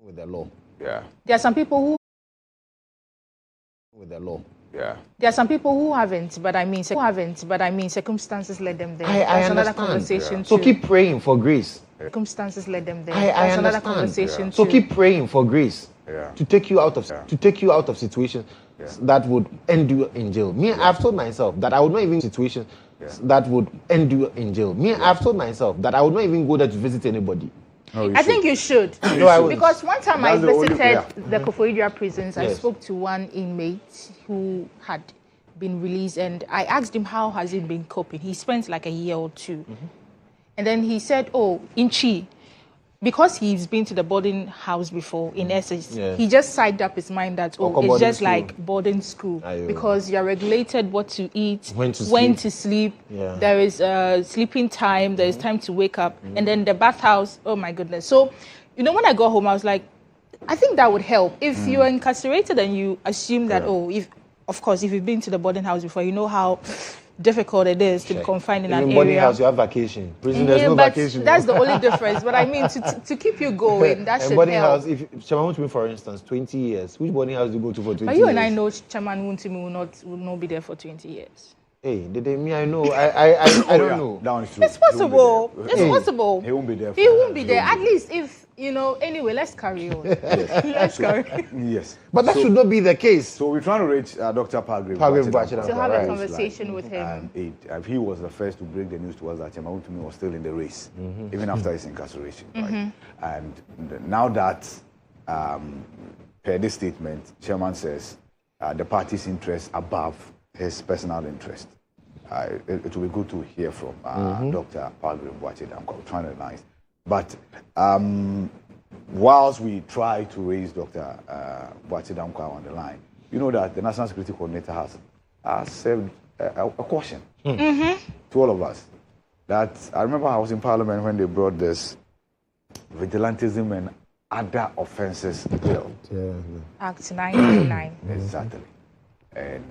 with the law. Yeah. There are some people who With the law. Yeah. There are some people who haven't, but I mean circumstances led them there. I That's another understand. conversation So too. keep praying for grace. Circumstances led them there. I That's another understand. conversation So too. keep praying for grace Yeah. to take you out of situations that would end you in jail. I've told myself that I would not even situations that would end you in jail. I've told myself that I would not even go there to visit anybody. No, I think you should. No, I wouldn't. Because one time That's I the only- visited the Koforidua prisons, I Yes. spoke to one inmate who had been released, and I asked him how has he been coping. He spent like a year or two. And then he said, oh, in Chi, because he's been to the boarding house before in Essex, he just psyched up his mind that, it's just like boarding school. Because you're regulated what to eat, when to sleep. Yeah. There is sleeping time, there is time to wake up. And then the bathhouse, oh my goodness. So, when I got home, I was like, I think that would help. If you are incarcerated and you assume that, if you've been to the boarding house before, you know how difficult it is to be confined in an area. In boarding house, you have vacation. Prison, there's no vacation. That's the only difference. But I mean, to keep you going, that should boarding help. house, if Chairman Wontumi, for instance, 20 years, which boarding house do you go to for 20 years? But you and I know Chairman Wontumi will not be there for 20 years. Hey, Dede, I know. I don't know. That one is true. It's possible. It's possible. He won't be there. He won't be there. At least if, anyway, let's carry on. Let's carry on. Yes. But that should not be the case. So we're trying to reach Dr. Palgrave To have a conversation with him. And he was the first to break the news to us that Chairman Wontumi was still in the race, even after his incarceration. Right? And now that, per this statement, Chairman says the party's interest above his personal interest. It will be good to hear from Dr. Palgrave I'm trying to analyze. But whilst we try to raise Dr. on the line, you know that the National Security Coordinator has served a caution to all of us. That I remember I was in Parliament when they brought this vigilantism and other offences bill. Act 999. Exactly. And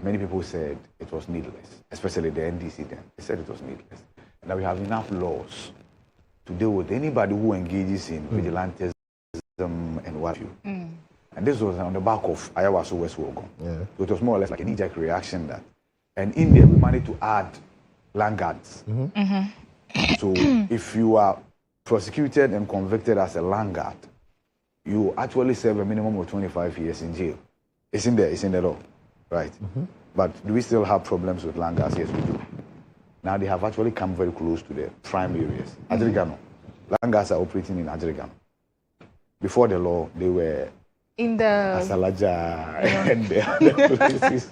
many people said it was needless, especially the NDC then. They said it was needless. And that we have enough laws to deal with anybody who engages in vigilantism and what have you. And this was on the back of Ayawaso West Wogon. So it was more or less like a knee-jerk reaction that. And in there, we managed to add land guards. So if you are prosecuted and convicted as a land guard, you actually serve a minimum of 25 years in jail. It's in there, it's in the law. Right. But do we still have problems with land guards? Yes, we do. Now they have actually come very close to the prime areas. Adrigano. Land guards are operating in Adrigano. Before the law, they were in the Asalaja and the other places.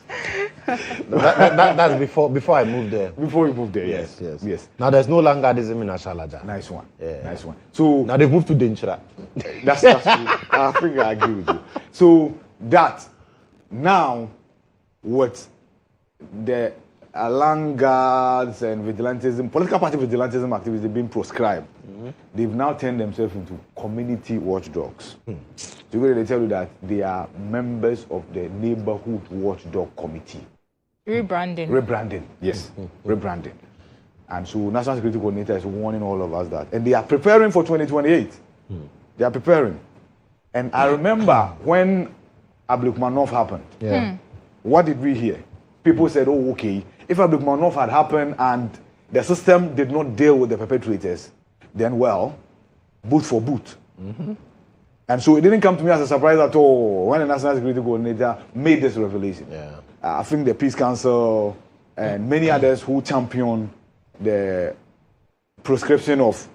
That's before I moved there. Before you moved there, Yes. yes. Now there's no Langardism in Ashalaja. Nice one. Yeah. Nice one. So now they've moved to Denchira. That's true. I think I agree with you. So that now what the land guards and vigilantism, political party vigilantism activities being proscribed, they've now turned themselves into community watchdogs. So they tell you that they are members of the neighborhood watchdog committee. Rebranding, yes, rebranding. And so National Security Coordinator is warning all of us that, and they are preparing for 2028. They are preparing. And I remember when Abdulkmanov happened, what did we hear? People said, oh, okay, if Abdulkmanov had happened and the system did not deal with the perpetrators, then, well, boot for boot. And so it didn't come to me as a surprise at all when the National Security Coordinator made this revelation. I think the Peace Council and many others who champion the proscription of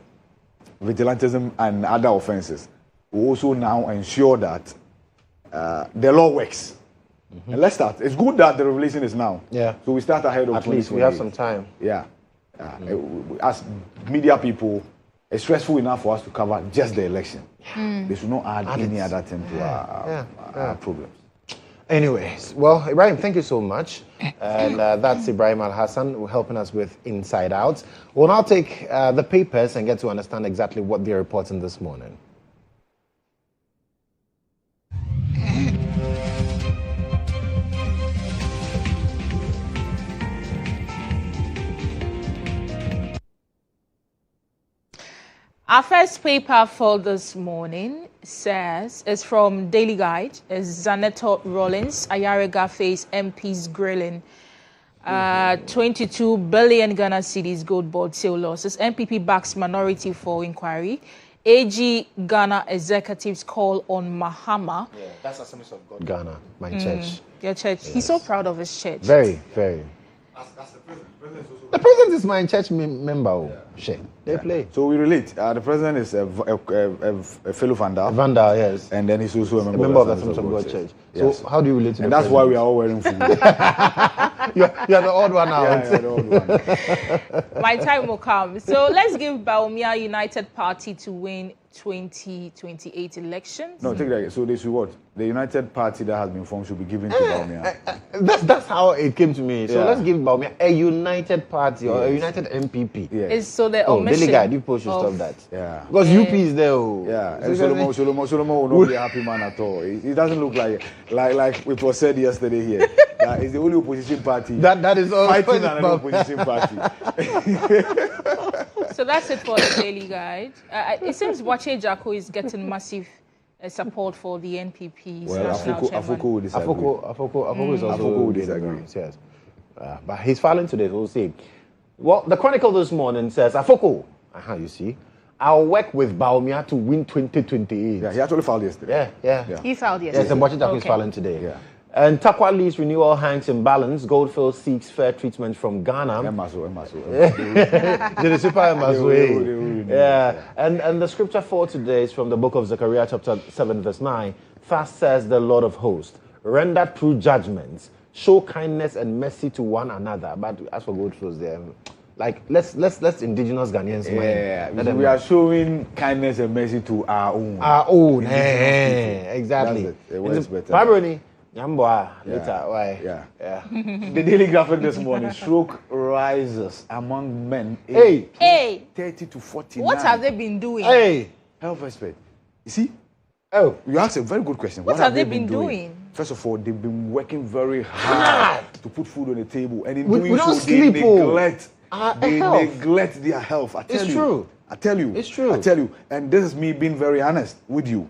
vigilantism and other offenses will also now ensure that the law works. And let's start. It's good that the revelation is now. So we start ahead of at least we have some time. As media people, it's stressful enough for us to cover just the election. They should not add any other thing to our problems. Anyways, well, Ibrahim, thank you so much. And that's Ibrahim Al-Hassan helping us with Inside Out. We'll now take the papers and get to understand exactly what they're reporting this morning. Our first paper for this morning is from Daily Guide. It's Zaneto Rollins, Ayarega face MPs grilling. 22 billion Ghana cedis gold board sale losses. MPP backs minority for inquiry. AG Ghana executives call on Mahama. Yeah, that's Assemblies of God Ghana, my church. Your church. Yes. He's so proud of his church. Very, very. That's the president. The president is my church member. Yeah. Shit. They play. So we relate. The president is a fellow Vandal. Vandal, yes. And then he's also a member of the Assemblies of God Church. Yes. So how do you relate to and the that's president? why we are all wearing food. You're the odd one out. Yeah, you're the odd one. My time will come. So let's give Baumia United Party to win 2028 elections. No, take that again. So this is what? The United Party that has been formed should be given to Baumia. That's how it came to me. So let's give Baumia a united party or a united MPP. Yes. So the Daily Guide, you post should stop that. Yeah. Because UP is there. Oh. Yeah. And Solomon will not be a happy man at all. It doesn't look like it was said yesterday here. That is the only opposition party that is all fighting another opposition party. So that's it for the Daily Guide. It seems Wache Jacko is getting massive support for the NPP's national chairman. Afoko would disagree. Afoko is also Afoko would disagree. Yes. But he's filing today, we'll see. Well, the Chronicle this morning says, Afoko, you see, I'll work with Baumia to win 2028. Yeah, he actually filed yesterday. Yeah. He filed yesterday. Yes, and Wache Jacko is filing today. Yeah. And Takwa lease renewal hangs in balance. Goldfield seeks fair treatment from Ghana. Emaso. The super Emaso. Yeah. And the scripture for today is from the book of Zechariah chapter 7 verse 9. Thus says the Lord of hosts, render true judgments, show kindness and mercy to one another. But as for Goldfields there, like let's indigenous Ghanaians mind. We are showing kindness and mercy to our own. Exactly. That's it. It works better. Probably. Later, why? Yeah. The Daily Graphic this morning, stroke rises among men. Hey. 30 to 49. What have they been doing? Hey. Health expert. You see? Oh. You asked a very good question. What have they been doing? First of all, they've been working very hard to put food on the table. And in doing so, sleep, they neglect their health. It's true. I tell you. It's true. I tell you. And this is me being very honest with you.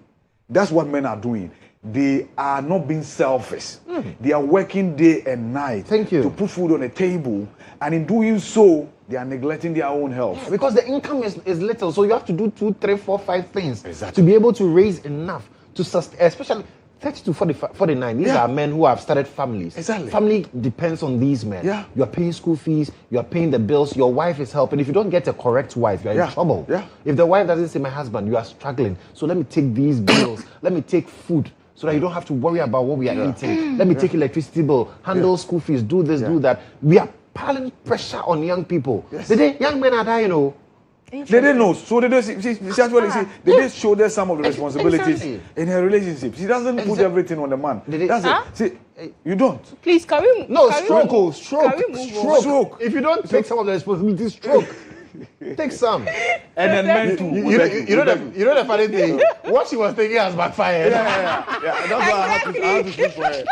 That's what men are doing. They are not being selfish. They are working day and night to put food on the table. And in doing so, they are neglecting their own health. Because the income is little. So you have to do 2, 3, 4, 5 things exactly. to be able to raise enough to sustain, especially 30 to 49. These are men who have started families. Exactly. Family depends on these men. Yeah. You are paying school fees, you are paying the bills, your wife is helping. If you don't get a correct wife, you are in trouble. Yeah. If the wife doesn't say, my husband, you are struggling. So let me take these bills. Let me take food. So that you don't have to worry about what we are eating. Let me take electricity bill, handle school fees, do this, do that. We are piling pressure on young people. Yes. Young men are dying, They didn't know. So they did show them some of the responsibilities in her relationship. She doesn't put everything on the man. That's it. See, you don't. Please, can we stroke. If you don't take some of the responsibilities, stroke. Take some. And then men too. You know the funny thing? What she was thinking has backfired. Yeah. That's why I had to speak for her.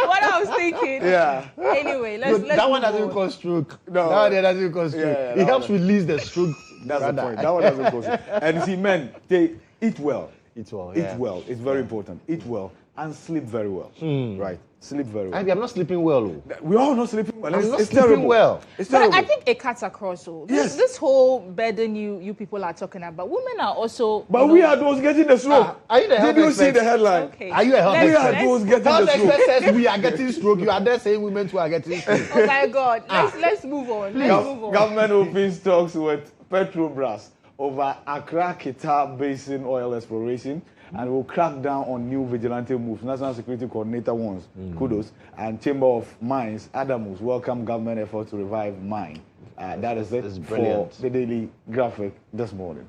What I was thinking. Yeah. Anyway, let's that one doesn't cause stroke. No. That one doesn't cause stroke. It helps release the stroke. That's the point. That one doesn't cause stroke. And you see, men, they eat well. Eat well. Eat well. It's very important. Eat well and sleep very well. Right. Sleep very well. I'm not sleeping well. We're all not sleeping well. It's terrible. Well. It's terrible. But I think it cuts across. This whole burden you people are talking about, women are also. But we are those getting the stroke. Are you the health Did you expert? see the headline? Okay. Are you a health We expert? are those getting Health the stroke. expert says we are getting stroke. You are there saying women too are getting stroke. Oh my God. Let's move on. Let's move on. Government opens talks with Petrobras over Accra Kita Basin oil exploration. And will crack down on new vigilante moves. National Security Coordinator warns, kudos, and Chamber of Mines, Adamus, welcome government effort to revive mine. That is it for the Daily Graphic this morning.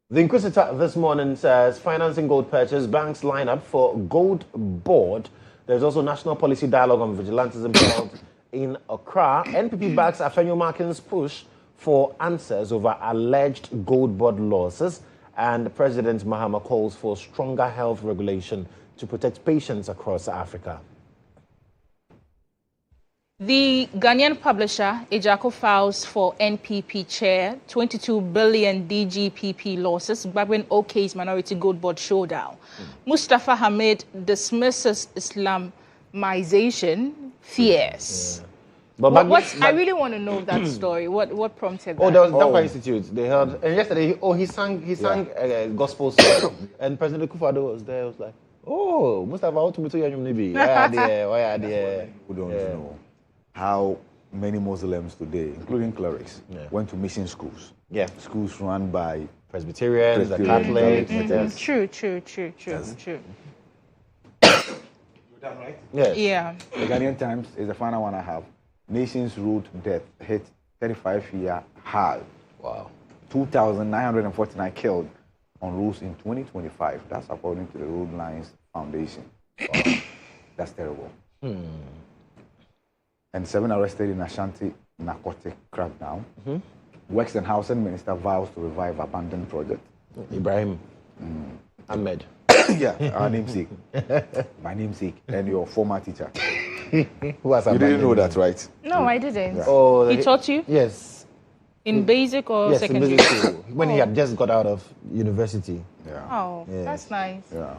The Inquisitor this morning says financing gold purchase, banks line up for gold board. There's also national policy dialogue on vigilantism held in Accra. NPP backs Afenyo Markin's push for answers over alleged gold board losses. And President Mahama calls for stronger health regulation to protect patients across Africa. The Ghanaian publisher, Ejako, files for NPP chair, 22 billion DGPP losses, Babin OK's Minority Gold Board showdown. Mustafa Hamid dismisses Islamization fears. Yeah. But I really want to know that story. What prompted that? Oh, there was Dampa Institute. They held, and yesterday, he sang a gospel song, and President Akufo-Addo was there. He was like, "Oh, Mustafa, how to meet you, Nibi? Why Who don't know how many Muslims today, including clerics, went to mission schools. Yeah, schools run by Presbyterians, the Catholics. Yes. True. Yes. True. You're done, right? Yes. Yeah. The Ghanaian Times is the final one I have. Nation's road death hit 35-year high. Wow. 2,949 killed on roads in 2025. That's according to the Road Lines Foundation. Wow. That's terrible. And 7 arrested in Ashanti narcotic crackdown. Works and Housing Minister vows to revive abandoned project. Ibrahim Ahmed. Yeah, our namesake. My namesake and your former teacher. Who has You didn't know that, right? No, I didn't. Yeah. Oh, He taught you? Yes. In basic or Yes, secondary? in basic school. When he had just got out of university. Yeah. Oh, Yes. that's nice. Yeah.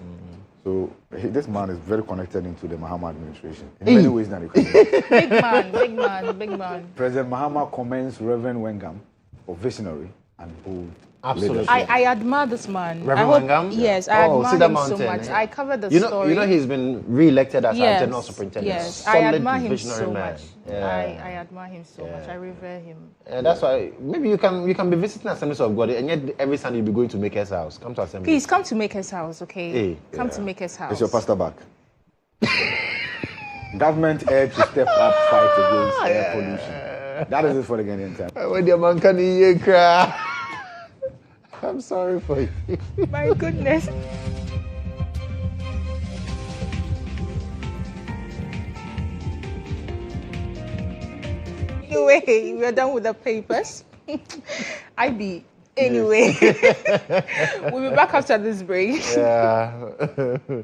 So this man is very connected into the Mahama administration in many ways than you can imagine. Big man. President Mahama commends Reverend Wengam for visionary and bold Absolutely. leadership. I admire this man. Reverend Wangam? Yes, I admire Cedar him Mountain, so much. I covered the you know, story. You know he's been re-elected as Yes, our general superintendent. Yes, Solid, I admire him visionary so man. much. Yeah. I admire him so much. I revere him. And that's why maybe you can be visiting Assemblies of God, and yet every Sunday you'll be going to Maker's house. Come to Assembly. Please come to Maker's house, okay? Hey. Come to Maker's house. Is your pastor back? Government aid to step up fight against air pollution. That is it for the Ghanaian Times. When the man can hear cry. I'm sorry for you. My goodness. Anyway, we're done with the papers. Anyway, we'll be back after this break. Yeah.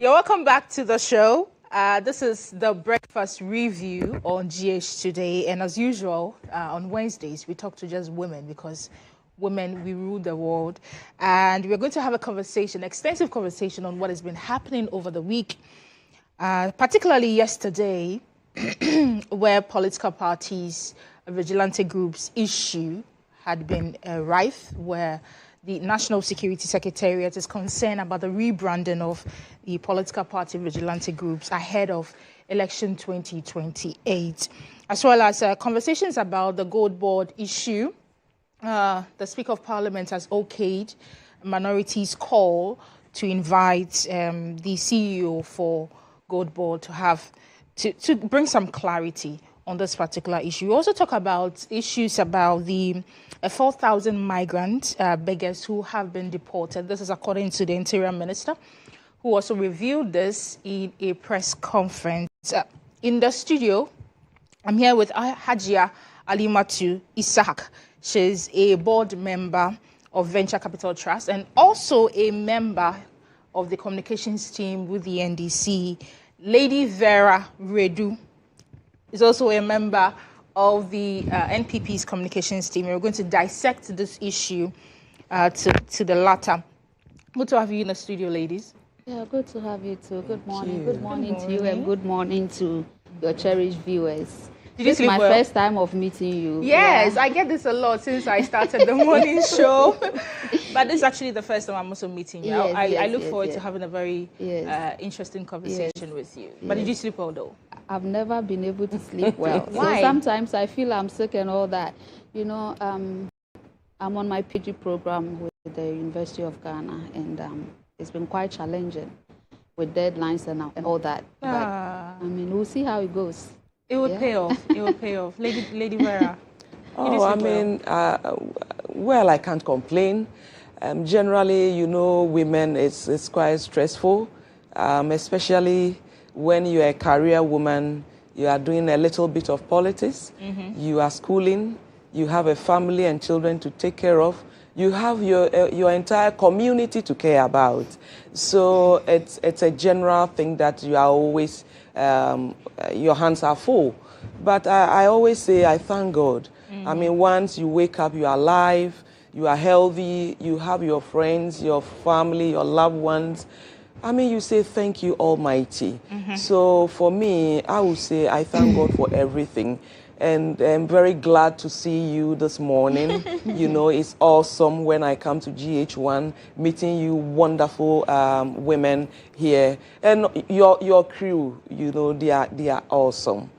You're welcome back to the show. This is the breakfast review on GH today. And as usual, on Wednesdays, we talk to just women because women, we rule the world. And we're going to have a conversation, extensive conversation on what has been happening over the week, particularly yesterday, where political parties, vigilante groups issue had been rife, where the National Security Secretariat is concerned about the rebranding of the political party vigilante groups ahead of election 2028, as well as conversations about the Gold Board issue. The Speaker of Parliament has okayed minorities' call to invite the CEO for Gold Board to bring some clarity on this particular issue. We also talk about issues about the 4,000 migrant beggars who have been deported. This is according to the Interior Minister, who also revealed this in a press conference. In the studio, I'm here with Hajia Alimatu Isaac. She's a board member of Venture Capital Trust and also a member of the communications team with the NDC. Lady Vera Redu is also a member of the NPP's communications team. We're going to dissect this issue to the latter. Good to have you in the studio, ladies. Yeah, good to have you too. Good morning. Good morning to you and good morning to your cherished viewers. This is my first time of meeting you. Yes, yeah. I get this a lot since I started the morning show. But this is actually the first time I'm also meeting you. Yes, I look forward to having a very interesting conversation with you. But did you sleep well though? I've never been able to sleep well. Why? So sometimes I feel I'm sick and all that. You know, I'm on my PG program with the University of Ghana, and it's been quite challenging with deadlines and all that. But I mean, we'll see how it goes. It will pay off. It will pay off. Lady Vera. Well, I can't complain. Generally, you know, women, it's quite stressful, especially when you're a career woman, you are doing a little bit of politics, you are schooling, you have a family and children to take care of, you have your entire community to care about. So it's a general thing that you are always, your hands are full. But I always say I thank God. I mean, once you wake up, you are alive, you are healthy, you have your friends, your family, your loved ones. I mean, you say, thank you, Almighty. So for me, I would say I thank God for everything. And I'm very glad to see you this morning. You know, it's awesome when I come to GHOne, meeting you wonderful women here. And your crew, you know, they are awesome.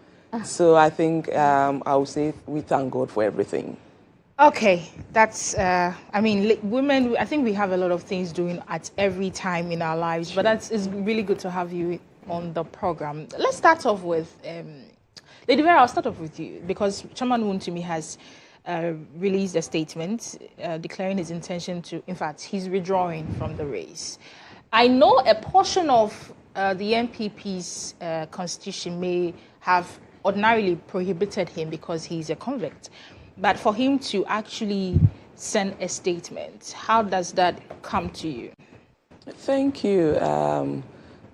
So I think I would say we thank God for everything. Okay, that's, I mean, women, I think we have a lot of things doing at every time in our lives, but it's really good to have you on the program. Let's start off with, Lady Vera, I'll start off with you, because Chairman Wontumi has released a statement declaring his intention to, in fact, he's withdrawing from the race. I know a portion of the NPP's constitution may have ordinarily prohibited him because he's a convict. But for him to actually send a statement, how does that come to you? Thank you,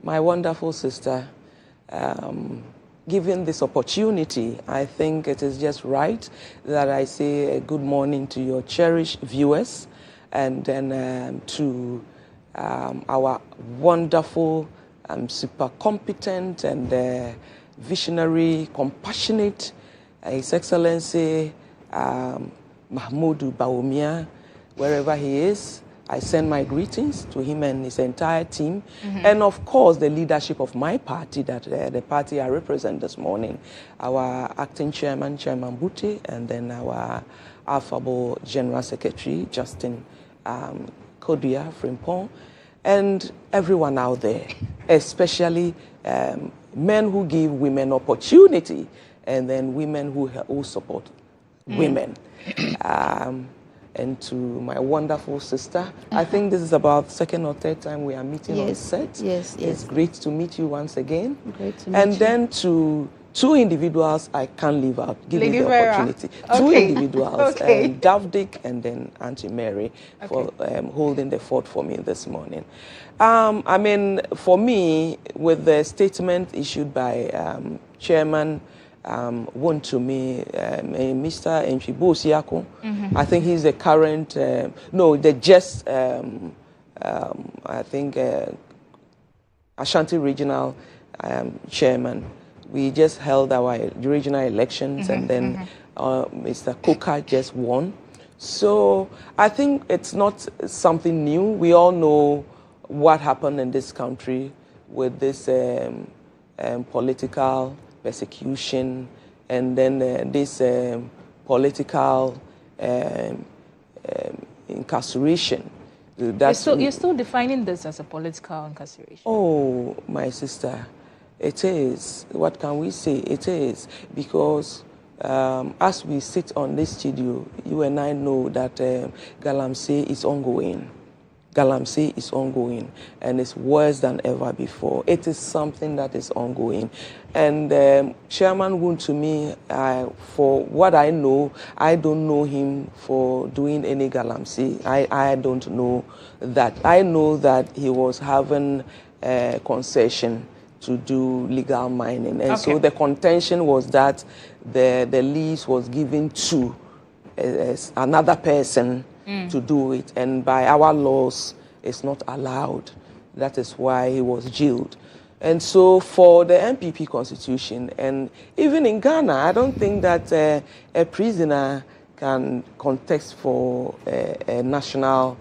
my wonderful sister. Given this opportunity, I think it is just right that I say a good morning to your cherished viewers, and then to our wonderful, super competent and visionary, compassionate, His Excellency, Mahmoud Bawumia, wherever he is. I send my greetings to him and his entire team. And of course, the leadership of my party, that the party I represent this morning, our acting chairman, Chairman Buti, and then our affable General Secretary, Justin Kodjo Frimpong, and everyone out there, especially men who give women opportunity, and then women who support women. And to my wonderful sister, I think this is about second or third time we are meeting on set. Yes. It's great to meet you once again. Great to meet you. And then to Two individuals I can't leave out. Give Lady me the Vera. opportunity. Okay. Two individuals, Okay. Davdik and then Auntie Mary, for holding the fort for me this morning. I mean, for me, with the statement issued by Chairman GHOne to me, Mr. Nchibo Siako, I think he's the current, I think, Ashanti Regional Chairman. We just held our regional elections, and then Mr. Koka just won. So I think it's not something new. We all know what happened in this country with this political persecution, and then this political incarceration. You're still defining this as a political incarceration. Oh, my sister, it is. What can we say? It is because as we sit on this studio, you and I know that Galamsey is ongoing. Galamsey is ongoing, and it's worse than ever before. It is something that is ongoing. And Chairman GHOne, to me, for what I know, I don't know him for doing any Galamsey. I don't know that. I know that he was having a concession to do legal mining. And so the contention was that the lease was given to another person to do it, and by our laws, it's not allowed. That is why he was jailed. And so for the MPP constitution, and even in Ghana, I don't think that a prisoner can contest for a national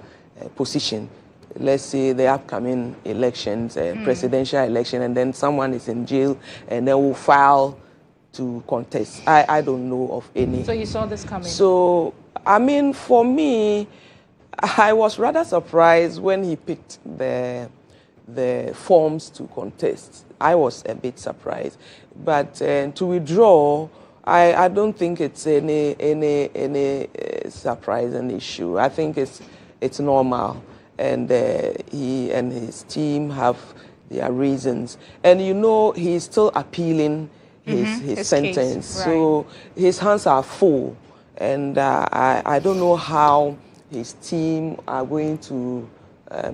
position. Let's say the upcoming elections, presidential election, and then someone is in jail and they will file to contest. I don't know of any. So you saw this coming? So, I mean, for me, I was rather surprised when he picked the forms to contest. I was a bit surprised. But to withdraw, I don't think it's any surprising issue. I think it's normal. And he and his team have their reasons. And you know, he's still appealing his sentence. Case, right. So his hands are full. And I don't know how his team are going to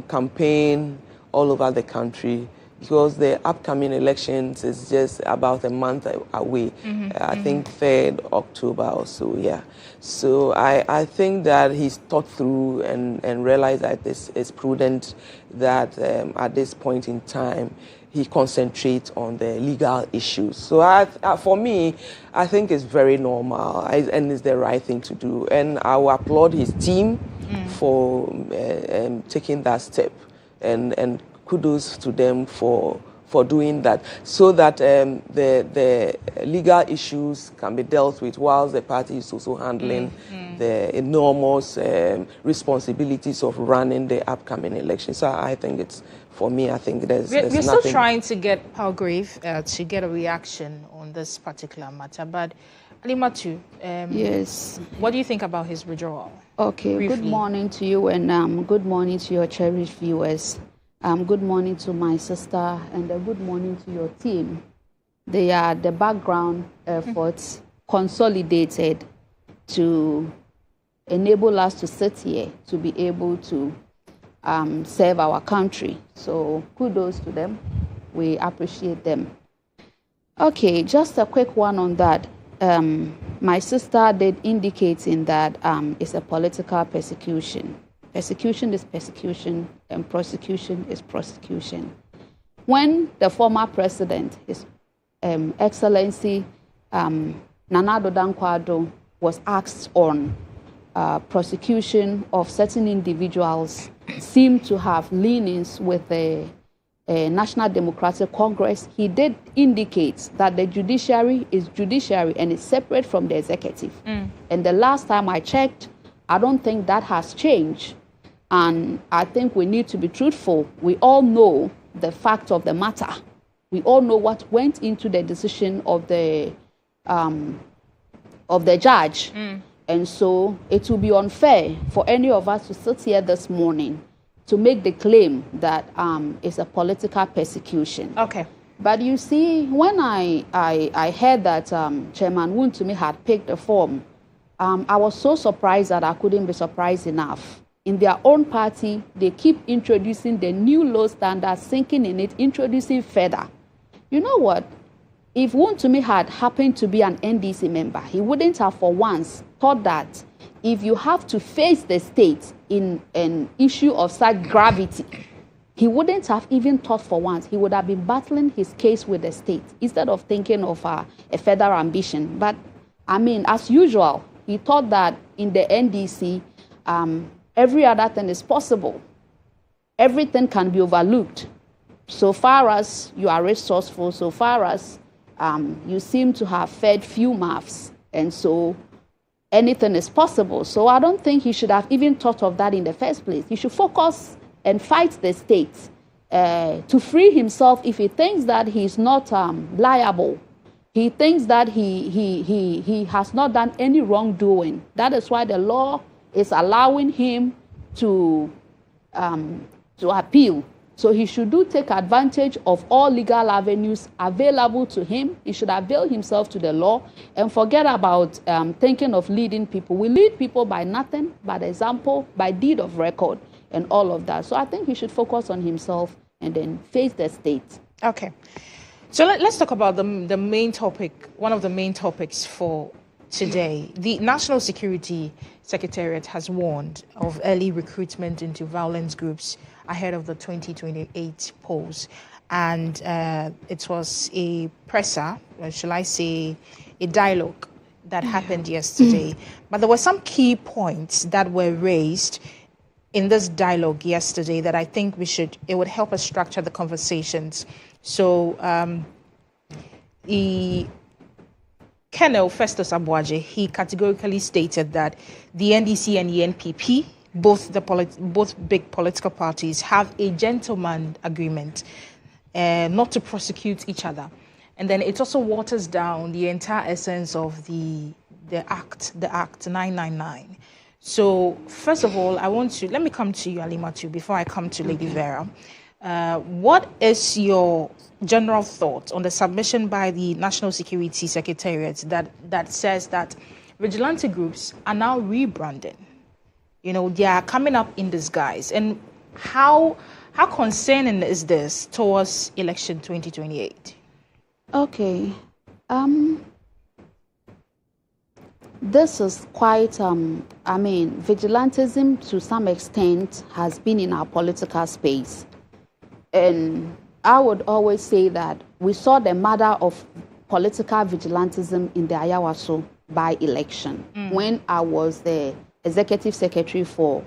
campaign all over the country, because the upcoming elections is just about a month away. I think 3rd October or so, yeah. So I think that he's thought through and realized that it's prudent that at this point in time, he concentrates on the legal issues. So for me, I think it's very normal and it's the right thing to do. And I will applaud his team for taking that step. And kudos to them for doing that, so that the legal issues can be dealt with whilst the party is also handling the enormous responsibilities of running the upcoming elections. So I think it's, for me, I think there's We're nothing. still trying to get Palgrave to get a reaction on this particular matter, but Alimatu, yes. What do you think about his withdrawal? Okay, Briefly. Good morning to you, and good morning to your cherished viewers. Good morning to my sister, and good morning to your team. They are the background efforts consolidated to enable us to sit here to be able to serve our country. So kudos to them. We appreciate them. Okay, just a quick one on that. My sister did indicating that it's a political persecution. Persecution is persecution, and prosecution is prosecution. When the former president, His Excellency Nana Addo Dankwa-Addo, was asked on prosecution of certain individuals, seemed to have leanings with the National Democratic Congress, he did indicate that the judiciary is judiciary and is separate from the executive. And the last time I checked, I don't think that has changed. And I think we need to be truthful. We all know the fact of the matter. We all know what went into the decision of the judge. And so it will be unfair for any of us to sit here this morning to make the claim that it's a political persecution. Okay. But you see, when I heard that Chairman Wontumi had picked a form, I was so surprised that I couldn't be surprised enough. In their own party, they keep introducing the new low standards, sinking in it, introducing further. You know what? If Wontumi had happened to be an NDC member, he wouldn't have for once thought that if you have to face the state in an issue of such gravity, he wouldn't have even thought for once. He would have been battling his case with the state instead of thinking of a further ambition. But, I mean, as usual, he thought that in the NDC, every other thing is possible. Everything can be overlooked. So far as you are resourceful, so far as you seem to have fed few mouths, and so anything is possible. So I don't think he should have even thought of that in the first place. He should focus and fight the state to free himself if he thinks that he's not liable. He thinks that he has not done any wrongdoing. That is why the law is allowing him to appeal. So he should take advantage of all legal avenues available to him. He should avail himself to the law and forget about thinking of leading people. We lead people by nothing, by example, by deed of record, and all of that. So I think he should focus on himself and then face the state. Okay. So let's talk about the main topic, one of the main topics for today. The National Security Secretariat has warned of early recruitment into violence groups ahead of the 2028 polls. And it was a presser, or shall I say, a dialogue that happened yesterday. But there were some key points that were raised in this dialogue yesterday that I think it would help us structure the conversations. So the Colonel Festus Abuaje, he categorically stated that the NDC and the NPP, both big political parties, have a gentleman agreement not to prosecute each other. And then it also waters down the entire essence of the Act 999. So first of all, let me come to you, Alimatu, before I come to Lady Vera. What is your general thought on the submission by the National Security Secretariat that says that vigilante groups are now rebranding? You know, they are coming up in disguise. And how concerning is this towards election 2028? Okay. This is quite, vigilantism to some extent has been in our political space. And I would always say that we saw the murder of political vigilantism in the Ayawaso by-election when I was the executive secretary for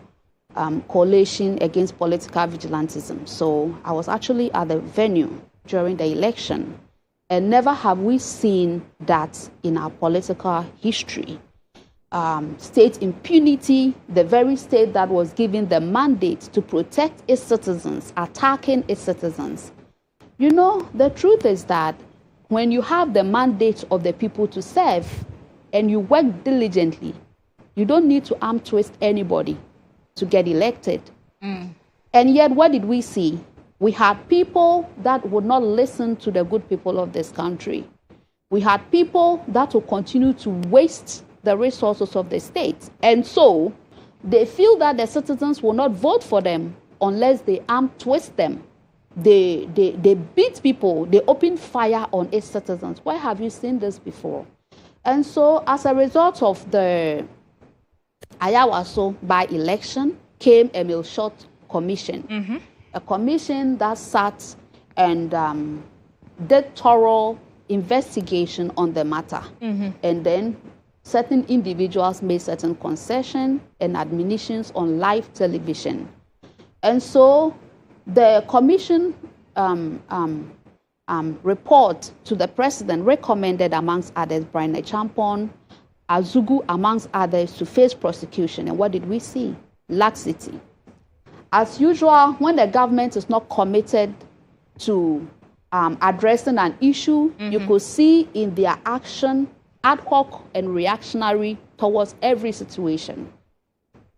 Coalition Against Political Vigilantism. So I was actually at the venue during the election. And never have we seen that in our political history. State impunity, the very state that was given the mandate to protect its citizens, attacking its citizens. You know, the truth is that when you have the mandate of the people to serve and you work diligently, you don't need to arm twist anybody to get elected. And yet, what did we see? We had people that would not listen to the good people of this country. We had people that will continue to waste the resources of the state. And so they feel that the citizens will not vote for them unless they arm twist them. They beat people, they open fire on its citizens. Where have you seen this before? And so as a result of the Ayawaso by-election came a Milshot Commission. A commission that sat and did thorough investigation on the matter. And then certain individuals made certain concessions and admonitions on live television. And so the commission report to the president recommended, amongst others, Brian Champon, Azugu, amongst others, to face prosecution. And what did we see? Laxity. As usual, when the government is not committed to addressing an issue, you could see in their action ad hoc and reactionary towards every situation.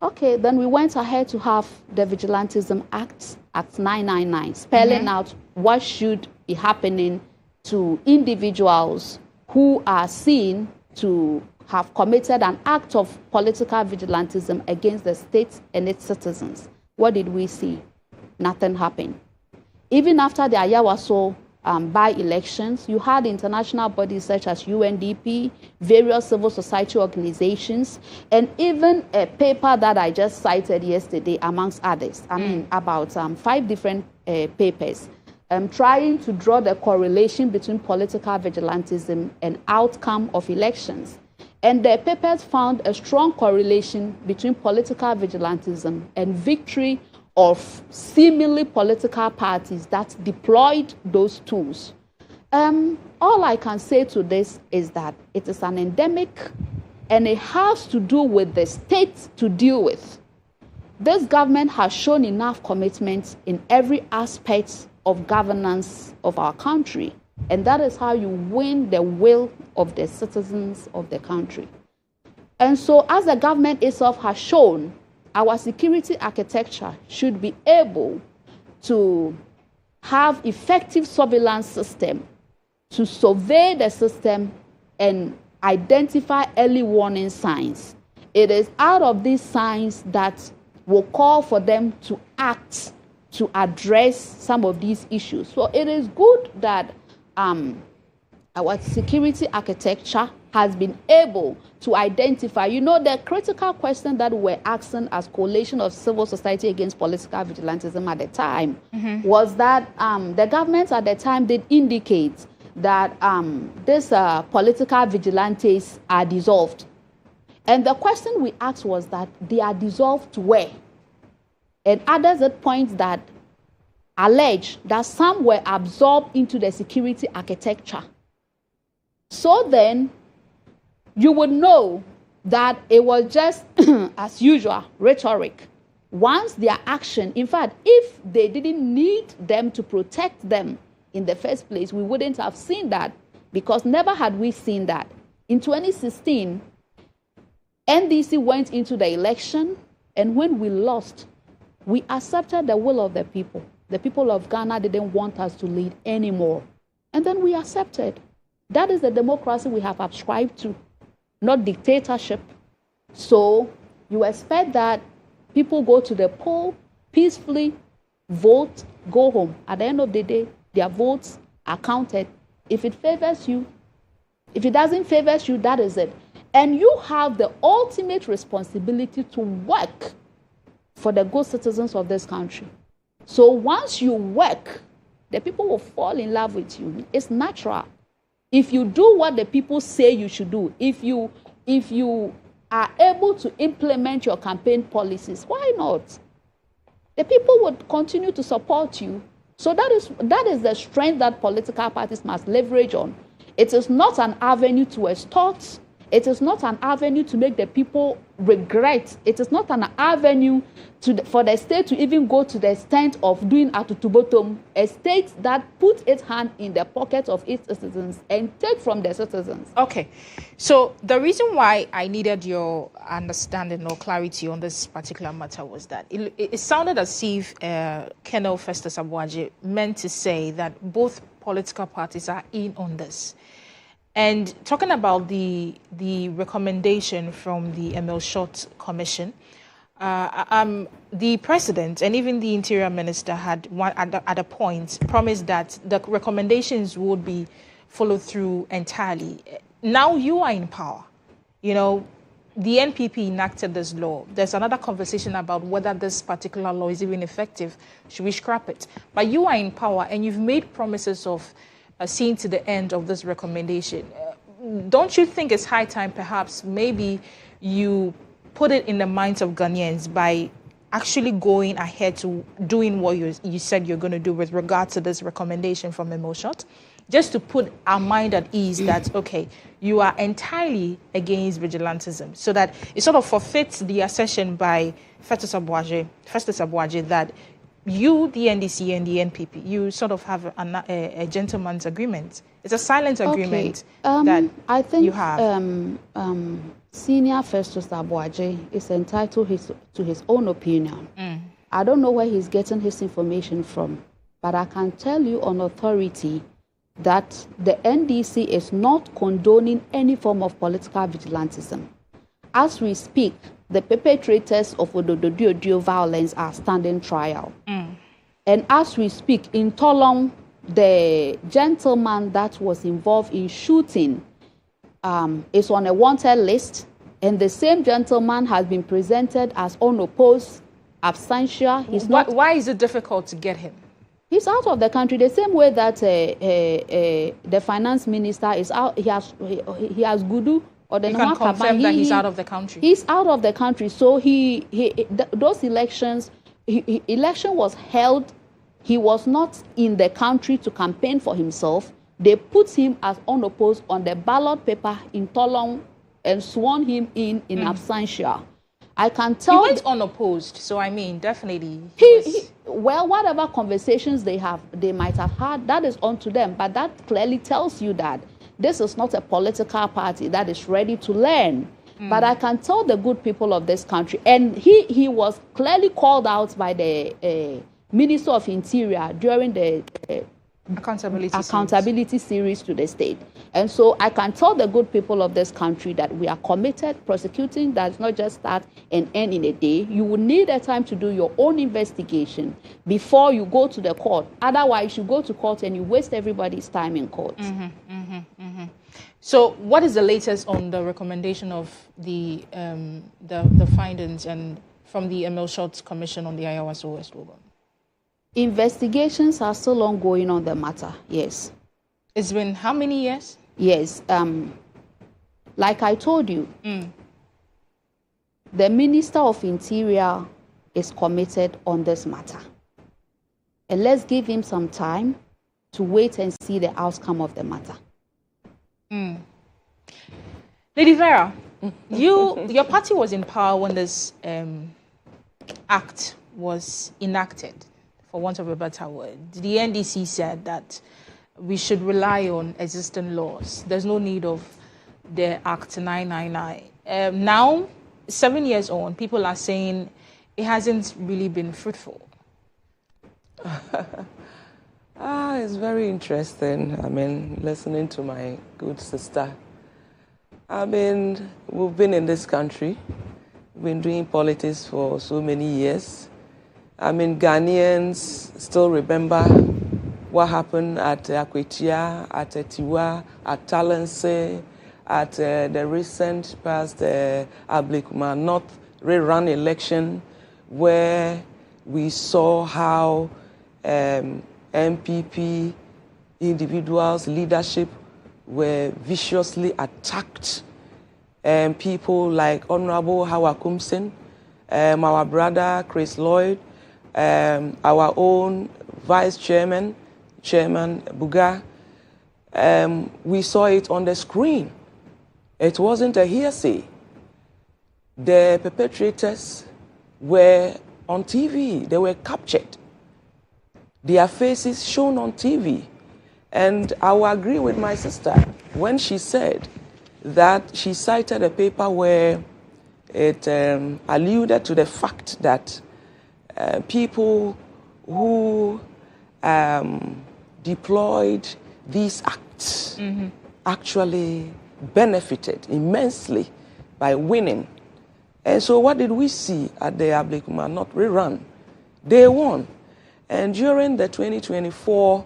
Okay, then we went ahead to have the Vigilantism Act, Act 999, spelling out what should be happening to individuals who are seen to have committed an act of political vigilantism against the state and its citizens. What did we see? Nothing happened. Even after the Ayawaso by-elections, you had international bodies such as UNDP, various civil society organizations, and even a paper that I just cited yesterday, amongst others. I mean, about 5 different papers, trying to draw the correlation between political vigilantism and outcome of elections. And the papers found a strong correlation between political vigilantism and victory of seemingly political parties that deployed those tools. All I can say to this is that it is an endemic and it has to do with the state to deal with. This government has shown enough commitment in every aspect of governance of our country, and that is how you win the will of the citizens of the country. And so, as the government itself has shown, our security architecture should be able to have effective surveillance system to survey the system and identify early warning signs. It is out of these signs that will call for them to act to address some of these issues. So it is good that our security architecture has been able to identify, the critical question that we're asking as Coalition of Civil Society Against Political Vigilantism at the time was that the government at the time did indicate that these political vigilantes are dissolved. And the question we asked was that they are dissolved to where? And others at points that allege that some were absorbed into the security architecture. So then, you would know that it was just, as usual, rhetoric. Once their action, in fact, if they didn't need them to protect them in the first place, we wouldn't have seen that, because never had we seen that. In 2016, NDC went into the election, and when we lost, we accepted the will of the people. The people of Ghana didn't want us to lead anymore. And then we accepted. That is the democracy we have subscribed to, not dictatorship. So you expect that people go to the poll peacefully, vote, go home. At the end of the day, their votes are counted. If it favors you, if it doesn't favor you, that is it. And you have the ultimate responsibility to work for the good citizens of this country. So once you work, the people will fall in love with you. It's natural. If you do what the people say you should do, if you are able to implement your campaign policies, why not? The people would continue to support you. So that is the strength that political parties must leverage on. It is not an avenue to extort. It is not an avenue to make the people regret. It is not an avenue for the state to even go to the extent of doing atutubotom, a state that puts its hand in the pocket of its citizens and take from the citizens. Okay. So the reason why I needed your understanding or clarity on this particular matter was that it sounded as if Colonel Festus Abuaje meant to say that both political parties are in on this. And talking about the recommendation from the Emil Short Commission, the president and even the interior minister had at a point promised that the recommendations would be followed through entirely. Now you are in power. The NPP enacted this law. There's another conversation about whether this particular law is even effective. Should we scrap it? But you are in power and you've made promises of seeing to the end of this recommendation. Don't you think it's high time perhaps maybe you put it in the minds of Ghanaians by actually going ahead to doing what you said you're going to do with regard to this recommendation from Emil Short? Just to put our mind at ease that, okay, you are entirely against vigilantism, so that it sort of forfeits the assertion by Festus Abuaje that you, the NDC and the NPP, you sort of have a gentleman's agreement. It's a silent agreement that I think you have. Senior Festus Abuaje is entitled to his own opinion. I don't know where he's getting his information from. But I can tell you on authority that the NDC is not condoning any form of political vigilantism. As we speak, the perpetrators of Odododio violence are standing trial. And as we speak, in Tolong, the gentleman that was involved in shooting is on a wanted list, and the same gentleman has been presented as unopposed, absentia. Why is it difficult to get him? He's out of the country the same way that the finance minister is out. He has Gudu. Or the you can confirm that he's out of the country. He's out of the country. So those elections, election was held. He was not in the country to campaign for himself. They put him as unopposed on the ballot paper in Tolong and sworn him in absentia. I can tell. He went unopposed, so I mean, definitely. Well, whatever conversations they might have had, that is on to them. But that clearly tells you that this is not a political party that is ready to learn. But I can tell the good people of this country, and he was clearly called out by the Minister of Interior during the accountability series to the state. And so I can tell the good people of this country that we are committed. Prosecuting does not just start and end in a day. You will need a time to do your own investigation before you go to the court. Otherwise, you go to court and you waste everybody's time in court. So what is the latest on the recommendation of the findings and from the Emil Shorts Commission on the Ayawaso West Logan? Investigations are still ongoing on the matter, yes. It's been how many years? Yes. Like I told you, the Minister of Interior is committed on this matter. And let's give him some time to wait and see the outcome of the matter. Lady Vera, your party was in power when this act was enacted, for want of a better word. The NDC said that we should rely on existing laws. There's no need of the Act 999. Now, 7 years on, people are saying it hasn't really been fruitful. It's very interesting. I mean, listening to my good sister. I mean, we've been in this country, been doing politics for so many years. I mean, Ghanaians still remember what happened at Akwetia, at Tiwa, at Talense, at the recent past Ablekuma North rerun election, where we saw how MPP individuals, leadership were viciously attacked. People like Honorable Hawa Kumsen, our brother Chris Lloyd, our own Vice Chairman, Chairman Buga. We saw it on the screen. It wasn't a hearsay. The perpetrators were on TV. They were captured. Their faces shown on TV. And I will agree with my sister when she said that she cited a paper where it alluded to the fact that people who deployed these acts actually benefited immensely by winning. And so what did we see at the Ablekuma North rerun? They won. And during the 2024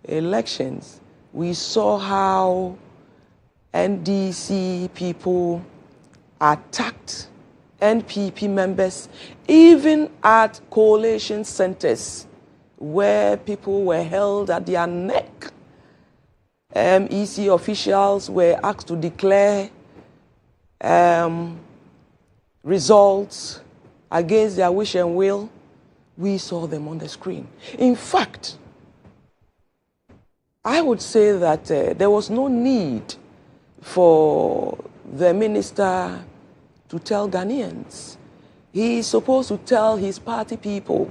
elections, we saw how NDC people attacked NPP members, even at coalition centers where people were held at their neck. EC officials were asked to declare results against their wish and will. We saw them on the screen. In fact, I would say that there was no need for the minister to tell Ghanaians. He's supposed to tell his party people.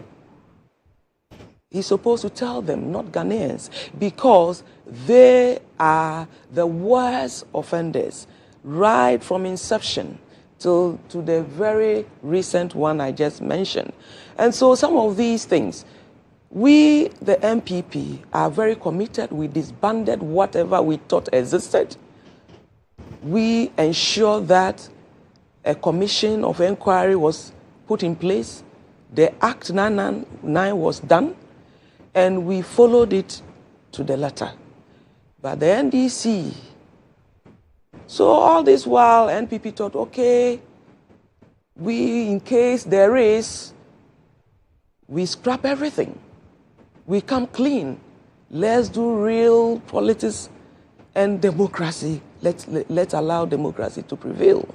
He's supposed to tell them, not Ghanaians, because they are the worst offenders, right from inception to the very recent one I just mentioned. And so some of these things, We, the MPP, are very committed. We disbanded whatever we thought existed. We ensure that a commission of inquiry was put in place. The Act 999 was done, and we followed it to the letter. But the NDC, so all this while, NPP thought, okay, in case there is, we scrap everything. We come clean. Let's do real politics and democracy. Let's allow democracy to prevail.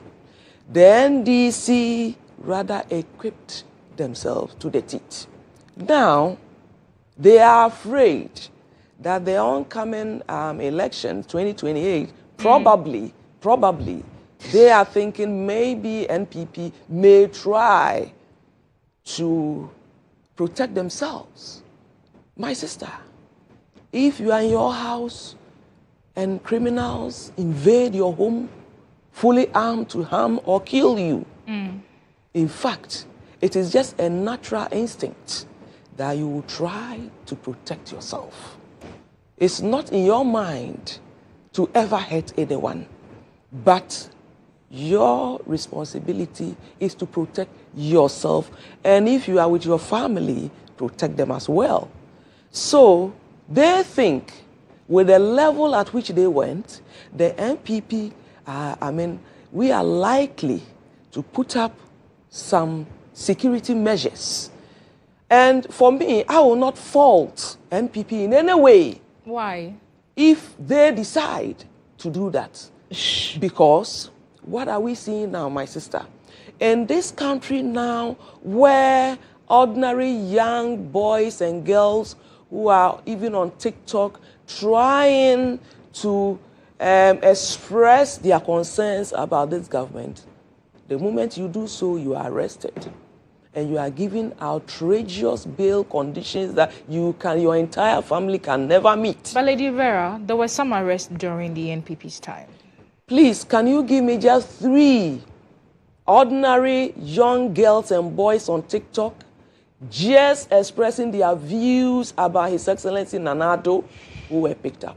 The NDC rather equipped themselves to the teeth. Now, they are afraid that the oncoming election, 2028, probably, they are thinking maybe NPP may try to protect themselves. My sister, if you are in your house and criminals invade your home, fully armed to harm or kill you, in fact, it is just a natural instinct that you will try to protect yourself. It's not in your mind to ever hurt anyone, but your responsibility is to protect yourself. And if you are with your family, protect them as well. So they think with the level at which they went, the MPP, we are likely to put up some security measures. And for me, I will not fault MPP in any way. Why? If they decide to do that. Because what are we seeing now, my sister? In this country now, where ordinary young boys and girls who are even on TikTok trying to express their concerns about this government, the moment you do so, you are arrested. And you are given outrageous bail conditions that your entire family can never meet. But Lady Vera, there were some arrests during the NPP's time. Please, can you give me just 3 ordinary young girls and boys on TikTok just expressing their views about His Excellency Nana Addo who were picked up?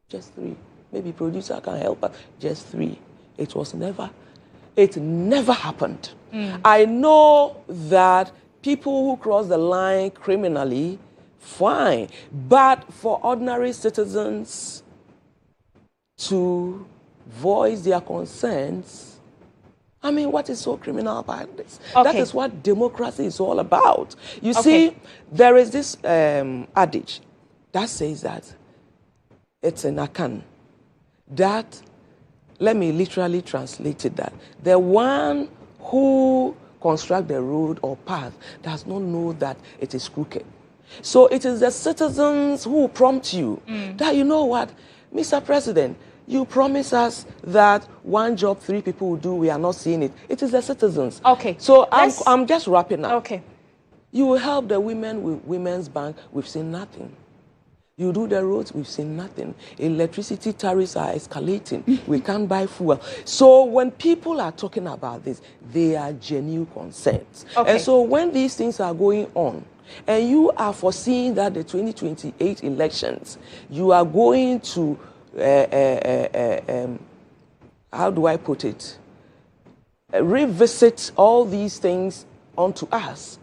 Just 3. Maybe producer can help us. Just 3. It never happened. I know that people who cross the line criminally, fine. But for ordinary citizens to voice their concerns, what is so criminal about this? Okay. That is what democracy is all about. You see, there is this adage that says that it's an Akan. That, let me literally translate it that the one who construct the road or path does not know that it is crooked. So it is the citizens who prompt you that, you know what, Mr. President, you promise us that 1 job 3 people will do, we are not seeing it. It is the citizens. Okay. So I'm just wrapping up. Okay. You will help the women with Women's Bank, we've seen nothing. You do the roads, we've seen nothing. Electricity tariffs are escalating. We can't buy fuel. So when people are talking about this, they are genuine concerns. Okay. And so when these things are going on, and you are foreseeing that the 2028 elections, you are going to, how do I put it, revisit all these things onto us.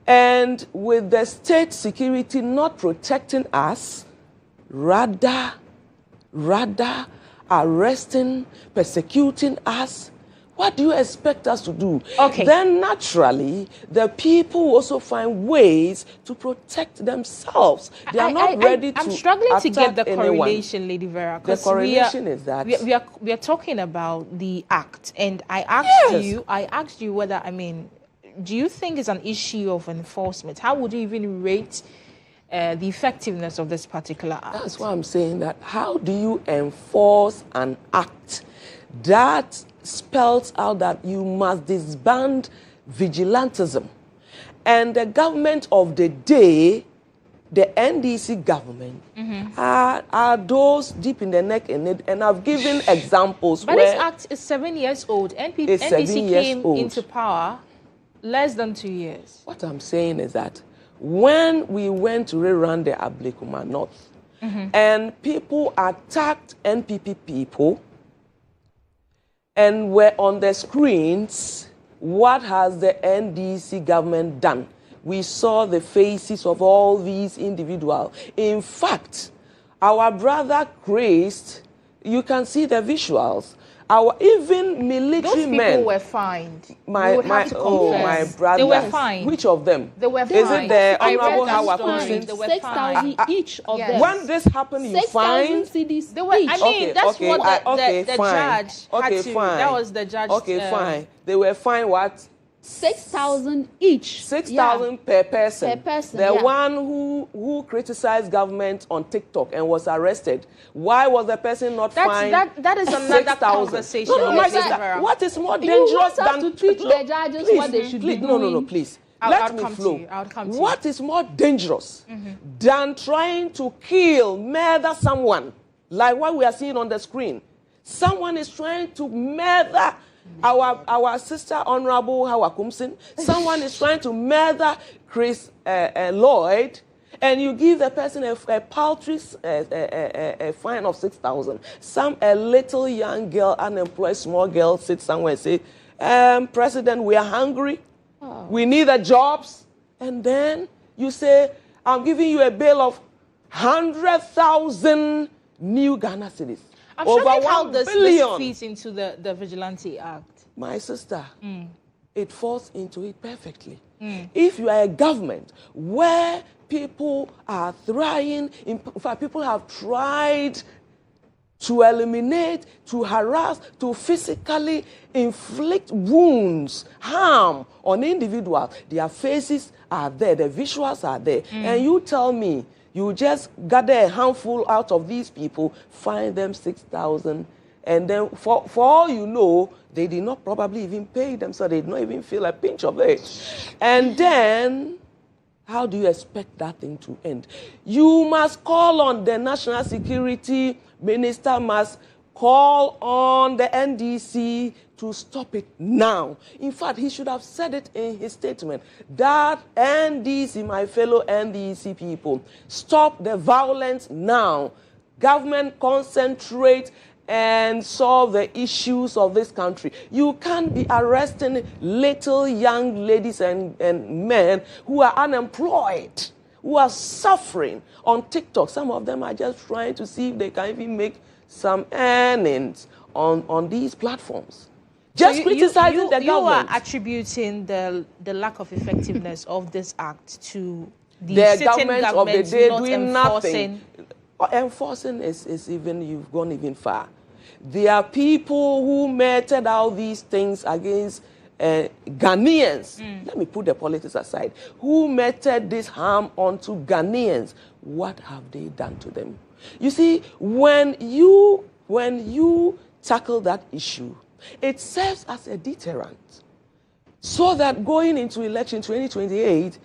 And with the state security not protecting us, rather arresting, persecuting us, what do you expect us to do? Okay. Then naturally, the people also find ways to protect themselves. They are not ready to I'm struggling to get the attack anyone. correlation, Lady Vera. The correlation is that we are talking about the act, and I asked you whether, do you think it's an issue of enforcement? How would you even rate the effectiveness of this particular act? That's why I'm saying that. How do you enforce an act that spells out that you must disband vigilantism? And the government of the day, the NDC government, are those deep in the neck in it. And I've given examples but where... this act is 7 years old. It's 7 NDC years came old. into power less than 2 years. What I'm saying is that when we went to rerun the Ablekuma North, and people attacked NPP people and were on the screens, what has the NDC government done? We saw the faces of all these individuals. In fact, our brother Christ, you can see the visuals. Our even military men. Those people were fined. My brother. They were fined. Which of them? They were fined. Is it the I read Honorable that Hawa story. Kumsin? They were 6,000 each of them. When this happened, you 6,000 fined? CDs They were, each. I mean, that's Okay, what okay, the fine. judge Okay, had to. fine. That was the judge. Okay, fine. They were fined what? 6,000 each. 6,000 per person. Per person, The yeah. one who criticized government on TikTok and was arrested. Why was the person not fined? That is another 6,000? conversation. No, my Let's sister, leave what is more You dangerous want us than to teach the judges what they should be doing? No, please. I'll Let me come to flow. you. I'll come to What is more dangerous than trying to murder someone, like what we are seeing on the screen? Someone is trying to murder our sister Honorable Hawa Kumsin. Someone is trying to murder Chris Lloyd, and you give the person a paltry a fine of 6,000. A little young girl, unemployed small girl, sits somewhere and say, President, we are hungry. We need the jobs. And then you say, I'm giving you a bill of 100,000 new Ghana cedis. I'm Over sure how 1 this billion. fits into the Vigilante Act. My sister, it falls into it perfectly. If you are a government where people are trying, in fact, people have tried to eliminate, to harass, to physically inflict wounds, harm on individuals, their faces are there, the visuals are there. And you tell me, you just gather a handful out of these people, find them 6,000, and then for all you know, they did not probably even pay them, so they did not even feel a pinch of it. And then, how do you expect that thing to end? You must call on the National Security Minister, must call on the NDC to stop it now. In fact, he should have said it in his statement that NDC, my fellow NDC people, stop the violence now. Government concentrate and solve the issues of this country. You can't be arresting little young ladies and men who are unemployed, who are suffering on TikTok. Some of them are just trying to see if they can even make some earnings on these platforms. Just criticizing the government. You are attributing the lack of effectiveness of this act to the government of the day doing enforcing. nothing. Enforcing is even, you've gone even far. There are people who meted out these things against Ghanaians. Let me put the politics aside. Who meted this harm onto Ghanaians? What have they done to them? You see, when you tackle that issue, it serves as a deterrent, so that going into election 2028,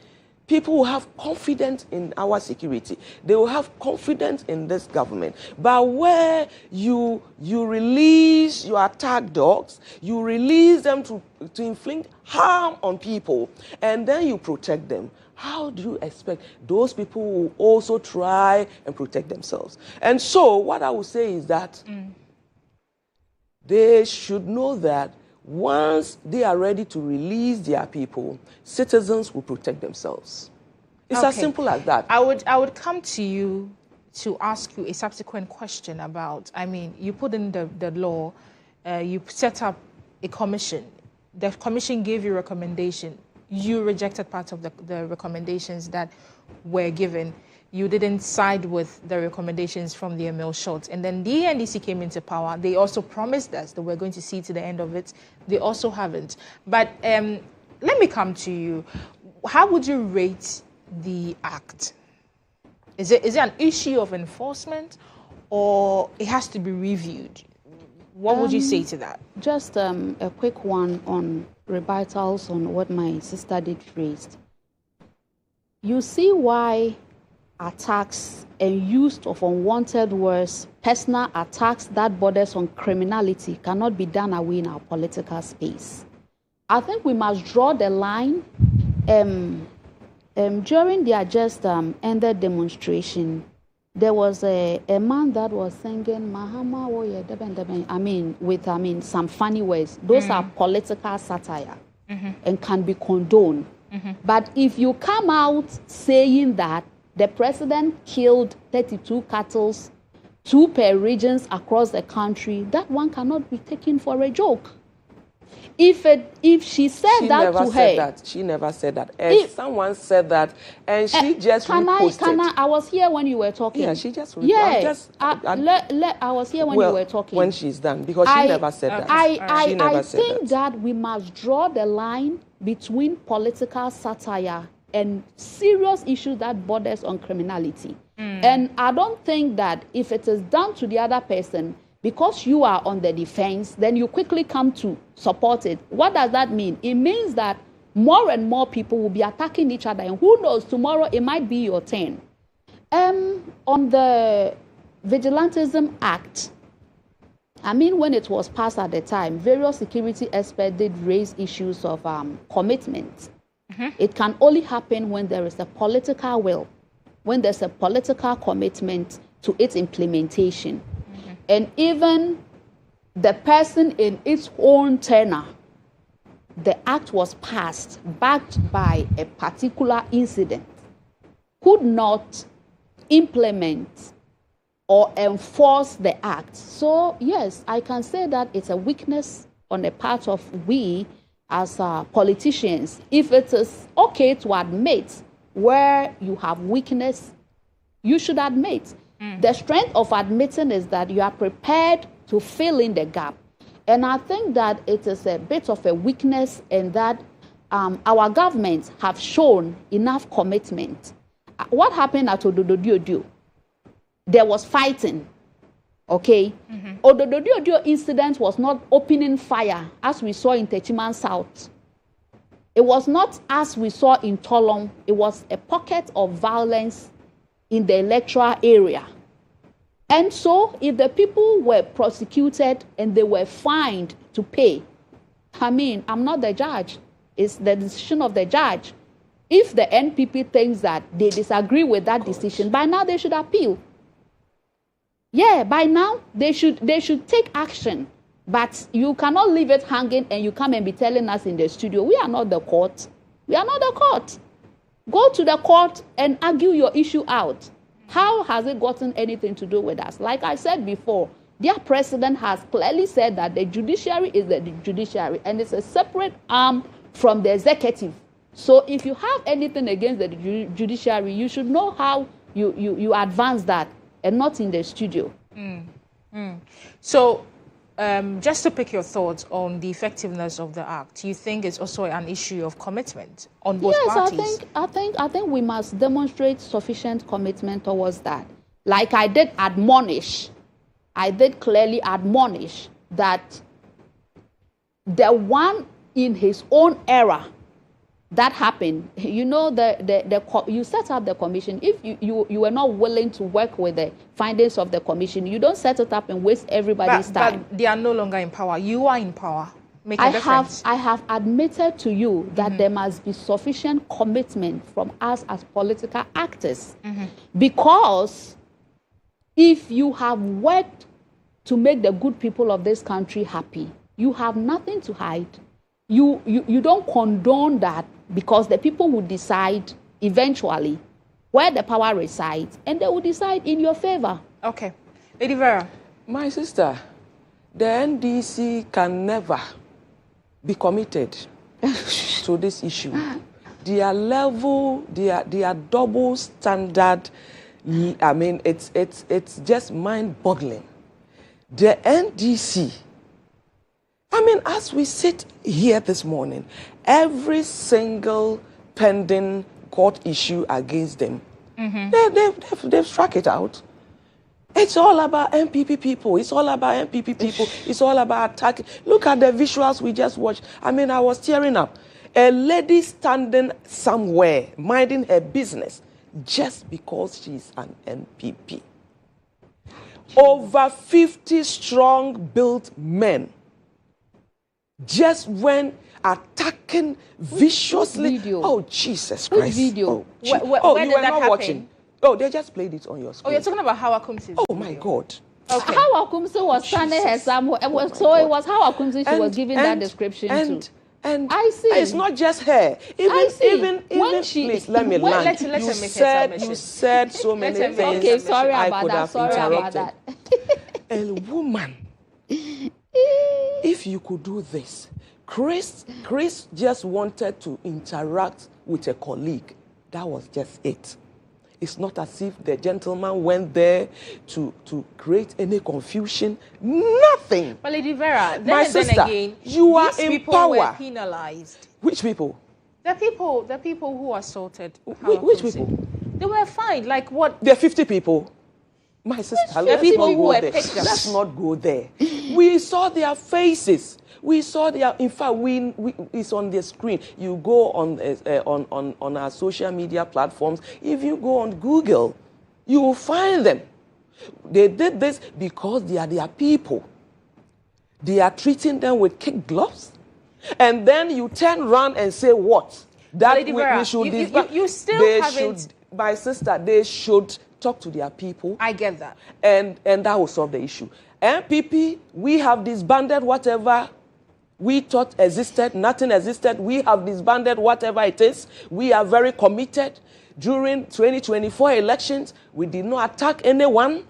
people will have confidence in our security. They will have confidence in this government. But where you release your attack dogs, you release them to inflict harm on people, and then you protect them, how do you expect those people will also try and protect themselves? And so what I would say is that they should know that once they are ready to release their people, citizens will protect themselves. It's as simple as that. I would come to you to ask you a subsequent question about, I mean, you put in the law, you set up a commission. The commission gave you a recommendation. You rejected part of the recommendations that were given. You didn't side with the recommendations from the Emil Schultz. And then the NDC came into power. They also promised us that we're going to see to the end of it. They also haven't. But let me come to you. How would you rate the act? Is it an issue of enforcement, or it has to be reviewed? What would you say to that? Just a quick one on rebuttals on what my sister did raised. You see why attacks and use of unwanted words, personal attacks that borders on criminality cannot be done away in our political space. I think we must draw the line During their just ended demonstration, there was a man that was singing Mahama Woye Deben Deben, with some funny words. Those are political satire and can be condoned. But if you come out saying that the president killed 32 cattle, 2 per regions across the country, that one cannot be taken for a joke. If she said she that never to said her, that. She never said that. If someone said that, and she just reposted. I was here when you were talking. Yeah, she just. I was here when you were talking. When she's done, because she never said that. I think that we must draw the line between political satire and serious issues that borders on criminality. And I don't think that if it is done to the other person, because you are on the defense, then you quickly come to support it. What does that mean? It means that more and more people will be attacking each other, and who knows, tomorrow it might be your turn. On the Vigilantism Act, when it was passed at the time, various security experts did raise issues of commitment. It can only happen when there is a political will, when there's a political commitment to its implementation. And even the person in its own tenure, the act was passed backed by a particular incident, could not implement or enforce the act. So yes, I can say that it's a weakness on the part of we as politicians. If it is okay to admit where you have weakness, you should admit. The strength of admitting is that you are prepared to fill in the gap. And I think that it is a bit of a weakness in that our governments have shown enough commitment. What happened at Ododo? There was fighting, okay? Ododo incident was not opening fire as we saw in Techiman South. It was not as we saw in Tolong. It was a pocket of violence in the electoral area. And so if the people were prosecuted and they were fined to pay, I'm not the judge. It's the decision of the judge. If the NPP thinks that they disagree with that decision, by now they should appeal. Yeah, by now they should take action. But you cannot leave it hanging and you come and be telling us in the studio, we are not the court. We are not the court. Go to the court and argue your issue out. How has it gotten anything to do with us? Like I said before, their president has clearly said that the judiciary is the judiciary and it's a separate arm from the executive. So if you have anything against the judiciary, you should know how you advance that and not in the studio. So just to pick your thoughts on the effectiveness of the act, you think it's also an issue of commitment on both parties? Yes, I think we must demonstrate sufficient commitment towards that. Like I did clearly admonish that the one in his own era that happened, you set up the commission. If you were not willing to work with the findings of the commission, you don't set it up and waste everybody's time. But they are no longer in power. You are in power. Make a difference. I have admitted to you that there must be sufficient commitment from us as political actors. Because if you have worked to make the good people of this country happy, you have nothing to hide. You don't condone that, because the people will decide eventually where the power resides, and they will decide in your favor. Okay. Lady Vera. My sister, the NDC can never be committed to this issue. Their level, their double standard, it's just mind-boggling. The NDC, as we sit here this morning, every single pending court issue against them, they've struck it out. It's all about MPP people. It's all about MPP people. It's all about attacking. Look at the visuals we just watched. I was tearing up. A lady standing somewhere, minding her business, just because she's an MPP. Over 50 strong-built men. Just when, attacking viciously. Video? Oh, Jesus Which Christ. video? Oh, Where you did were that not happen? watching. Oh, they just played it on your Oh, screen. you're talking about Hawa Kumsi's Oh, my God. Okay. How Akumsi was standing her somewhere. So it was how Akumsi she was giving that description to. And I see. It's not just her. Even When she- please let me land. let her You make her said submission. you said so many Let her things. make Okay, sorry I about could that. have Sorry about interrupted. that. A woman, if you could do this, Chris just wanted to interact with a colleague. That was just it. It's not as if the gentleman went there to create any confusion. Nothing. But Lady Vera, then My and then sister, again, you are these in people were power. penalized. Which people? The people who assaulted Which Hawa Kumsi, people? They were fined. Like what? There are 50 people. My sister, let's people not who go were there. picked up? Let's not go there. We saw their faces. We saw their. In fact, it's on the screen. You go on our social media platforms. If you go on Google, you will find them. They did this because they are their people. They are treating them with kid gloves, and then you turn around and say what? That Lady Vera, we should. you still they haven't. should, my sister, they should talk to their people. I get that. And that will solve the issue. MPP, we have disbanded whatever we thought existed, nothing existed. We have disbanded whatever it is. We are very committed. During 2024 elections, we did not attack anyone.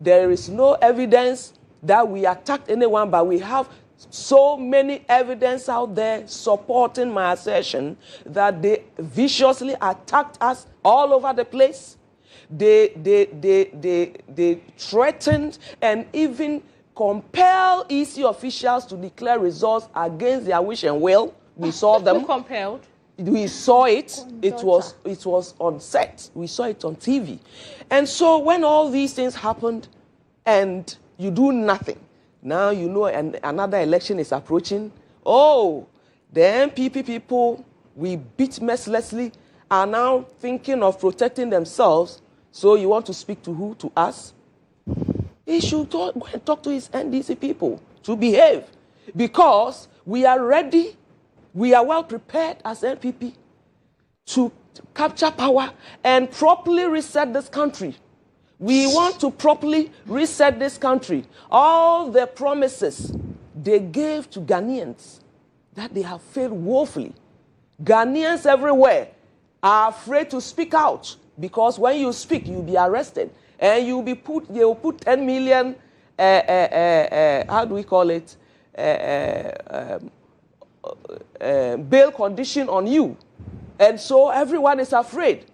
There is no evidence that we attacked anyone, but we have so many evidence out there supporting my assertion that they viciously attacked us all over the place. They threatened and even compelled EC officials to declare results against their wish and will. We saw them. Who compelled? We saw it. It was on set. We saw it on TV. And so when all these things happened and you do nothing, now you know another election is approaching. Oh, the MPP people we beat mercilessly are now thinking of protecting themselves. So you want to speak to who? To us? He should go and talk to his NDC people to behave, because we are ready, we are well prepared as NPP to capture power and properly reset this country. We want to properly reset this country. All the promises they gave to Ghanaians, that they have failed woefully. Ghanaians everywhere are afraid to speak out, because when you speak, you'll be arrested. And they will put 10 million, how do we call it, bail condition on you. And so everyone is afraid.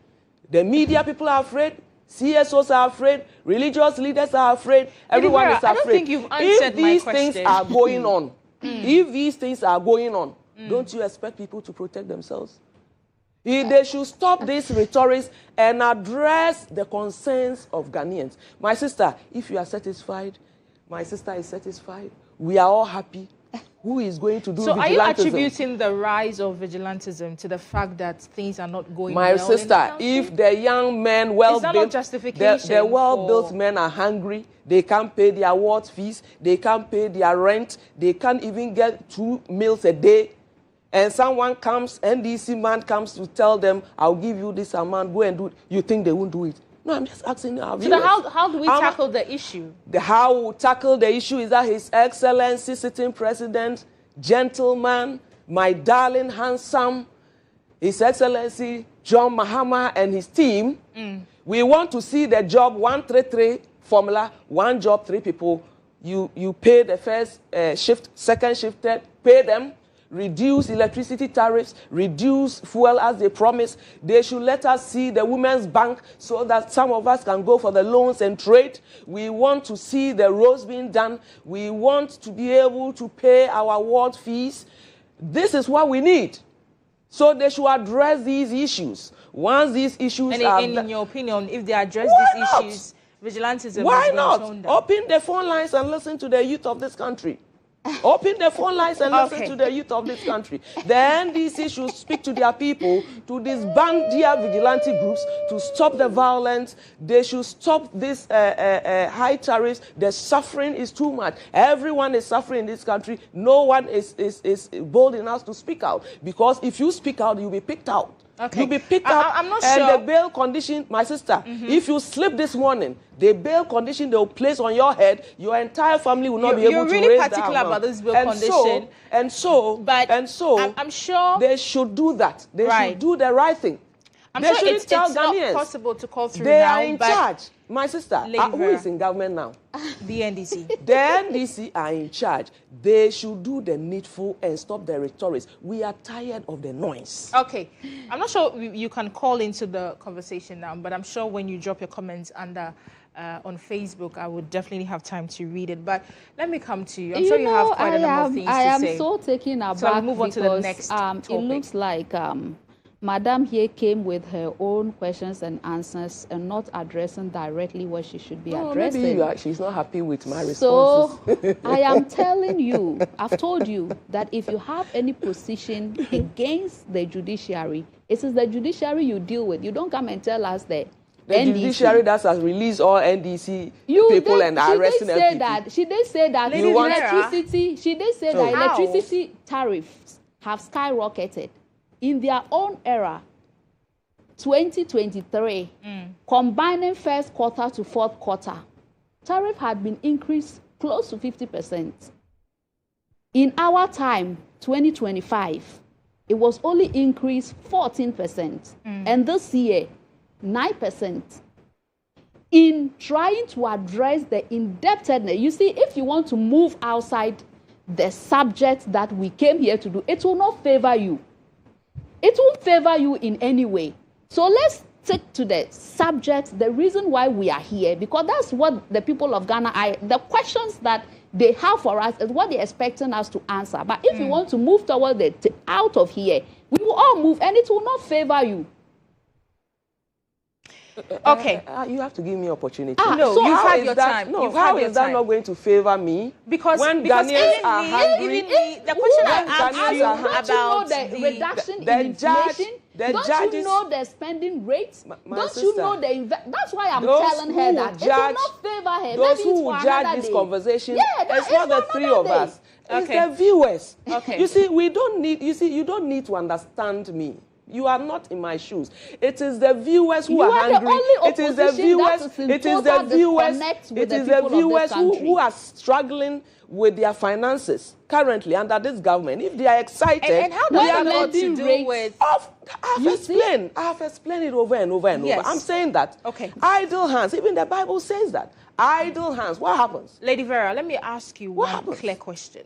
The media people are afraid. CSOs are afraid. Religious leaders are afraid. Everyone is afraid. I don't think you've answered my question. If these things are going on, if these things are going on, don't you expect people to protect themselves? They should stop this rhetoric and address the concerns of Ghanaians. My sister, if you are satisfied, my sister is satisfied, we are all happy. Who is going to do vigilantism? So are you attributing the rise of vigilantism to the fact that things are not going my well? sister, if the young men, the well-built men are hungry, they can't pay their award fees, they can't pay their rent, they can't even get 2 meals a day, and someone comes, NDC man comes to tell them, I'll give you this amount, go and do it. You think they won't do it? No, I'm just asking our viewers. So how do we tackle the issue? How we tackle the issue is that His Excellency, sitting president, gentleman, my darling, handsome, His Excellency John Mahama and his team, we want to see the job 133 formula, one job, 3 people. You pay the first shift, second shift, third, pay them. Reduce electricity tariffs, reduce fuel as they promised. They should let us see the Women's Bank so that some of us can go for the loans and trade. We want to see the roads being done. We want to be able to pay our award fees. This is what we need. So they should address these issues. Once these issues are... And in your opinion, if they address these issues, vigilantism Why is not? toned down. Open the phone lines and listen to the youth of this country. Open the phone lines and listen Okay. to the youth of this country. The NDC should speak to their people to disband their vigilante groups, to stop the violence. They should stop this high tariffs. The suffering is too much. Everyone is suffering in this country. No one is bold enough to speak out. Because if you speak out, you'll be picked out. Okay. You'll be picked up. I'm not and sure. the bail condition, my sister, if you sleep this morning, the bail condition they will place on your head, your entire family will not be able to raise that amount. You're really particular about this bail condition. And so, I'm sure they should do that. They should do the right thing. I'm they sure shouldn't it's tell not Ghanaians. possible to call through They now. are in charge. My sister, who is in government now? The NDC. The NDC are in charge. They should do the needful and stop the rhetoric. We are tired of the noise. Okay. I'm not sure you can call into the conversation now, but I'm sure when you drop your comments under on Facebook, I would definitely have time to read it. But let me come to you. I'm sure you have quite a number of things to say. I am so taken aback So I'll move on because to the next topic. it looks like Madam here came with her own questions and answers and not addressing directly what she should be addressing. Maybe she's not happy with my responses. So I am telling you, I've told you that if you have any position against the judiciary, it is the judiciary you deal with. You don't come and tell us that the judiciary that has released all NDC people and are arresting people. She did say that Lady electricity. She did say that How? electricity tariffs have skyrocketed. In their own era, 2023, combining first quarter to fourth quarter, tariff had been increased close to 50%. In our time, 2025, it was only increased 14%. And this year, 9%. In trying to address the indebtedness, you see, if you want to move outside the subject that we came here to do, it will not favor you. It won't favor you in any way. So let's stick to the subject, the reason why we are here, because that's what the people of Ghana, the questions that they have for us is what they're expecting us to answer. But if you want to move toward out of here, we will all move and it will not favor you. Okay. You have to give me opportunity. No, so you've how had is your that, time. No, You've how had your is that time. not going to favor me? Because Ghanaians even are hungry, me, the question I asked Ghanaians you are hungry. about Don't you know the reduction the in judge- inflation? the Don't judges- you know the spending rates? My Don't sister, you know the that's why I'm those telling her who that it will judge- not favor her. Those Maybe who it's will for judge another this day. conversation, Yeah, it's not the for three another of day. us. It's Okay. the viewers. Okay. You see, we don't need. You see, you don't need to understand me. You are not in my shoes. It is the viewers who You are are the hungry. only It is the opposition viewers. that is in It is the total viewers. disconnect with It the is the people of this viewers country. who are struggling with their finances currently under this government. If they are excited, And how we does are that not got to do rates- with... I have explained it over and over and Yes. over. I'm saying that. Okay. Idle hands. Even the Bible says that. Idle hands. What happens? Lady Vera, let me ask you one happens? clear question.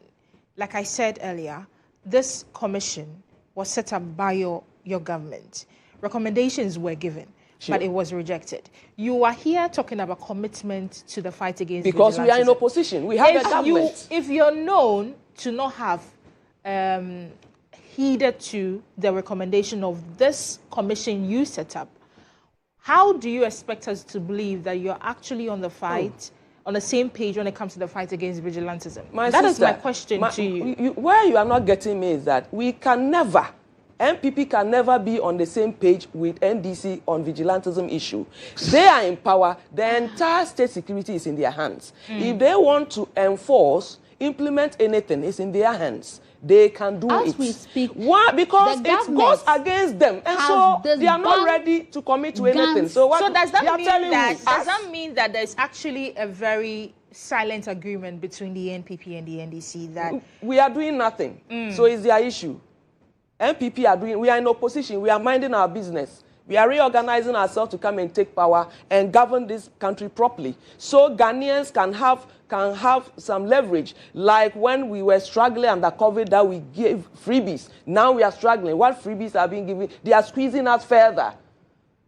Like I said earlier, this commission was set up by your government. Recommendations were given, but it was rejected. You are here talking about commitment to the fight against Because we are in vigilantism. opposition. We have a government. If you're known to not have heeded to the recommendation of this commission you set up, how do you expect us to believe that you're actually on the fight, on the same page when it comes to the fight against vigilantism? That is my question to you. Where you are not getting me is that we can never, MPP can never be on the same page with NDC on vigilantism issue. They are in power. The entire state security is in their hands. If they want to implement anything, it's in their hands. They can do As it. we speak, Why? Because the it goes government against them, and has so they are not disbanded ready to commit to anything. guns. So what? So does that they are mean telling that us- does that mean that there's actually a very silent agreement between the NPP and the NDC that we are doing nothing? So it's their issue. MPP are doing. We are in opposition. We are minding our business. We are reorganizing ourselves to come and take power and govern this country properly, so Ghanaians can have some leverage. Like when we were struggling under COVID, that we gave freebies. Now we are struggling. What freebies are being given? They are squeezing us further.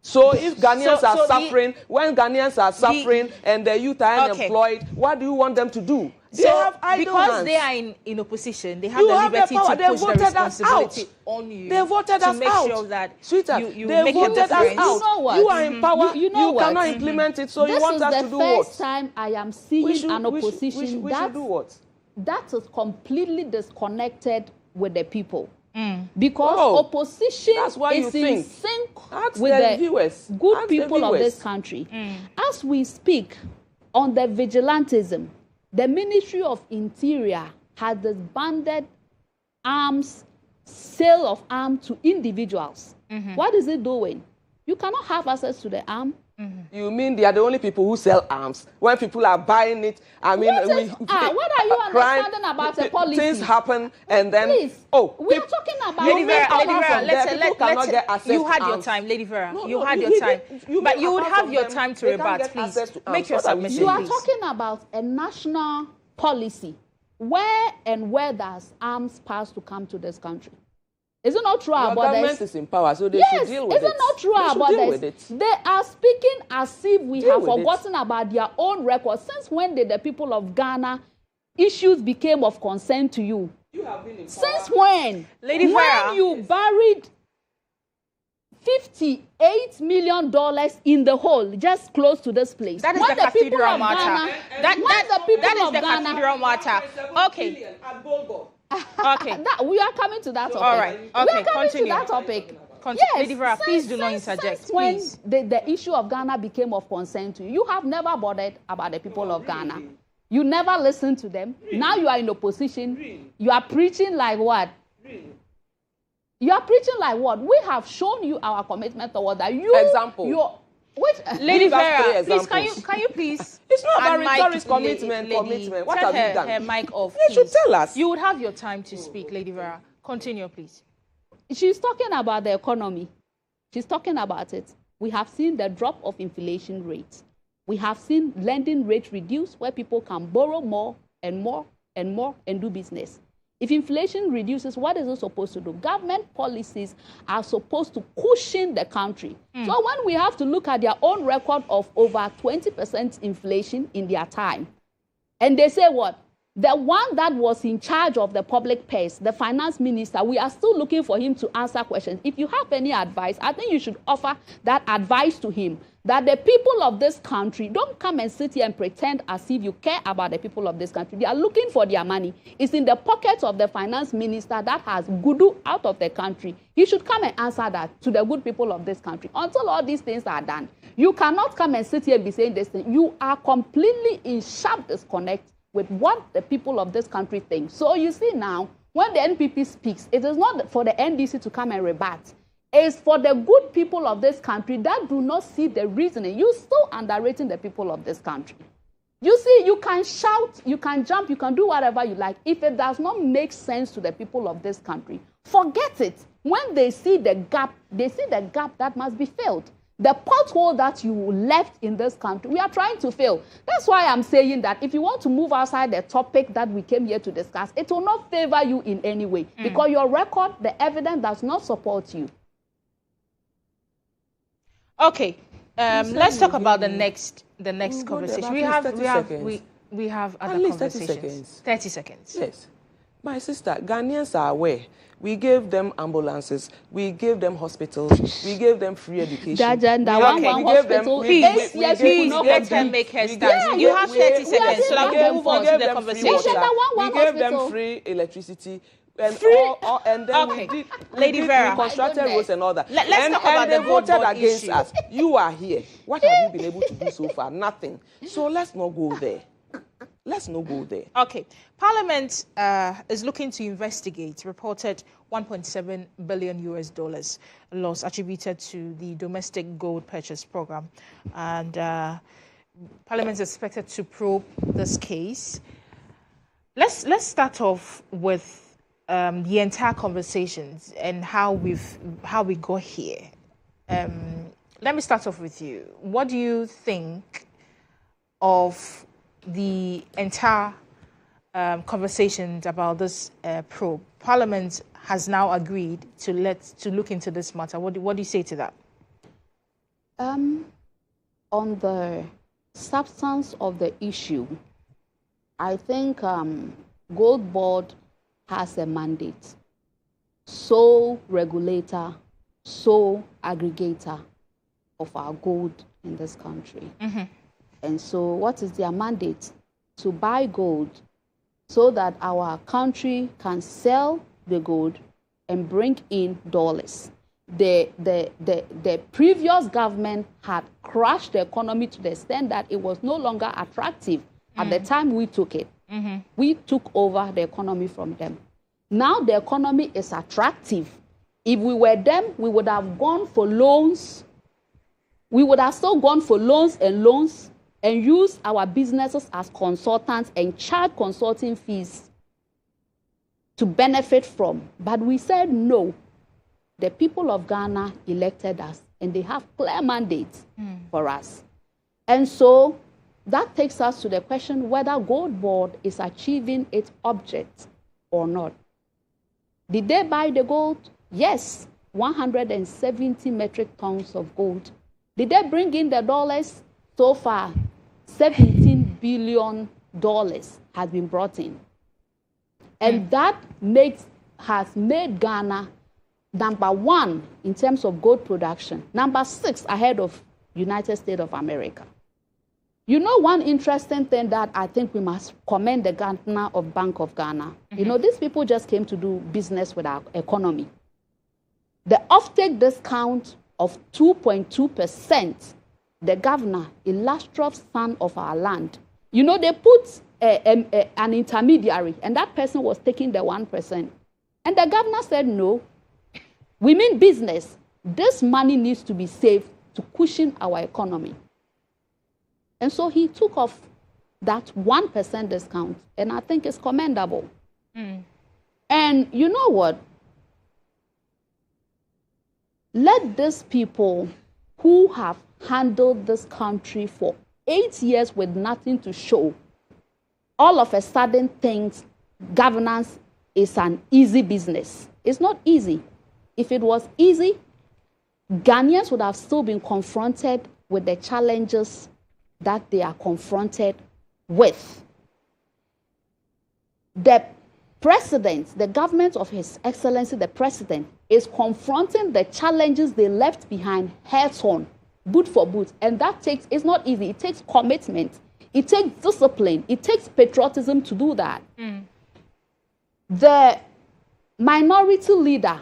So if Ghanaians are suffering, when Ghanaians are suffering and the youth are unemployed, what do you want them to do? They have idle because hands. they are in opposition, they have You the have the liberty power. to They push the voted us responsibility out. on you. They voted to us make out. sure that Sweetheart, you they make a voted us difference. out. You know what? You are in power. You know what? cannot implement it, so you This want is us the to do first what? time I am seeing an opposition we should do what? that is completely disconnected with the people. Because opposition is in sync with the good people of this country. As we speak on the vigilantism, the Ministry of Interior has disbanded arms, sale of arms to individuals. What is it doing? You cannot have access to the arm. You mean they are the only people who sell arms? When people are buying it, I mean, what are you understanding about a policy? Things happen, and then we are talking about. Lady Vera, you had your time, Lady Vera. You had your time, but you would have your time to rebut, please. Make your submission. You are talking about a national policy. Where does arms pass to come to this country? Is it not true about this? The government is in power, so they should deal with it. Is it not true about this? They are speaking as if we have forgotten about their own record. Since when did the people of Ghana issues became of concern to you? You have been in power. Since when? Lady Vera. When you buried $58 million in the hole, just close to this place. That is the cathedral matter. That is the cathedral matter. Okay. Okay. We are coming to that topic. All right. Okay, we are coming continue. to that topic. Yes, Lady Vera, please do not interject. When please. the issue of Ghana became of concern to you, you have never bothered about the people of Ghana. You never listened to them. Now you are in opposition. You are preaching like what? You are preaching like what? We have shown you our commitment toward that. Lady Vera, please, can you please? It's not about rhetoric commitment. What have you done? Her mic off, You should tell us. You would have your time to speak, Lady Vera. Continue, please. She's talking about the economy. She's talking about it. We have seen the drop of inflation rates. We have seen lending rates reduce where people can borrow more and more and more and do business. If inflation reduces, what is it supposed to do? Government policies are supposed to cushion the country. So when we have to look at their own record of over 20% inflation in their time, and they say what? The one that was in charge of the public purse, the finance minister, we are still looking for him to answer questions. If you have any advice, I think you should offer that advice to him, that the people of this country don't come and sit here and pretend as if you care about the people of this country. They are looking for their money. It's in the pockets of the finance minister that has Gudu out of the country. He should come and answer that to the good people of this country. Until all these things are done, you cannot come and sit here and be saying this thing. You are completely in sharp disconnect with what the people of this country think. So you see now, when the NPP speaks, it is not for the NDC to come and rebut. It's for the good people of this country that do not see the reasoning. You're still underrating the people of this country. You see, you can shout, you can jump, you can do whatever you like. If it does not make sense to the people of this country, forget it. When they see the gap that must be filled. The pothole that you left in this country, we are trying to fill. That's why I'm saying that if you want to move outside the topic that we came here to discuss, it will not favor you in any way because your record, the evidence does not support you. Okay, let's talk about the next conversation. We have other conversations. 30 seconds. Yes. My sister, Ghanaians are aware. We gave them ambulances. We gave them hospitals. We gave them free education. Please, let her make her stance. You have 30 seconds so that we can move on to the conversation. We gave them free electricity. And then we did, Lady Vera, constructed roads and all that. Let's talk about the voted against issue. us. You are here. What have you been able to do so far? Nothing. So let's not go there. Let's not go there. Okay. Parliament is looking to investigate reported $1.7 billion loss attributed to the domestic gold purchase program. And Parliament is expected to probe this case. Let's start off with the entire conversations and how we got here. Let me start off with you. What do you think of the entire conversations about this probe? Parliament has now agreed to look into this matter. What do you say to that? On the substance of the issue, I think Gold Board has a mandate. Sole regulator, sole aggregator of our gold in this country. And so what is their mandate? To buy gold, so that our country can sell the gold and bring in dollars. The previous government had crashed the economy to the extent that it was no longer attractive. At the time we took it, we took over the economy from them. Now the economy is attractive. If we were them, we would have gone for loans. We would have still gone for loans and used our businesses as consultants and charge consulting fees to benefit from. But we said no. The people of Ghana elected us, and they have clear mandates for us. And so that takes us to the question whether Gold Board is achieving its object or not. Did they buy the gold? Yes, 170 metric tons of gold. Did they bring in the dollars? So far, $17 billion has been brought in. And that has made Ghana #1 in terms of gold production, #6 ahead of United States of America. You know, one interesting thing that I think we must commend the Governor of Bank of Ghana. You know, these people just came to do business with our economy. The offtake discount of 2.2%, the governor, illustrious son of our land, you know, they put an intermediary, and that person was taking the 1%. And the governor said, no, we mean business. This money needs to be saved to cushion our economy. And so he took off that 1% discount, and I think it's commendable. And you know what? Let these people who have handled this country for 8 years with nothing to show, all of a sudden think governance is an easy business. It's not easy. If it was easy, Ghanaians would have still been confronted with the challenges that they are confronted with. The president, the government of His Excellency, the president, is confronting the challenges they left behind head-on, boot for boot. And that it's not easy. It takes commitment. It takes discipline. It takes patriotism to do that. The minority leader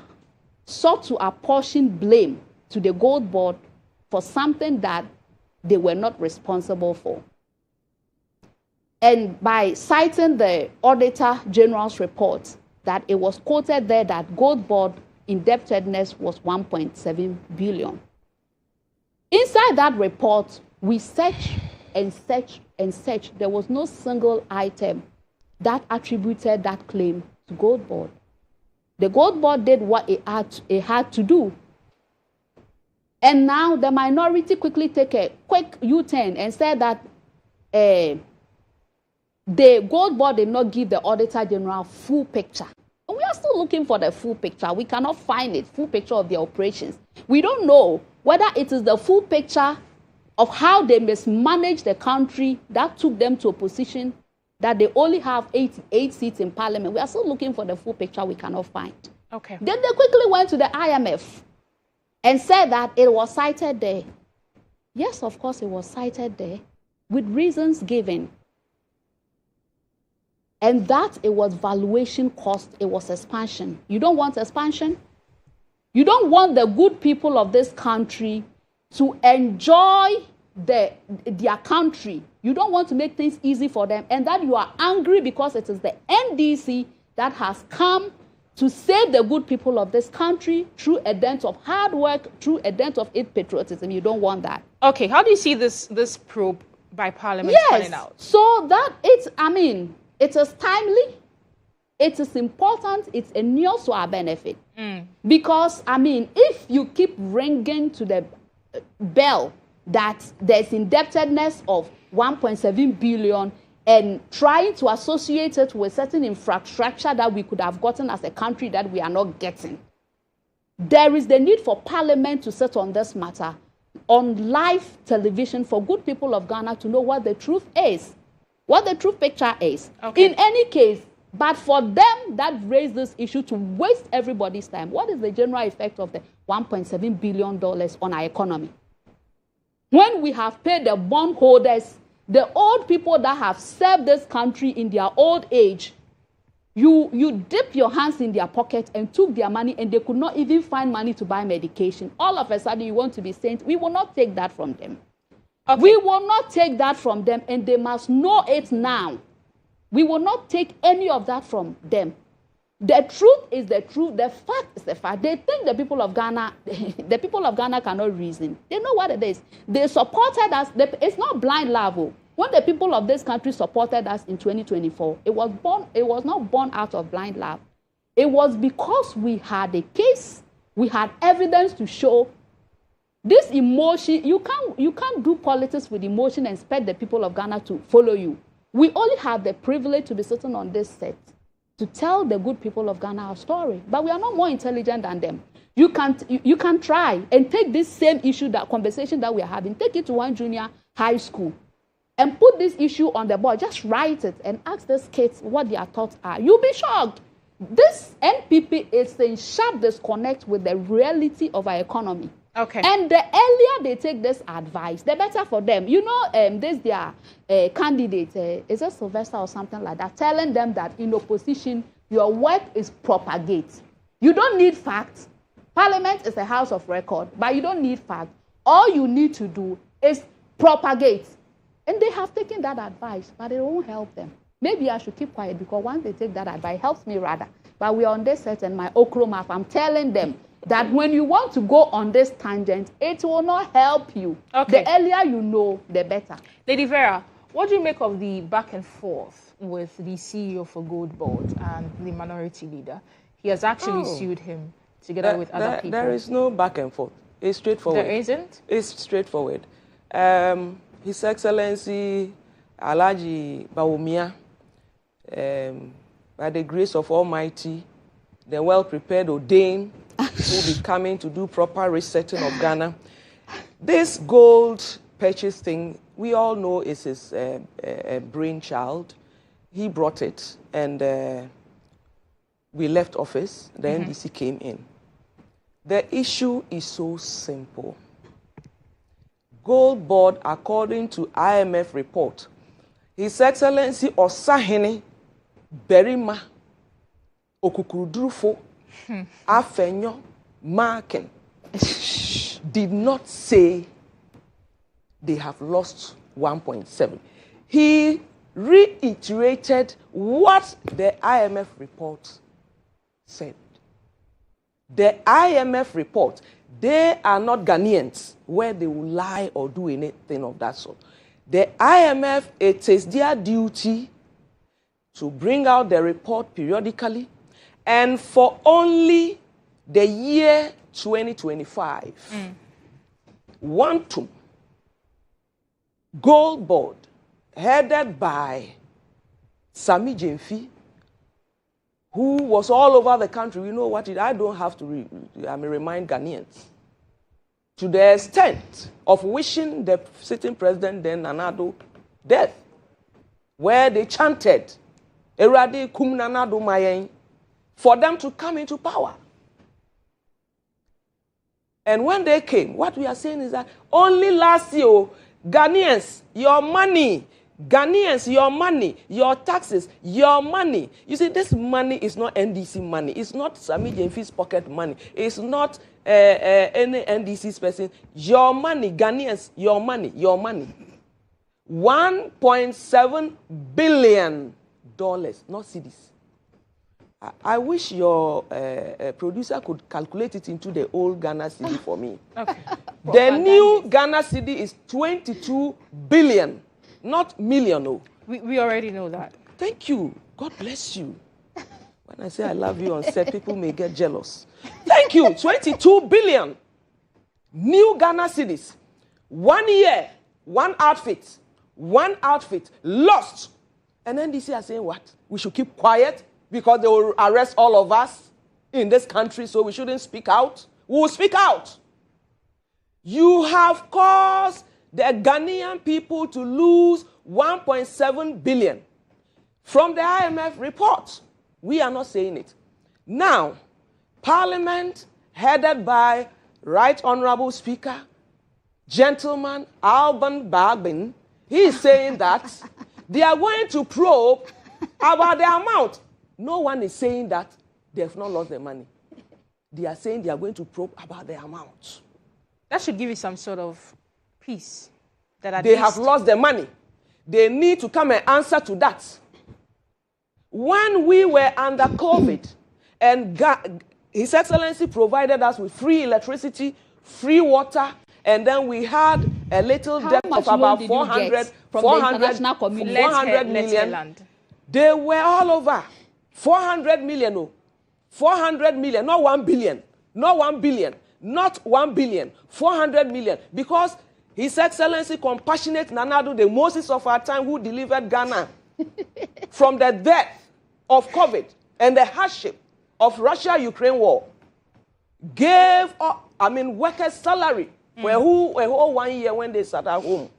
sought to apportion blame to the Gold Board for something that they were not responsible for. And by citing the Auditor General's report, that it was quoted there that Gold Board indebtedness was 1.7 billion. Inside that report, we searched and searched and searched. There was no single item that attributed that claim to Gold Board. The Gold Board did what it had to do. And now the minority quickly take a quick U-turn and said that the Gold Board did not give the Auditor General full picture. And we are still looking for the full picture. We cannot find it, full picture of their operations. We don't know whether it is the full picture of how they mismanaged the country that took them to a position that they only have 88 seats in parliament. We are still looking for the full picture. We cannot find. Okay. Then they quickly went to the IMF and said that it was cited there. Yes, of course, it was cited there with reasons given. And that it was valuation cost, it was expansion. You don't want expansion? You don't want the good people of this country to enjoy their country. You don't want to make things easy for them, and that you are angry because it is the NDC that has come to save the good people of this country through a dent of hard work, through a dent of its patriotism. You don't want that. Okay, how do you see this probe by Parliament turning out? So that it is timely, it is important, it's a news to our benefit. Because, if you keep ringing to the bell that there's indebtedness of 1.7 billion and trying to associate it with certain infrastructure that we could have gotten as a country that we are not getting, there is the need for Parliament to sit on this matter on live television for good people of Ghana to know what the truth is, what the truth picture is. Okay. In any case, but for them that raise this issue to waste everybody's time, what is the general effect of the $1.7 billion on our economy? When we have paid the bondholders, the old people that have served this country in their old age, You dip your hands in their pocket and took their money, and they could not even find money to buy medication. All of a sudden, you want to be saying, we will not take that from them. Okay. We will not take that from them, and they must know it now. We will not take any of that from them. The truth is the truth. The fact is the fact. They think the people of Ghana, the people of Ghana cannot reason. They know what it is. They supported us. It's not blind love. When the people of this country supported us in 2024, it was not born out of blind love. It was because we had a case, we had evidence to show. This emotion, you can't do politics with emotion and expect the people of Ghana to follow you. We only have the privilege to be sitting on this set to tell the good people of Ghana our story. But we are not more intelligent than them. You can try and take this same issue, that conversation that we are having, take it to one junior high school and put this issue on the board. Just write it and ask these kids what their thoughts are. You'll be shocked. This NPP is in sharp disconnect with the reality of our economy. Okay. And the earlier they take this advice, the better for them. You know, this their candidate, is it Sylvester or something like that, telling them that in opposition, your work is propagate. You don't need facts. Parliament is a house of record, but you don't need facts. All you need to do is propagate. And they have taken that advice, but it won't help them. Maybe I should keep quiet, because once they take that advice, it helps me rather. But we are on this set and my okro map, I'm telling them that when you want to go on this tangent, it will not help you. Okay. The earlier you know, the better. Lady Vera, what do you make of the back and forth with the CEO for Gold Board and the minority leader? He has actually sued him together with other people. There is no back and forth. It's straightforward. There isn't? It's straightforward. His Excellency Alhaji Bawumia, by the grace of Almighty, the well-prepared ordained, will be coming to do proper resetting of Ghana. This gold purchase thing, we all know is his brainchild. He brought it, and we left office. The NDC came in. The issue is so simple. Gold Board, according to IMF report, His Excellency Osahene Berima Okukurudurufo Afenyo Marken did not say they have lost 1.7. He reiterated what the IMF report said. The IMF report, they are not Ghanaians where they will lie or do anything of that sort. The IMF, it is their duty to bring out the report periodically, and for only the year 2025, Wantum Gold Board, headed by Sami Jemfi, who was all over the country. You know what? I don't have to remind Ghanaians. To the extent of wishing the sitting president, then Nana Addo, death, where they chanted, Erade kum Nana Addo Mayen, for them to come into power. And when they came, what we are saying is that only last year, Ghanaians, your money, Ghanaians, your money, your taxes, your money. You see, this money is not NDC money. It's not Sami Jemfi's pocket money. It's not any NDC's person. Your money, Ghanaians, your money, your money. $1.7 billion, not cedis. I wish your producer could calculate it into the old Ghana cedi for me. Okay. The new Ghana cedi is 22 billion. Not million, no. We already know that. Thank you. God bless you. When I say I love you on set, people may get jealous. Thank you. 22 billion. New Ghana cedis. 1 year, one outfit, lost. And then NDC are saying what? We should keep quiet because they will arrest all of us in this country, so we shouldn't speak out. We will speak out. You have caused the Ghanaian people to lose 1.7 billion from the IMF report. We are not saying it. Now, Parliament, headed by Right Honorable Speaker, Gentleman Alban Bagbin, he is saying that they are going to probe about the amount. no one is saying that they have not lost their money. They are saying they are going to probe about the amount. That should give you some sort of peace. That at They least have lost their money. They need to come and answer to that. When we were under COVID, and His Excellency provided us with free electricity, free water, and then we had a little debt of about 400 million. They were all over. 400 million, no. 400 million, not 1 billion. Not 1 billion. Not 1 billion. 400 million. Because His Excellency Compassionate Nanado, the Moses of our time who delivered Ghana from the death of COVID and the hardship of Russia-Ukraine war, gave, workers' salary for a whole 1 year when they sat at home.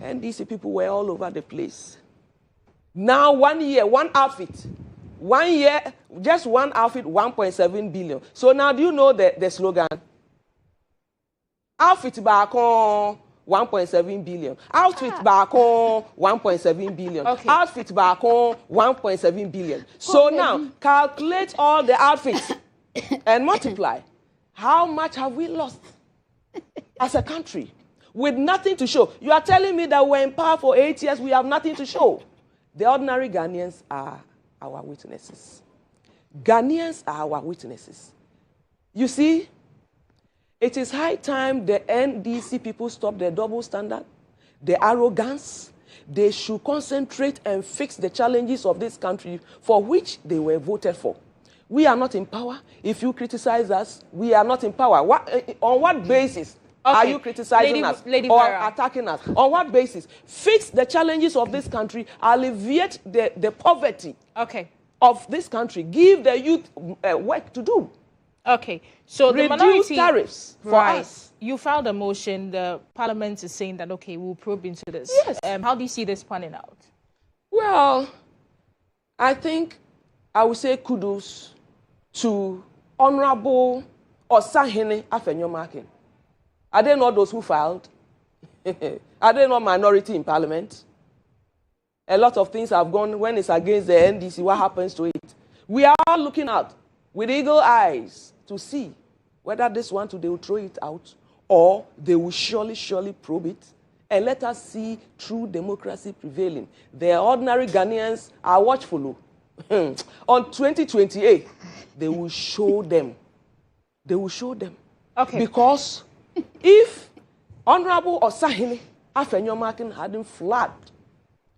And these people were all over the place. Now 1 year, one outfit. 1 year, just one outfit, 1.7 billion. So now do you know the slogan? Outfit back on 1.7 billion. Outfit back on 1.7 billion. Okay. Outfit back on 1.7 billion. So now calculate all the outfits and multiply. How much have we lost as a country with nothing to show? You are telling me that we're in power for 8 years, we have nothing to show. The ordinary Ghanaians are our witnesses. Ghanaians are our witnesses. You see, it is high time the NDC people stop their double standard, the arrogance. They should concentrate and fix the challenges of this country for which they were voted for. We are not in power. If you criticize us, we are not in power. On what basis are you criticizing us or attacking us? On what basis? Fix the challenges of this country, alleviate the poverty of this country, give the youth work to do. Okay, so reduce the minority tariffs for us. You filed a motion. The parliament is saying that, okay, we'll probe into this. Yes. How do you see this panning out? Well, I think I would say kudos to Honorable Osahene Afenyomakin. Are they not those who filed? Are they not minority in parliament? A lot of things have gone when it's against the NDC. What happens to it? We are all looking out with eagle eyes to see whether this one they will throw it out or they will surely probe it and let us see true democracy prevailing. The ordinary Ghanaians are watchful. On 2028, they will show them. They will show them. Okay. Because if Honorable Osahene Afenyomakin hadn't flagged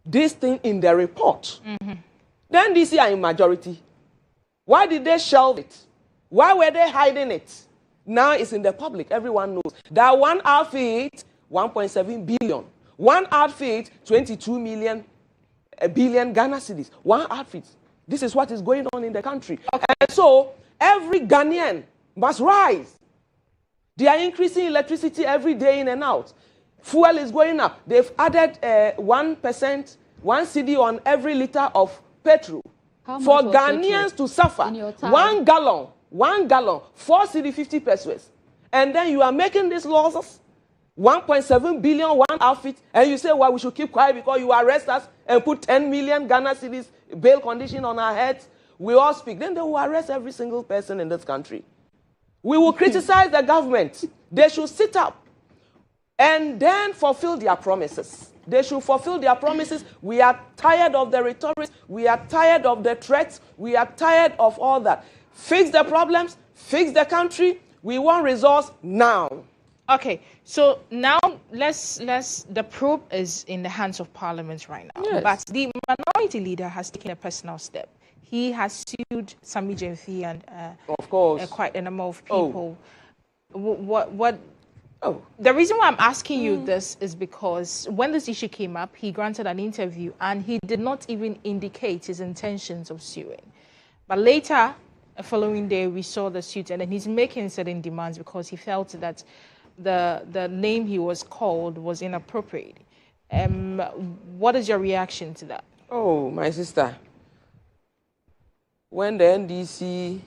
this thing in the report, then DC are in majority. Why did they shelve it? Why were they hiding it? Now it's in the public. Everyone knows. That one outfit, 1.7 billion. One outfit, 22 billion Ghana cedis. One outfit. This is what is going on in the country. Okay. And so every Ghanaian must rise. They are increasing electricity every day in and out. Fuel is going up. They've added 1%, 1 cedi on every liter of petrol. For Ghanaians to suffer, 1 gallon, 4 cedi 50 pesos. And then you are making these losses, 1.7 billion, one outfit, and you say, well, we should keep quiet because you arrest us and put 10 million Ghana cedis bail condition on our heads. We all speak. Then they will arrest every single person in this country. We will criticize the government. They should sit up and then fulfill their promises. They should fulfill their promises. We are tired of the rhetoric. We are tired of the threats. We are tired of all that. Fix the problems. Fix the country. We want results now. Okay, so now the probe is in the hands of Parliament right now. Yes. But the minority leader has taken a personal step. He has sued Sami Jemfi and of course, quite a number of people. The reason why I'm asking you this is because when this issue came up, he granted an interview and he did not even indicate his intentions of suing. But later, the following day, we saw the suit and then he's making certain demands because he felt that the name he was called was inappropriate. What is your reaction to that? Oh, my sister. When the NDC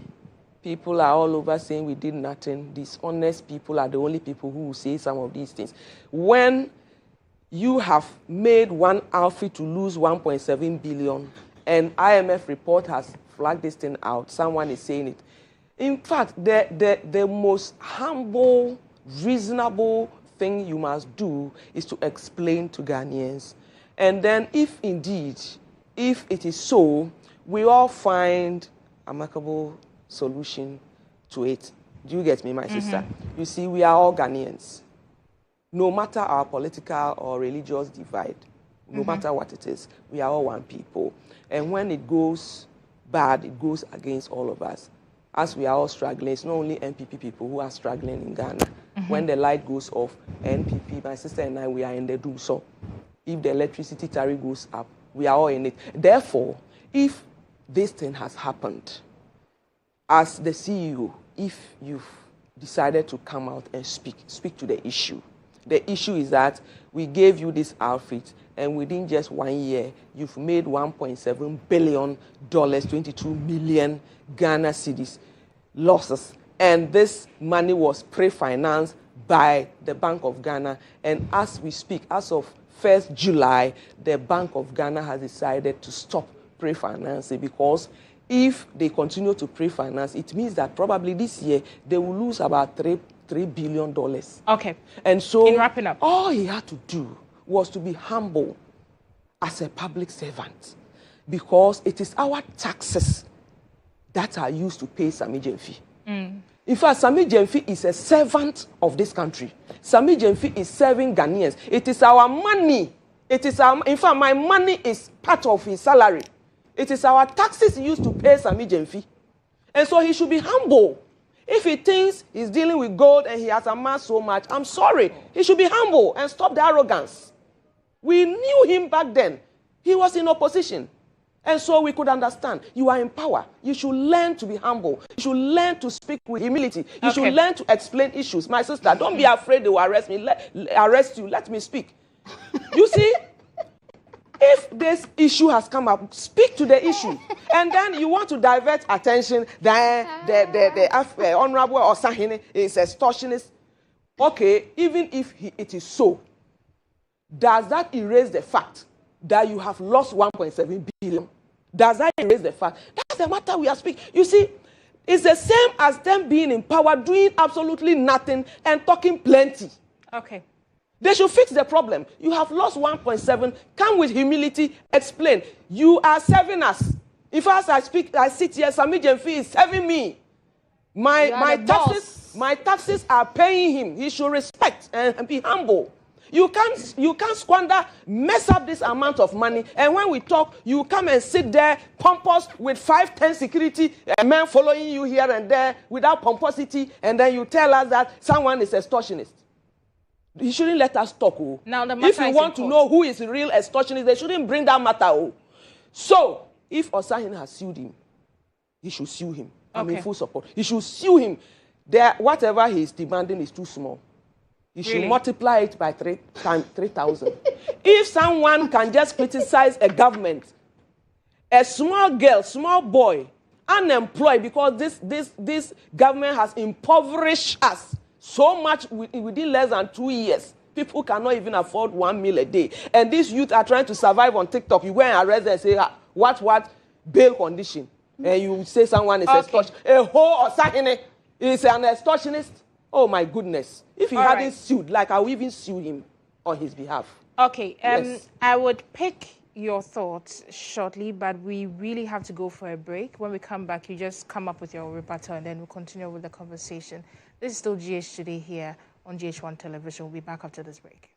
people are all over saying we did nothing, these honest people are the only people who will say some of these things. When you have made one outfit to lose 1.7 billion And IMF report has flagged this thing out. Someone is saying it. In fact, the most humble, reasonable thing you must do is to explain to Ghanaians. And then if indeed, if it is so, we all find amicable solution to it. Do you get me, my sister? You see, we are all Ghanaians. No matter our political or religious divide, no matter what it is, we are all one people. And when it goes bad, it goes against all of us. As we are all struggling, it's not only NPP people who are struggling in Ghana. When the light goes off, NPP, my sister and I, we are in the doom. So if the electricity tariff goes up, we are all in it. Therefore, if this thing has happened, as the CEO, if you've decided to come out and speak to the issue. The issue is that we gave you this outfit, and within just 1 year, you've made $1.7 billion, 22 million Ghana cedis losses. And this money was pre-financed by the Bank of Ghana. And as we speak, as of 1st July, the Bank of Ghana has decided to stop pre-financing, because if they continue to pre-finance, it means that probably this year they will lose about $3 billion. Okay. And so, in wrapping up, all he had to do was to be humble as a public servant, because it is our taxes that are used to pay Sami Gyamfi. In fact, Sami Gyamfi is a servant of this country. Sami Gyamfi is serving Ghanaians. It is our money. It is our, in fact, my money is part of his salary. It is our taxes used to pay Sami Gyamfi. And so he should be humble. If he thinks he's dealing with gold and he has amassed so much, I'm sorry. He should be humble and stop the arrogance. We knew him back then. He was in opposition. And so we could understand. You are in power. You should learn to be humble. You should learn to speak with humility. You should learn to explain issues. My sister, don't be afraid they will arrest me. Arrest you. Let me speak. You see? If this issue has come up, speak to the issue. And then you want to divert attention, then the Honorable Osahene is extortionist. Okay, even if it is so, does that erase the fact that you have lost 1.7 billion? Does that erase the fact? That's the matter we are speaking. You see, it's the same as them being in power, doing absolutely nothing and talking plenty. okay. They should fix the problem. You have lost 1.7. Come with humility. Explain. You are serving us. If as I speak, I sit here, Sami Gyamfi is serving me. My taxes are paying him. He should respect and be humble. You can't squander, mess up this amount of money. And when we talk, you come and sit there pompous with 5-10 security men following you here and there without pomposity. And then you tell us that someone is extortionist. He shouldn't let us talk. Oh. Now the matter if you want to know who is the real extortionist, they shouldn't bring that matter. Oh. So, if Osahene has sued him, he should sue him. I'm in full support. He should sue him. Whatever he is demanding is too small. He should multiply it by 3,000. If someone can just criticize a government, a small girl, small boy, unemployed because this government has impoverished us so much within less than 2 years. People cannot even afford 1 meal a day. And these youth are trying to survive on TikTok. You go and arrest them and say, what bail condition? And you say someone is extortionist. A whole Osahene is an extortionist. Oh, my goodness. If he hadn't sued, like I would even sue him on his behalf. Okay, Yes. I would pick your thoughts shortly, but we really have to go for a break. When we come back, you just come up with your rebuttal, and then we'll continue with the conversation. This is still GH Today here on GHOne Television. We'll be back after this break.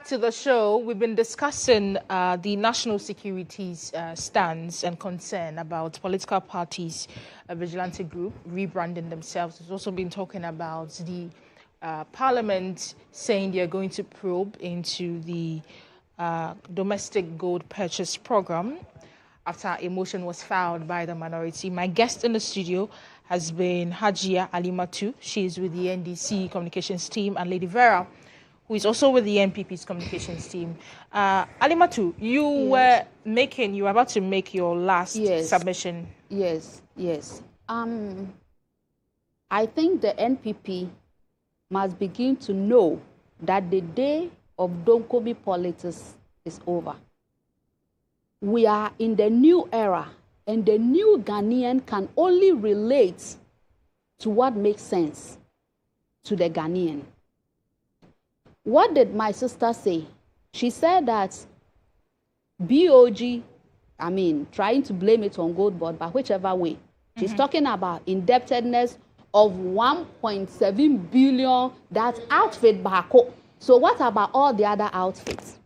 to the show. We've been discussing the national security's stance and concern about political parties, a vigilante group, rebranding themselves. We've also been talking about the Parliament saying they're going to probe into the domestic gold purchase program after a motion was filed by the minority. My guest in the studio has been Hajia Alimatu. She is with the NDC communications team, and Lady Vera, who is also with the NPP's communications team. Alimatu, you were about to make your last submission. Yes. I think the NPP must begin to know that the day of Donkobi politics is over. We are in the new era, and the new Ghanaian can only relate to what makes sense to the Ghanaian. What did my sister say? She said that BOG, trying to blame it on Gold Board, but whichever way, she's talking about indebtedness of 1.7 billion, that outfit Bako. So what about all the other outfits?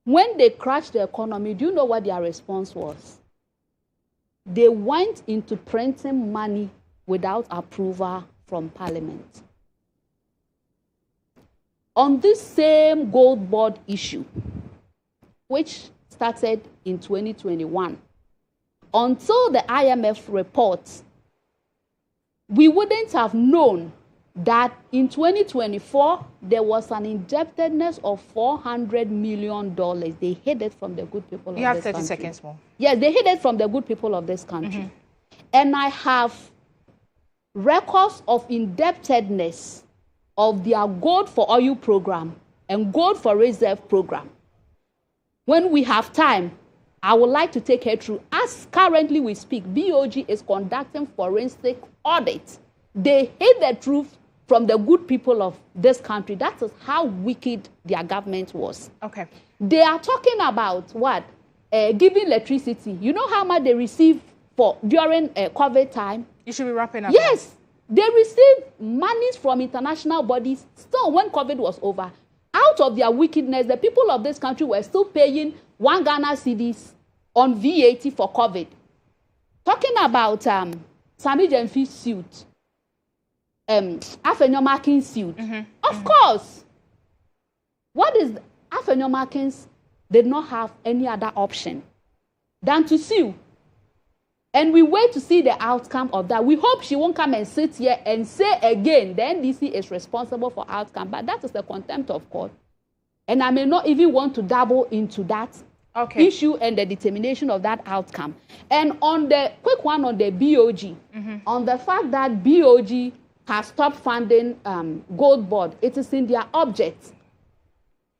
When they crashed the economy, do you know what their response was? They went into printing money without approval from Parliament. On this same Gold Board issue, which started in 2021, until the IMF reports, we wouldn't have known that in 2024, there was an indebtedness of $400 million. They hid it from the good people of this country. You have 30 seconds more. Yes, they hid it from the good people of this country. And I have records of indebtedness of their Gold for Oil program and Gold for Reserve program. When we have time, I would like to take her through. As currently we speak, BOG is conducting forensic audits. They hid the truth from the good people of this country. That is how wicked their government was. Okay. They are talking about what? Giving electricity. You know how much they receive during COVID time? You should be wrapping up. Yes. They received monies from international bodies. Still, when COVID was over, out of their wickedness, the people of this country were still paying 1 Ghana cedis on VAT for COVID. Talking about Sami Jemfi's suit, Afenyomakin's suit. Of course. What is Afenyomakin's did not have any other option than to sue. And we wait to see the outcome of that. We hope she won't come and sit here and say again, the NDC is responsible for outcome. But that is the contempt of court. And I may not even want to dabble into that issue and the determination of that outcome. And on the quick one on the BOG, on the fact that BOG has stopped funding Gold Board, it is in their object.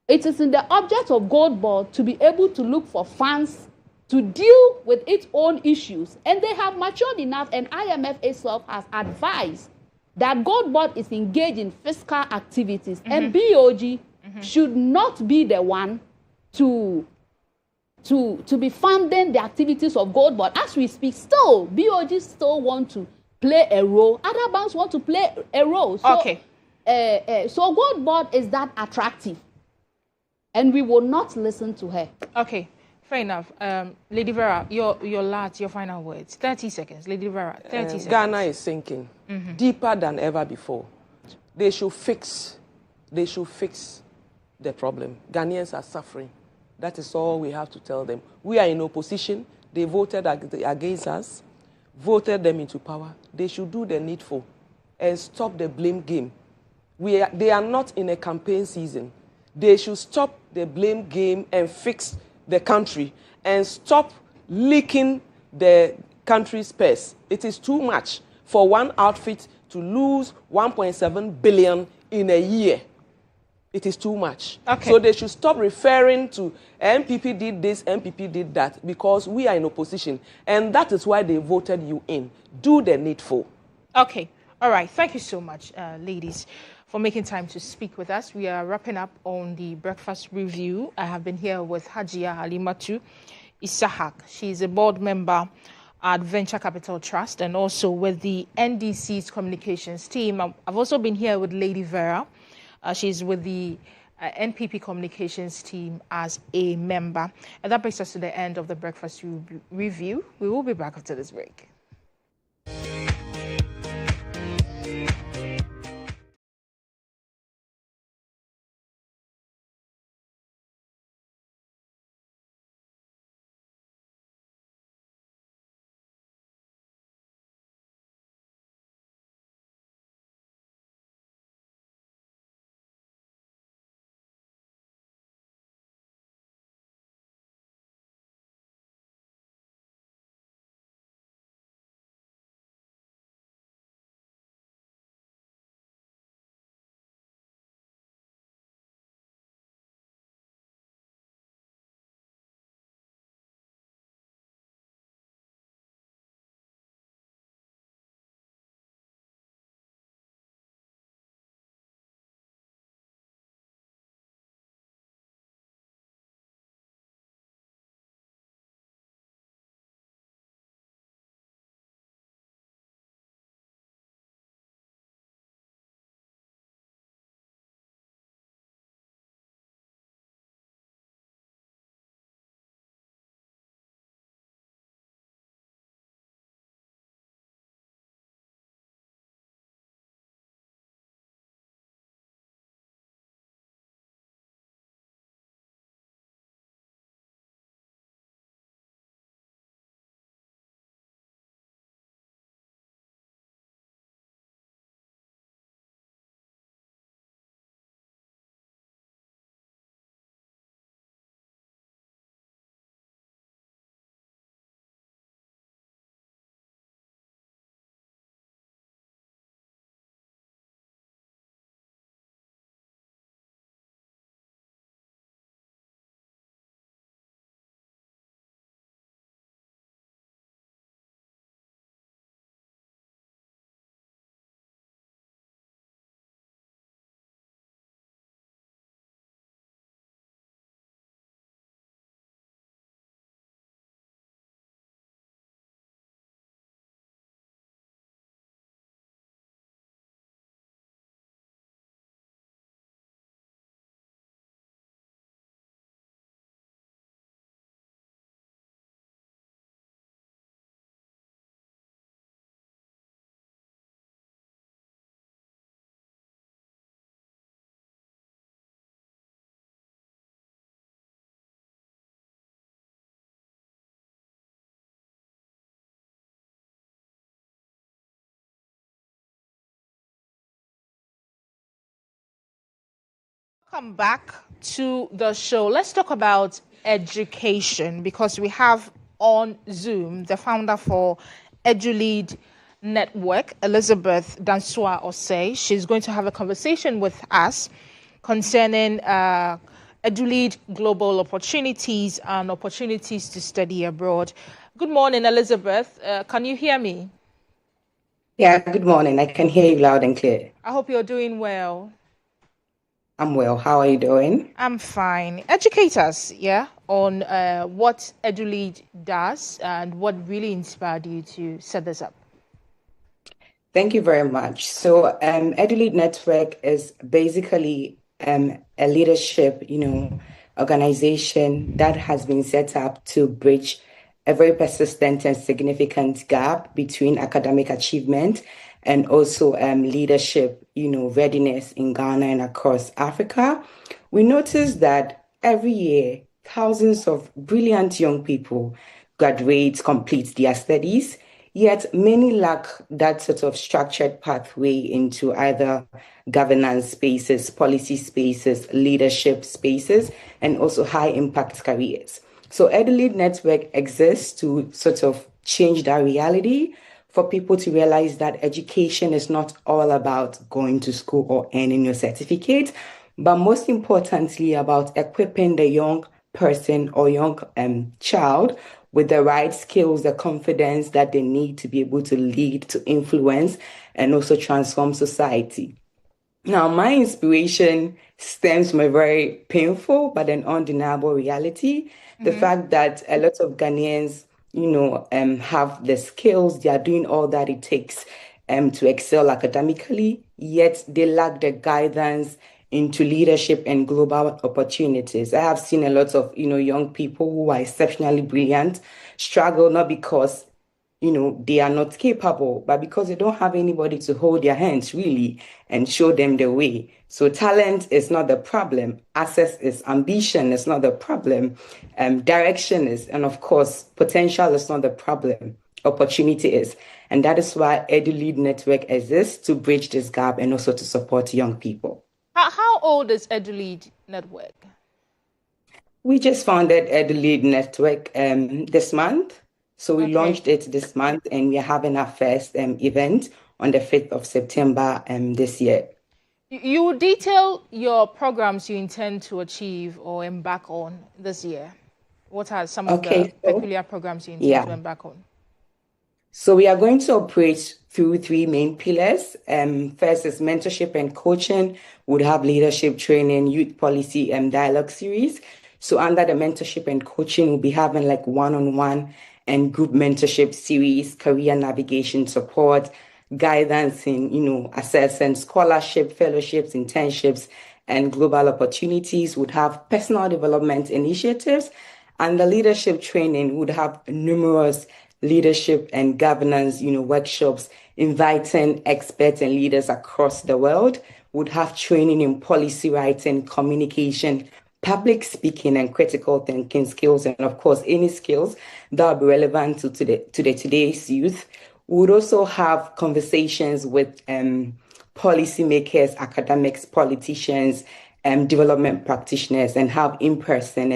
It is in the object of Gold Board to be able to look for funds to deal with its own issues. And they have matured enough, and IMF itself has advised that Gold Board is engaged in fiscal activities, and BOG should not be the one to be funding the activities of Gold Board. As we speak, still, BOG still want to play a role. Other banks want to play a role. So, so Gold Board is that attractive, and we will not listen to her. Okay. Fair enough. Lady Vera, your final words. 30 seconds. Lady Vera, 30 seconds. Ghana is sinking deeper than ever before. They should fix the problem. Ghanaians are suffering. That is all we have to tell them. We are in opposition. They voted against us, voted them into power. They should do the needful and stop the blame game. They are not in a campaign season. They should stop the blame game and fix the country and stop leaking the country's purse. It is too much for one outfit to lose 1.7 billion in a year. It is too much. So they should stop referring to MPP did this, MPP did that, because we are in opposition. And that is why they voted you in. Do the needful. Okay. All right. Thank you so much, ladies, for making time to speak with us. We are wrapping up on the breakfast review. I have been here with Hajia Halimatu Isahak. She is a board member at Venture Capital Trust and also with the NDC's communications team. I've also been here with Lady Vera. She's with the NPP communications team as a member. And that brings us to the end of the breakfast review. We will be back after this break. Welcome back to the show. Let's talk about education because we have on Zoom the founder for EduLead Network, Elizabeth Dansua Osei. She's going to have a conversation with us concerning EduLead global opportunities and opportunities to study abroad. Good morning, Elizabeth. Can you hear me? Yeah, good morning. I can hear you loud and clear. I hope you're doing well. I'm well. How are you doing? I'm fine. Educate us, on what EduLead does and what really inspired you to set this up. Thank you very much. So, EduLead Network is basically a leadership, organization that has been set up to bridge a very persistent and significant gap between academic achievement and also leadership, readiness in Ghana and across Africa. We noticed that every year, thousands of brilliant young people graduate, complete their studies, yet many lack that sort of structured pathway into either governance spaces, policy spaces, leadership spaces, and also high impact careers. So EduLead Network exists to sort of change that reality for people to realize that education is not all about going to school or earning your certificate, but most importantly about equipping the young person or young child with the right skills, the confidence that they need to be able to lead, to influence, and also transform society. Now, my inspiration stems from a very painful but an undeniable reality. The fact that a lot of Ghanaians, have the skills, they are doing all that it takes to excel academically, yet they lack the guidance into leadership and global opportunities. I have seen a lot of, young people who are exceptionally brilliant struggle not because, they are not capable, but because they don't have anybody to hold their hands really and show them the way. So talent is not the problem. Access is ambition is not the problem. Direction is, and of course, potential is not the problem. Opportunity is. And that is why EduLead Network exists, to bridge this gap and also to support young people. How old is EduLead Network? We just founded EduLead Network this month. So we launched it this month, and we are having our first event on the 5th of September this year. You detail your programs you intend to achieve or embark on this year. What are some of the peculiar programs you intend to embark on? So we are going to operate through 3 main pillars. First is mentorship and coaching. We'll have leadership training, youth policy, and dialogue series. So under the mentorship and coaching, we'll be having like one-on-one and group mentorship series, career navigation support, guidance in, assessing scholarship, fellowships, internships, and global opportunities. Would have personal development initiatives, and the leadership training would have numerous leadership and governance, workshops, inviting experts and leaders across the world. Would have training in policy writing, communication, public speaking, and critical thinking skills, and of course, any skills that will be relevant to today's youth. We would also have conversations with policymakers, academics, politicians, development practitioners, and have in-person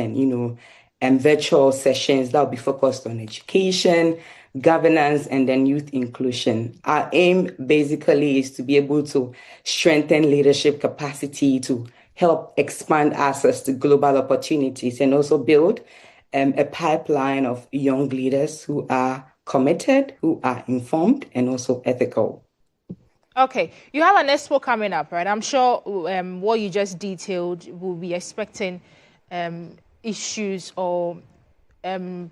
and virtual sessions that will be focused on education, governance, and then youth inclusion. Our aim basically is to be able to strengthen leadership capacity, to help expand access to global opportunities, and also build a pipeline of young leaders who are committed, who are informed, and also ethical. Okay, you have an expo coming up, right? I'm sure what you just detailed will be expecting issues or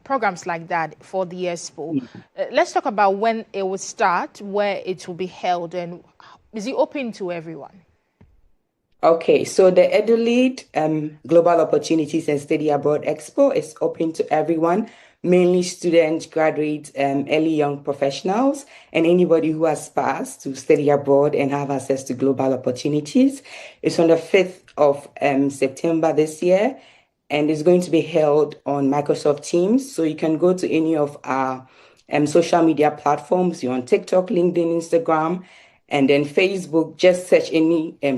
programs like that for the expo. Let's talk about when it will start, where it will be held, and is it open to everyone? Okay, so the EduLead Global Opportunities and Study Abroad Expo is open to everyone, mainly students, graduates, early young professionals, and anybody who aspires to study abroad and have access to global opportunities. It's on the 5th of September this year, and it's going to be held on Microsoft Teams. So you can go to any of our social media platforms. You're on TikTok, LinkedIn, Instagram, and then Facebook. Just search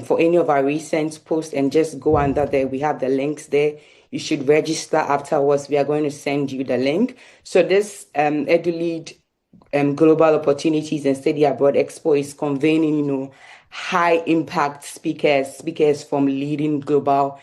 for any of our recent posts and just go under there. We have the links there. You should register afterwards. We are going to send you the link. So this EduLead Global Opportunities and Study Abroad Expo is convening, high impact speakers from leading global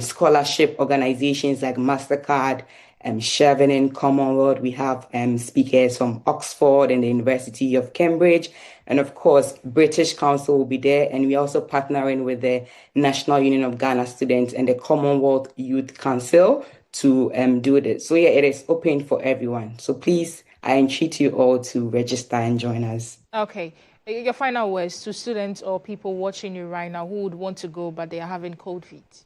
scholarship organizations like MasterCard, Chevening, Commonwealth. We have speakers from Oxford and the University of Cambridge. And of course, British Council will be there. And we're also partnering with the National Union of Ghana Students and the Commonwealth Youth Council to do this. So yeah, it is open for everyone. So please, I entreat you all to register and join us. Okay. Your final words to students or people watching you right now who would want to go, but they are having cold feet.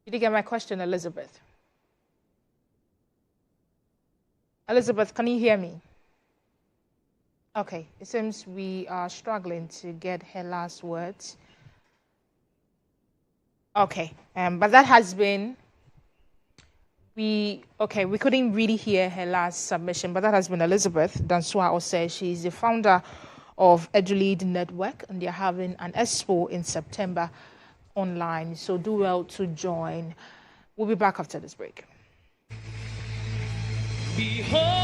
Did you get my question, Elizabeth? Elizabeth, can you hear me? Okay, it seems we are struggling to get her last words. Okay, but that has been, we couldn't really hear her last submission, but that has been Elizabeth Dansua Osei. She's the founder of EduLead Network, and they're having an expo in September online, so do well to join. We'll be back after this break. Behold.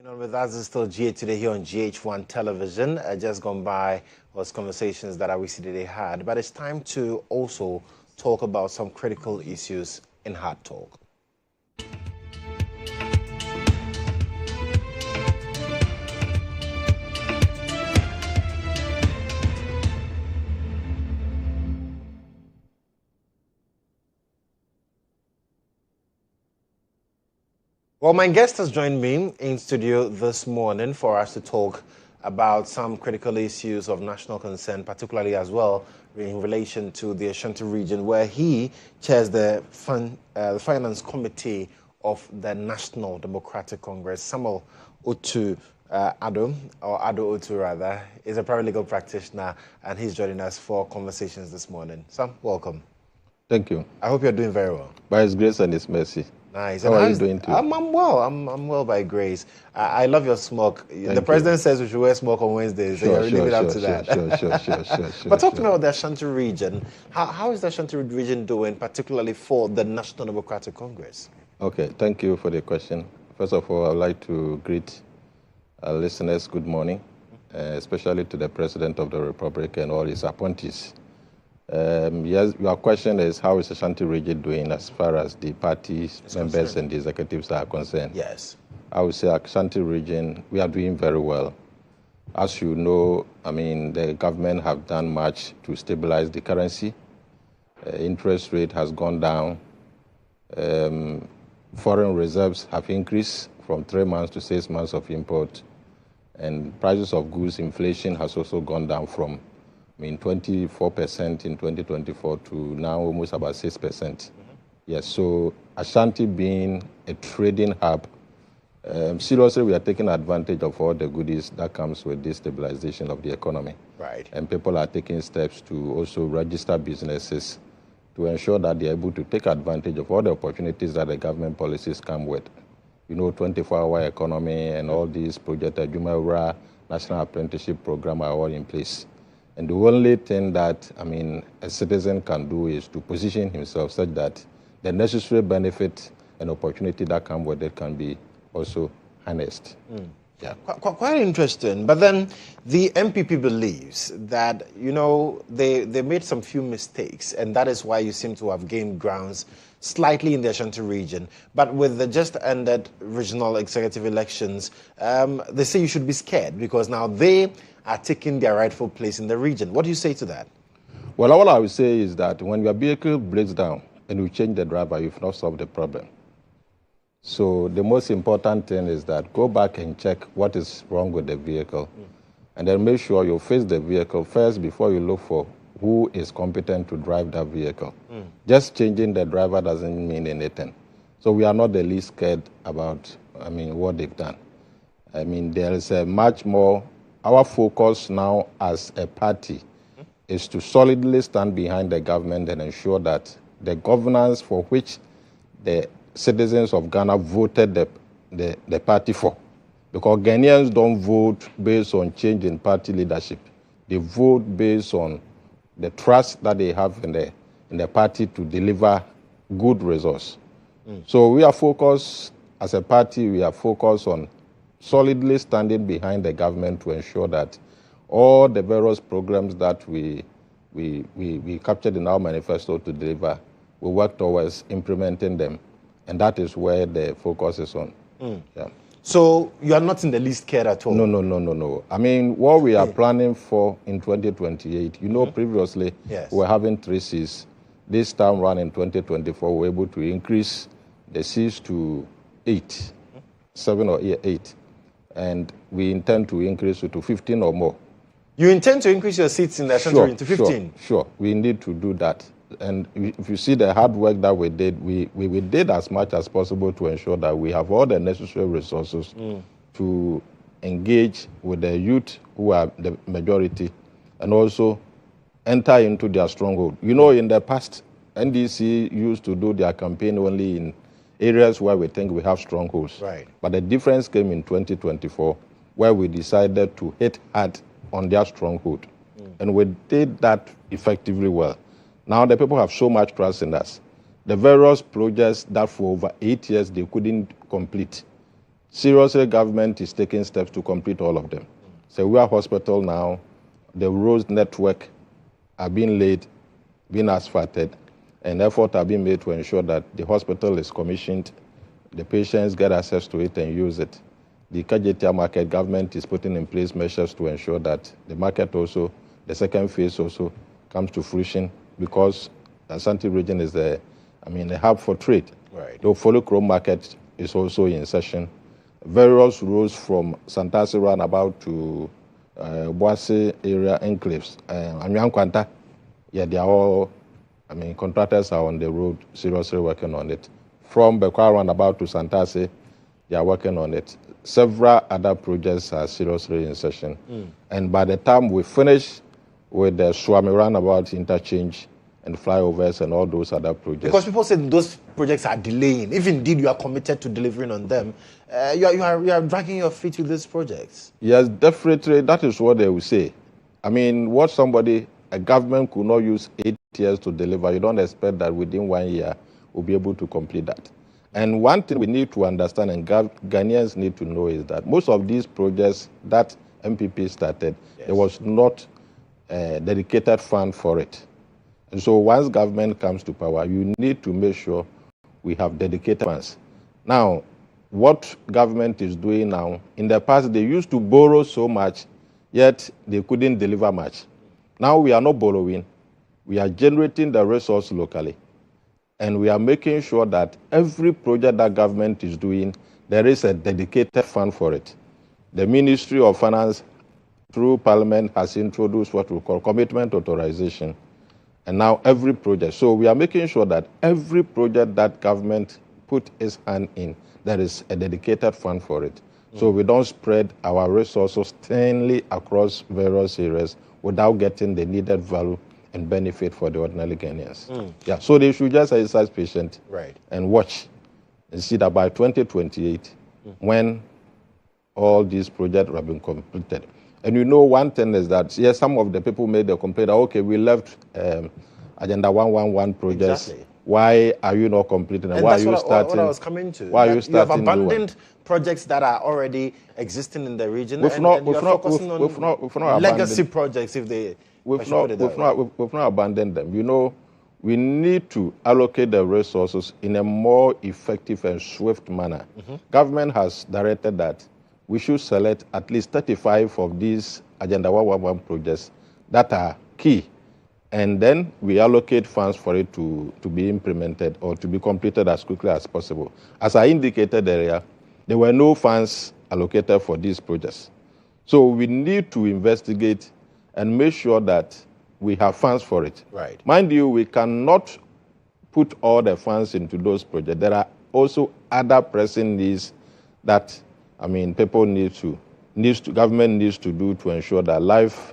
On with us is still GA Today here on GHOne television. Just gone by was conversations that Awisi Dede had, but it's time to also talk about some critical issues in Hard Talk. Well, my guest has joined me in studio this morning for us to talk about some critical issues of national concern, particularly as well in relation to the Ashanti region, where he chairs the Finance Committee of the National Democratic Congress. Samuel Otu Ado, or Ado Otu rather, is a paralegal practitioner, and he's joining us for conversations this morning. Sam, welcome. Thank you. I hope you're doing very well. By His grace and His mercy. Nice. How are you doing too? I'm well. I'm well by grace. I love your smoke. The president says we should wear smoke on Wednesdays, so you're really living up to that. Sure. But talking about the Ashanti region, how is the Ashanti region doing, particularly for the National Democratic Congress? Okay, thank you for the question. First of all, I'd like to greet our listeners good morning, especially to the President of the Republic and all his appointees. Yes, your question is how is Ashanti region doing as far as the party's members and the executives are concerned? Yes. I would say Ashanti region, we are doing very well. As you know, I mean, the government have done much to stabilize the currency. Interest rate has gone down. Foreign reserves have increased from 3 months to 6 months of import. And prices of goods, inflation has also gone down from 24% in 2024 to now almost about 6%. Yes, so Ashanti being a trading hub, seriously we are taking advantage of all the goodies that comes with this stabilization of the economy. Right. And people are taking steps to also register businesses to ensure that they are able to take advantage of all the opportunities that the government policies come with. 24-hour economy and all these projects, the GHOne National Apprenticeship Program are all in place. And the only thing that, a citizen can do is to position himself such that the necessary benefit and opportunity that come with it can be also harnessed. Yeah, quite interesting. But then the MPP believes that, they made some few mistakes, and that is why you seem to have gained grounds slightly in the Ashanti region. But with the just ended regional executive elections, they say you should be scared because now they are taking their rightful place in the region. What do you say to that? Well, all I would say is that when your vehicle breaks down and you change the driver, you've not solved the problem. So the most important thing is that go back and check what is wrong with the vehicle. And then make sure you fix the vehicle first before you look for who is competent to drive that vehicle. Just changing the driver doesn't mean anything. So we are not the least scared about, what they've done. There is a much more. Our focus now as a party is to solidly stand behind the government and ensure that the governance for which the citizens of Ghana voted the party for, because Ghanaians don't vote based on change in party leadership. They vote based on the trust that they have in the party to deliver good results. So we are focused, as a party, we are focused on solidly standing behind the government to ensure that all the various programs that we captured in our manifesto to deliver, we work towards implementing them. And that is where the focus is on. Yeah. So you are not in the least scared at all? No. What we are planning for in 2028, previously we were having 3 Cs. This time around in 2024, we were able to increase the Cs to 8, 7 or 8. And we intend to increase it to 15 or more. You intend to increase your seats in the Ashanti region to 15? Sure. We need to do that. And if you see the hard work that we did, we did as much as possible to ensure that we have all the necessary resources to engage with the youth who are the majority and also enter into their stronghold. In the past, NDC used to do their campaign only in areas where we think we have strongholds. Right. But the difference came in 2024, where we decided to hit hard on their stronghold. And we did that effectively well. Now the people have so much trust in us. The various projects that for over 8 years they couldn't complete. seriously, government is taking steps to complete all of them. So we are hospital now, the roads network are being laid, being asphalted, and efforts are being made to ensure that the hospital is commissioned, the patients get access to it and use it. The Kajetia market, government is putting in place measures to ensure that the market also, the second phase also comes to fruition, because the Asante region is a hub for trade. Right. The Follow market is also in session. Various roads from Santasi roundabout to Boise area enclaves. Anyankwanta, yeah, they are all, contractors are on the road seriously working on it. From Bekwa roundabout to Santasi, they are working on it. Several other projects are seriously in session. And by the time we finish with the Swami roundabout interchange and flyovers and all those other projects. Because people say those projects are delaying. If indeed you are committed to delivering on them, you are dragging your feet with these projects. Yes, definitely. That is what they will say. What a government could not use 8 years to deliver, you don't expect that within 1 year we'll be able to complete that. And one thing we need to understand and Ghanaians need to know is that most of these projects that MPP started, there was not a dedicated fund for it. And so once government comes to power, you need to make sure we have dedicated funds. Now, what government is doing now, in the past they used to borrow so much, yet they couldn't deliver much. Now we are not borrowing, we are generating the resource locally. And we are making sure that every project that government is doing, there is a dedicated fund for it. The Ministry of Finance, through Parliament, has introduced what we call commitment authorization. And now every project. So we are making sure that every project that government put its hand in, there is a dedicated fund for it. So we don't spread our resources thinly across various areas without getting the needed value and benefit for the ordinary Ghanaians. Yeah. So they should just exercise patience and watch and see that by 2028, when all these projects have been completed. And one thing is that, yes, some of the people made the complaint that, okay, we left Agenda 111 projects. Exactly. Why are you not completing them? And Why that's are you starting? what I was coming to. Why are you starting? You have abandoned projects that are already existing in the region. We've not legacy projects, if they. We've not abandoned them. We need to allocate the resources in a more effective and swift manner. Government has directed that we should select at least 35 of these Agenda 111 projects that are key. And then we allocate funds for it to be implemented or to be completed as quickly as possible. As I indicated earlier, there were no funds allocated for these projects. So we need to investigate and make sure that we have funds for it. Right. Mind you, we cannot put all the funds into those projects. There are also other pressing needs that, people government needs to do to ensure that life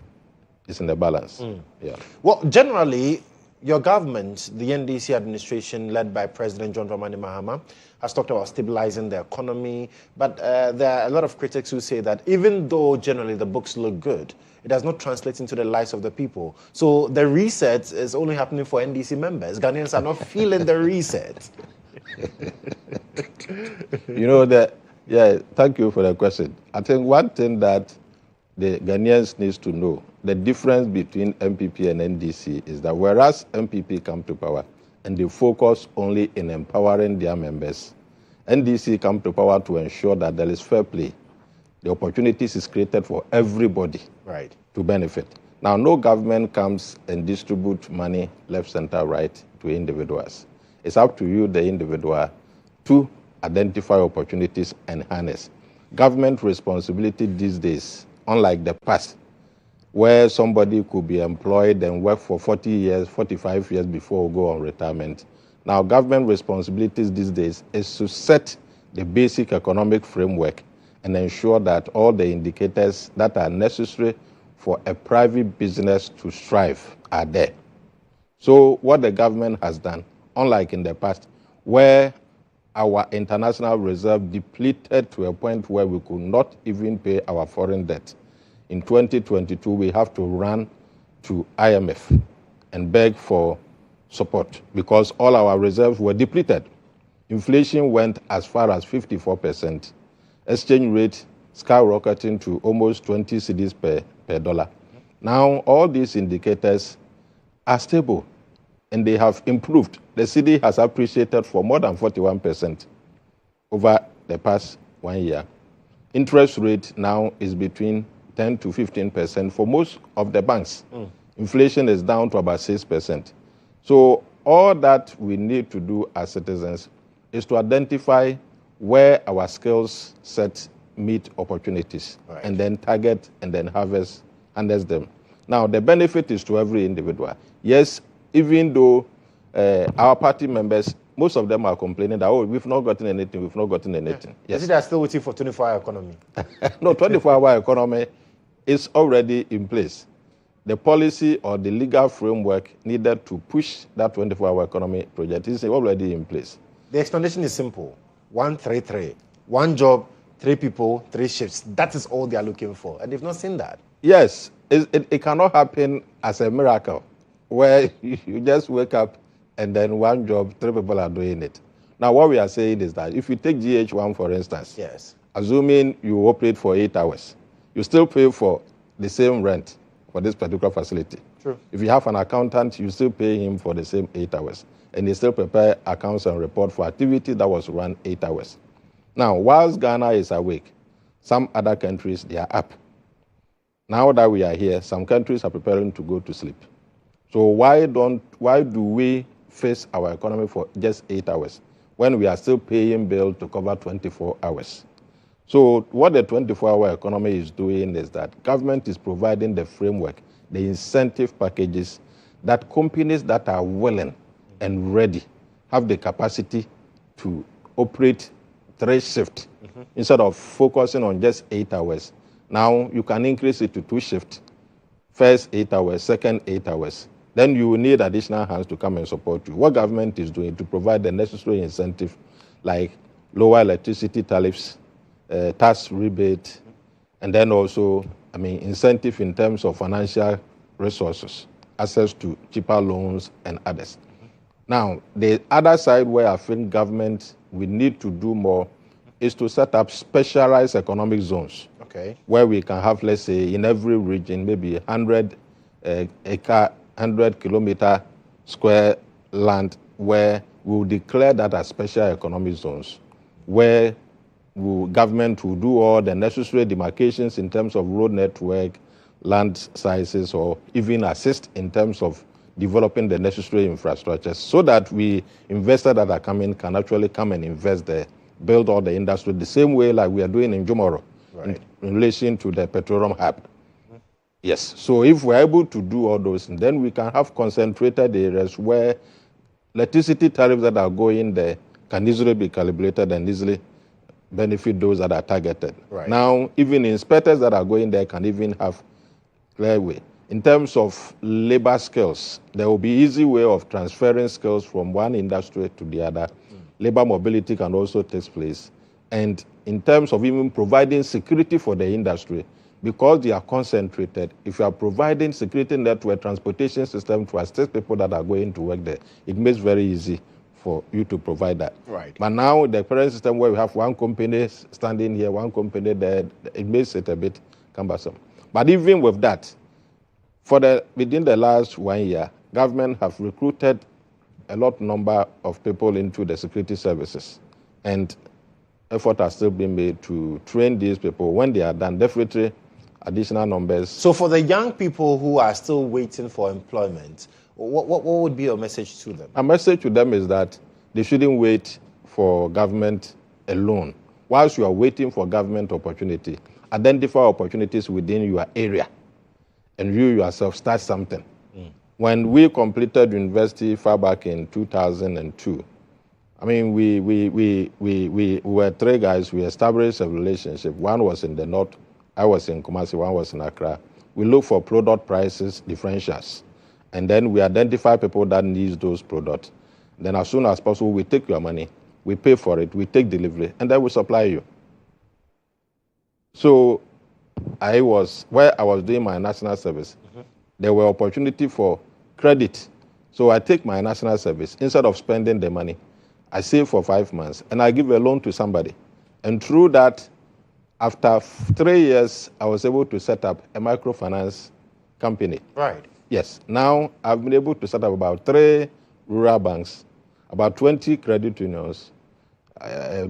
is in the balance. Yeah. Well, generally, your government, the NDC administration led by President John Dramani Mahama, has talked about stabilizing the economy, but there are a lot of critics who say that even though generally the books look good, it does not translate into the lives of the people. So the reset is only happening for NDC members. Ghanaians are not feeling the reset. Thank you for the question. I think one thing that the Ghanaians needs to know, the difference between MPP and NDC is that whereas MPP come to power and they focus only in empowering their members, NDC come to power to ensure that there is fair play. The opportunities is created for everybody to benefit. Now, no government comes and distributes money left, center, right to individuals. It's up to you, the individual, to identify opportunities and harness. Government responsibility these days, unlike the past, where somebody could be employed and work for 40 years, 45 years before we go on retirement. Now, government responsibilities these days is to set the basic economic framework and ensure that all the indicators that are necessary for a private business to strive are there. So what the government has done, unlike in the past, where our international reserve depleted to a point where we could not even pay our foreign debt. In 2022, we have to run to IMF and beg for support because all our reserves were depleted. Inflation went as far as 54%. exchange rate skyrocketing to almost 20 cedis per dollar. Now, all these indicators are stable and they have improved. The cedi has appreciated for more than 41% over the past 1 year. Interest rate now is between 10 to 15% for most of the banks. Inflation is down to about 6%. So all that we need to do as citizens is to identify where our skills set meet opportunities, and then target and then harvest them. Now, the benefit is to every individual. Yes, even though our party members, most of them are complaining that, oh, we've not gotten anything. Yes. Is it they're still waiting for 24-hour economy? No, 24-hour economy is already in place. The policy or the legal framework needed to push that 24-hour economy project is already in place. The explanation is simple. 133. One job, 3 people, 3 shifts. That is all they are looking for. And they've not seen that. Yes, it cannot happen as a miracle where you just wake up and then one job, 3 people are doing it. Now, what we are saying is that if you take GHOne, for instance, yes, assuming you operate for 8 hours, you still pay for the same rent for this particular facility. True. If you have an accountant, you still pay him for the same 8 hours. And they still prepare accounts and report for activity that was run 8 hours. Now, whilst Ghana is awake, some other countries, they are up. Now that we are here, some countries are preparing to go to sleep. So why do we face our economy for just 8 hours when we are still paying bills to cover 24 hours? So what the 24-hour economy is doing is that government is providing the framework, the incentive packages that companies that are willing and ready have the capacity to operate 3 shifts instead of focusing on just 8 hours. Now you can increase it to 2 shifts. First 8 hours, second 8 hours. Then you will need additional hands to come and support you. What government is doing to provide the necessary incentive, like lower electricity tariffs, tax rebate, and then also, incentive in terms of financial resources, access to cheaper loans and others. Now, the other side where I think government we need to do more is to set up specialized economic zones. Okay. Where we can have, let's say, in every region, maybe 100 acre, 100 kilometer square land where we will declare that as special economic zones, where government will do all the necessary demarcations in terms of road network, land sizes, or even assist in terms of developing the necessary infrastructure so that investors that are coming can actually come and invest there, build all the industry the same way like we are doing in Jomoro, in relation to the petroleum hub. Yes, so if we're able to do all those, then we can have concentrated areas where electricity tariffs that are going there can easily be calibrated and easily benefit those that are targeted. Right. Now, even inspectors that are going there can even have clear way. In terms of labor skills, there will be easy way of transferring skills from one industry to the other. Labor mobility can also take place. And in terms of even providing security for the industry, because they are concentrated, if you are providing security network, transportation system to assist people that are going to work there, it makes it very easy for you to provide that. Right. But now the current system where we have one company standing here, one company there, it makes it a bit cumbersome. But even with that, within the last 1 year, government have recruited a lot number of people into the security services, and effort has still been made to train these people. When they are done, definitely additional numbers. So for the young people who are still waiting for employment, what would be your message to them? A message to them is that they shouldn't wait for government alone. Whilst you are waiting for government opportunity, identify opportunities within your area, and you yourself start something. When we completed university far back in 2002, we were 3 guys. We established a relationship. One was in the north, I was in Kumasi, one was in Accra. We look for product prices differentials, and then we identify people that need those products. Then as soon as possible, we take your money, we pay for it, we take delivery, and then we supply you. So where I was doing my national service, there were opportunity for credit. So I take my national service. Instead of spending the money, I save for 5 months, and I give a loan to somebody. And through that, After 3 years, I was able to set up a microfinance company. Right. Yes. Now, I've been able to set up about 3 rural banks, about 20 credit unions.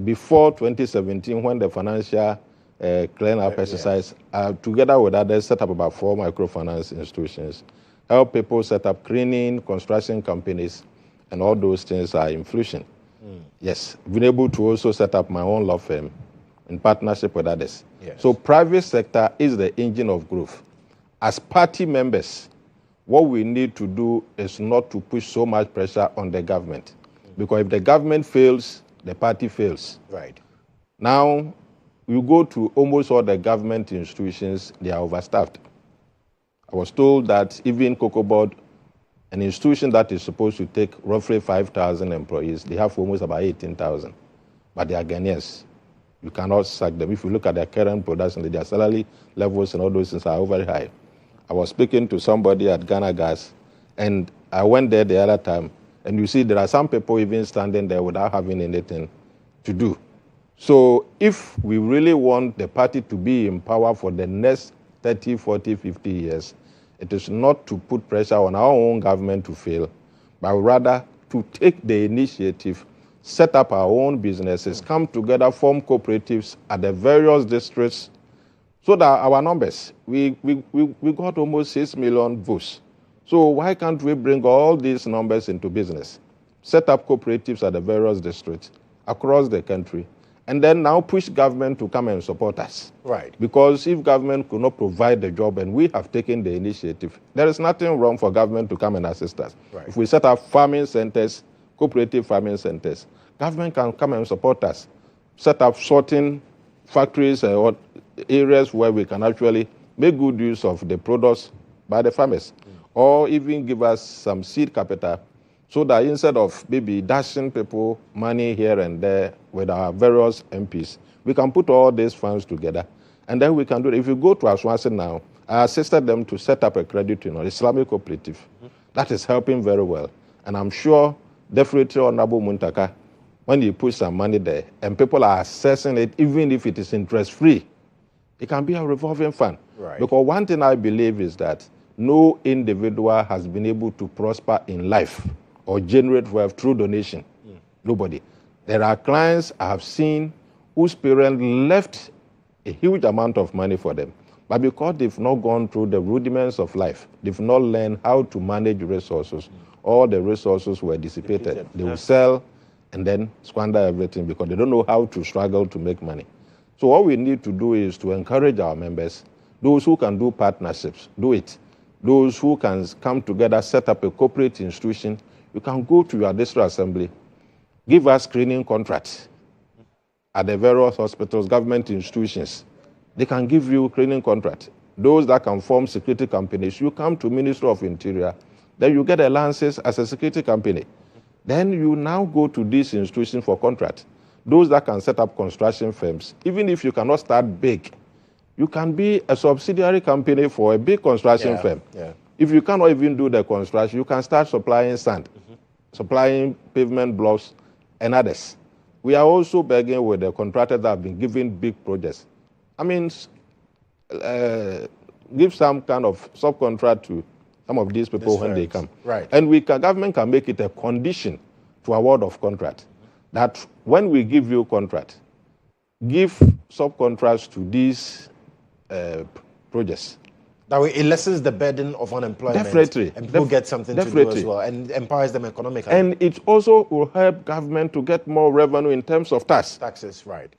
Before 2017, when the financial clean-up exercise, together with others, set up about 4 microfinance institutions, help people set up cleaning, construction companies, and all those things are in fruition. Yes, been able to also set up my own law firm in partnership with others. Yes. So private sector is the engine of growth. As party members, what we need to do is not to push so much pressure on the government. Because if the government fails, the party fails. Right. Now, you go to almost all the government institutions, they are overstaffed. I was told that even Cocoa Board, an institution that is supposed to take roughly 5,000 employees, they have almost about 18,000. But they are Ghanaians. You cannot sack them. If you look at their current production, their salary levels and all those things are very high. I was speaking to somebody at Ghana Gas, and I went there the other time, and you see there are some people even standing there without having anything to do. So if we really want the party to be in power for the next 30, 40, 50 years, it is not to put pressure on our own government to fail, but rather to take the initiative, set up our own businesses, come together, form cooperatives at the various districts, so that our numbers, we got almost 6 million votes. So why can't we bring all these numbers into business? Set up cooperatives at the various districts across the country, and then now push government to come and support us. Right. Because if government could not provide the job and we have taken the initiative, there is nothing wrong for government to come and assist us. Right. If we set up farming centers, cooperative farming centers, government can come and support us. Set up sorting factories or areas where we can actually make good use of the products by the farmers, or even give us some seed capital, so that instead of maybe dashing people money here and there with our various MPs, we can put all these funds together, and then we can do it. If you go to Aswansi now, I assisted them to set up a credit union, Islamic cooperative. That is helping very well. And I'm sure, definitely Honorable Muntaka, when you put some money there, and people are assessing it, even if it is interest-free, it can be a revolving fund. Right. Because one thing I believe is that no individual has been able to prosper in life or generate wealth through donation. Nobody. There are clients I have seen whose parents left a huge amount of money for them. But because they've not gone through the rudiments of life, they've not learned how to manage resources, all the resources were dissipated. They will sell and then squander everything because they don't know how to struggle to make money. So what we need to do is to encourage our members, those who can do partnerships, do it. Those who can come together, set up a corporate institution, you can go to your district assembly, give us screening contracts at the various hospitals, government institutions. They can give you screening contract. Those that can form security companies, you come to Ministry of Interior, then you get allowances as a security company. Then you now go to this institution for contract. Those that can set up construction firms, even if you cannot start big, you can be a subsidiary company for a big construction firm. Yeah. If you cannot even do the construction, you can start supplying sand, supplying pavement blocks, and others. We are also begging with the contractors that have been given big projects. I mean, give some kind of subcontract to some of these people when they come. Right. And government can make it a condition to award of contract, that when we give you contract, give subcontracts to these projects. That way it lessens the burden of unemployment. Definitely. And people get something to do as well, and empowers them economically. And it also will help government to get more revenue in terms of tax. Taxes, right.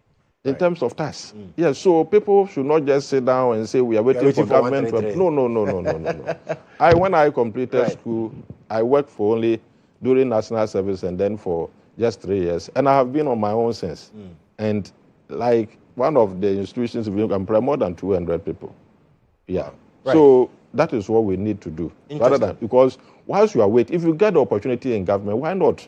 In terms of tax. Yes, so people should not just sit down and say we are waiting for government. No. When I completed school, I worked for only during national service and then for just 3 years. And I have been on my own since. And like one of the institutions, we can employ more than 200 people. Yeah. Right. So that is what we need to do. Rather than, because whilst you are waiting, if you get the opportunity in government, why not?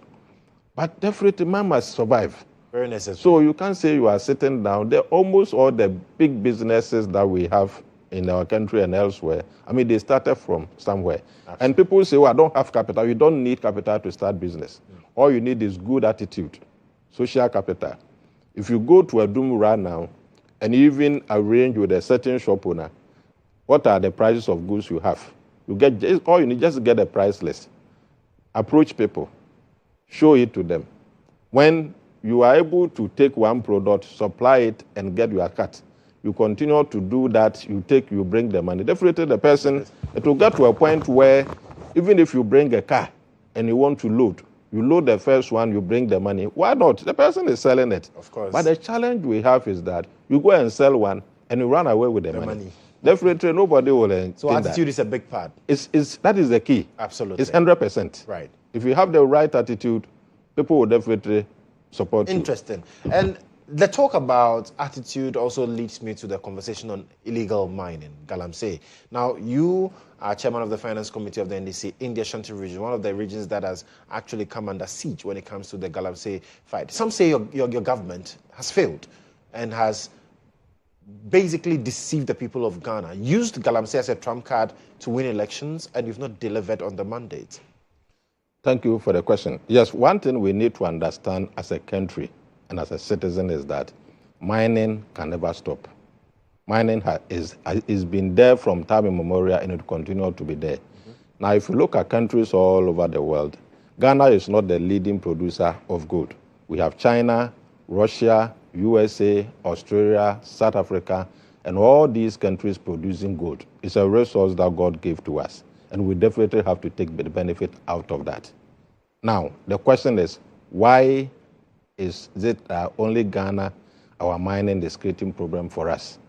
But definitely man must survive. Very necessary. So you can't say you are sitting down. Almost all the big businesses that we have in our country and elsewhere, I mean, they started from somewhere. Absolutely. And people say, well, I don't have capital. You don't need capital to start business. All you need is good attitude, social capital. If you go to a Doom right now, and even arrange with a certain shop owner, what are the prices of goods you have? You get all you need just get a price list. Approach people, show it to them. When you are able to take one product, supply it, and get your cut, you continue to do that. You bring the money. Definitely, the person, it will get to a point where even if you bring a car and you want to load, you load the first one, you bring the money. Why not? The person is selling it. Of course. But the challenge we have is that you go and sell one and you run away with the money. Definitely, nobody will. So attitude is a big part. That is the key. Absolutely. It's 100%. Right. If you have the right attitude, people will definitely support you. Interesting. And the talk about attitude also leads me to the conversation on illegal mining, Galamsey. Now, you are chairman of the finance committee of the NDC in the Ashanti region, one of the regions that has actually come under siege when it comes to the Galamsey fight. Some say your government has failed and has basically deceived the people of Ghana, used Galamsey as a trump card to win elections, and you've not delivered on the mandate. Thank you for the question. Yes, one thing we need to understand as a country and as a citizen is that mining can never stop. Mining is been there from time immemorial and it will continue to be there. Now, if you look at countries all over the world, Ghana is not the leading producer of gold. We have China, Russia, USA, Australia, South Africa, and all these countries producing gold. It's a resource that God gave to us, and we definitely have to take the benefit out of that. Now, the question is, why is it only Ghana, our mining is creating problem for us?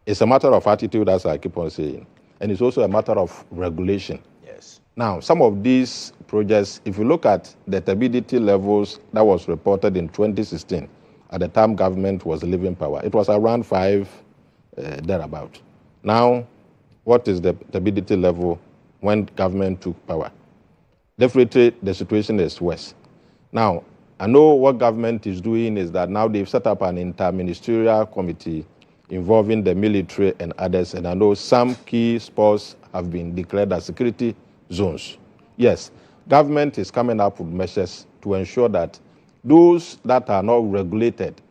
It's a matter of attitude, as I keep on saying, and it's also a matter of regulation. Yes. Now, some of these projects, if you look at the turbidity levels that was reported in 2016, at the time government was leaving power, it was around 5, thereabout. Now, what is the turbidity level when government took power? Definitely, the situation is worse. Now, I know what government is doing is that now they've set up an inter-ministerial committee involving the military and others, and I know some key spots have been declared as security zones. Yes, government is coming up with measures to ensure that those that are not regulated,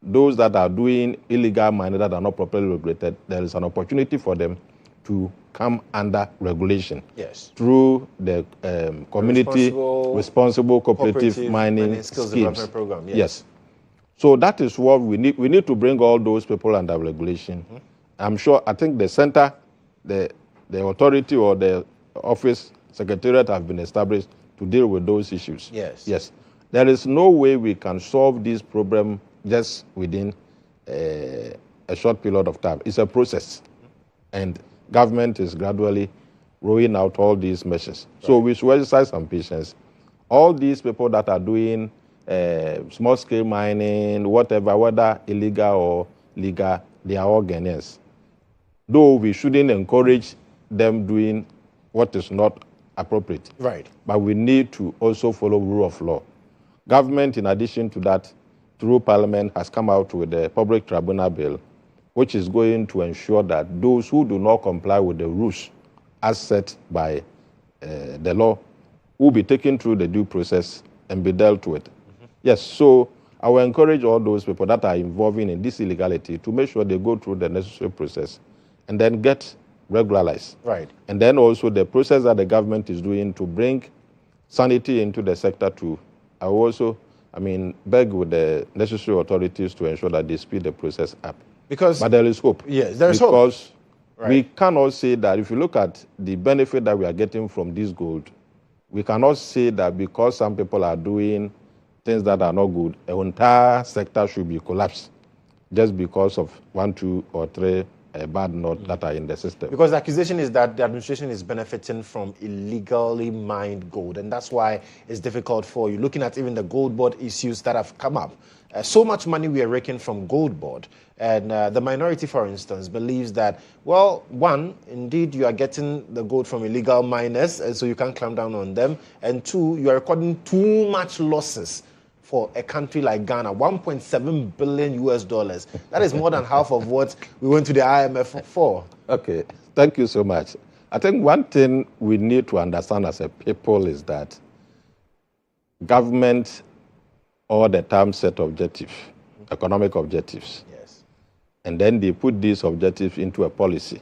those that are doing illegal mining that are not properly regulated, there is an opportunity for them to come under regulation. Yes. Through the community responsible cooperative mining skills schemes. development program. Yes. So that is what we need. We need to bring all those people under regulation. I'm sure, I think the center, the authority or the office secretariat have been established to deal with those issues. Yes. Yes. There is no way we can solve this problem just within a short period of time. It's a process. And government is gradually rolling out all these measures. Right. So we should exercise some patience. All these people that are doing small-scale mining, whatever, whether illegal or legal, they are all Ghanaians. Though we shouldn't encourage them doing what is not appropriate. Right. But we need to also follow rule of law. Government, in addition to that, through Parliament, has come out with the Public Tribunal Bill, which is going to ensure that those who do not comply with the rules as set by the law will be taken through the due process and be dealt with. Yes, so I will encourage all those people that are involved in this illegality to make sure they go through the necessary process and then get regularized. Right. And then also the process that the government is doing to bring sanity into the sector too. I will also, beg with the necessary authorities to ensure that they speed the process up. But there is hope. Yes, there is hope. Because we Right. cannot say that if you look at the benefit that we are getting from this gold, we cannot say that because some people are doing things that are not good, the entire sector should be collapsed just because of 1, 2, or 3 bad notes that are in the system. Because the accusation is that the administration is benefiting from illegally mined gold, and that's why it's difficult for you. Looking at even the gold board issues that have come up, so much money we are raking from gold board, and the minority, for instance, believes that, well, one, indeed you are getting the gold from illegal miners, and so you can't clamp down on them, and two, you are recording too much losses for a country like Ghana, $1.7 billion. That is more than half of what we went to the IMF for. Okay, thank you so much. I think one thing we need to understand as a people is that government all the time set objectives, economic objectives. Yes. and then they put these objectives into a policy.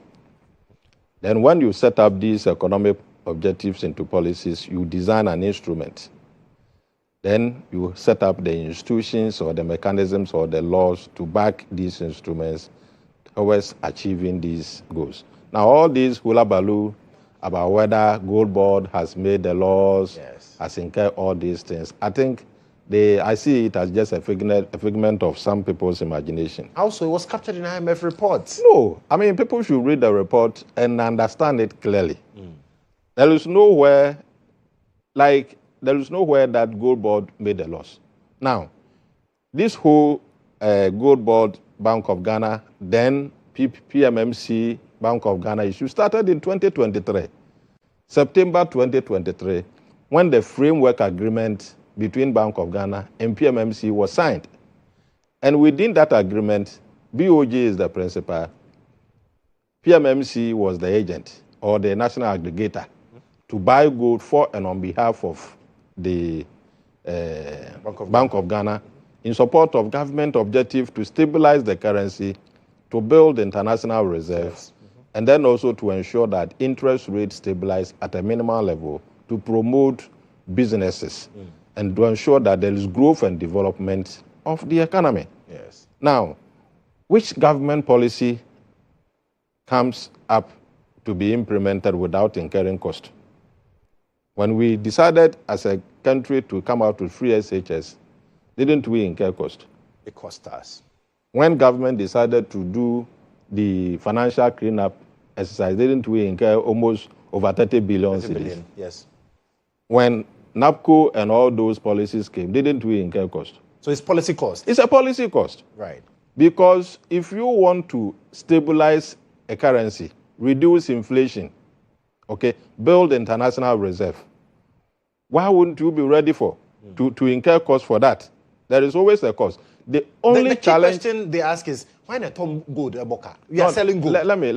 Then when you set up these economic objectives into policies, you design an instrument. Then you set up the institutions or the mechanisms or the laws to back these instruments towards achieving these goals. Now, all these hula baloo about whether Gold Board has made the laws, has incurred all these things, I think I see it as just a figment of some people's imagination. Also, it was captured in IMF reports. No, I mean, people should read the report and understand it clearly. There is nowhere that Gold Board made a loss. Now, this whole Gold Board Bank of Ghana, then PMMC Bank of Ghana issue started in 2023, September 2023, when the framework agreement between Bank of Ghana and PMMC was signed. And within that agreement, BOG is the principal, PMMC was the agent or the national aggregator to buy gold for and on behalf of the Bank of Ghana in support of government objective to stabilize the currency, to build international reserves, and then also to ensure that interest rates stabilize at a minimal level to promote businesses and to ensure that there is growth and development of the economy. Yes. Now, which government policy comes up to be implemented without incurring cost? When we decided as a country to come out with free SHS, didn't we incur cost? It cost us. When government decided to do the financial cleanup exercise, didn't we incur almost over 30 billion cedis? Yes. When NAPCO and all those policies came, didn't we incur cost? So it's policy cost. It's a policy cost. Right. Because if you want to stabilize a currency, reduce inflation, build international reserve, why wouldn't you be ready to incur cost for that? There is always a cost. The key question they ask is, why not Tom gold Boka? We are selling gold. Let me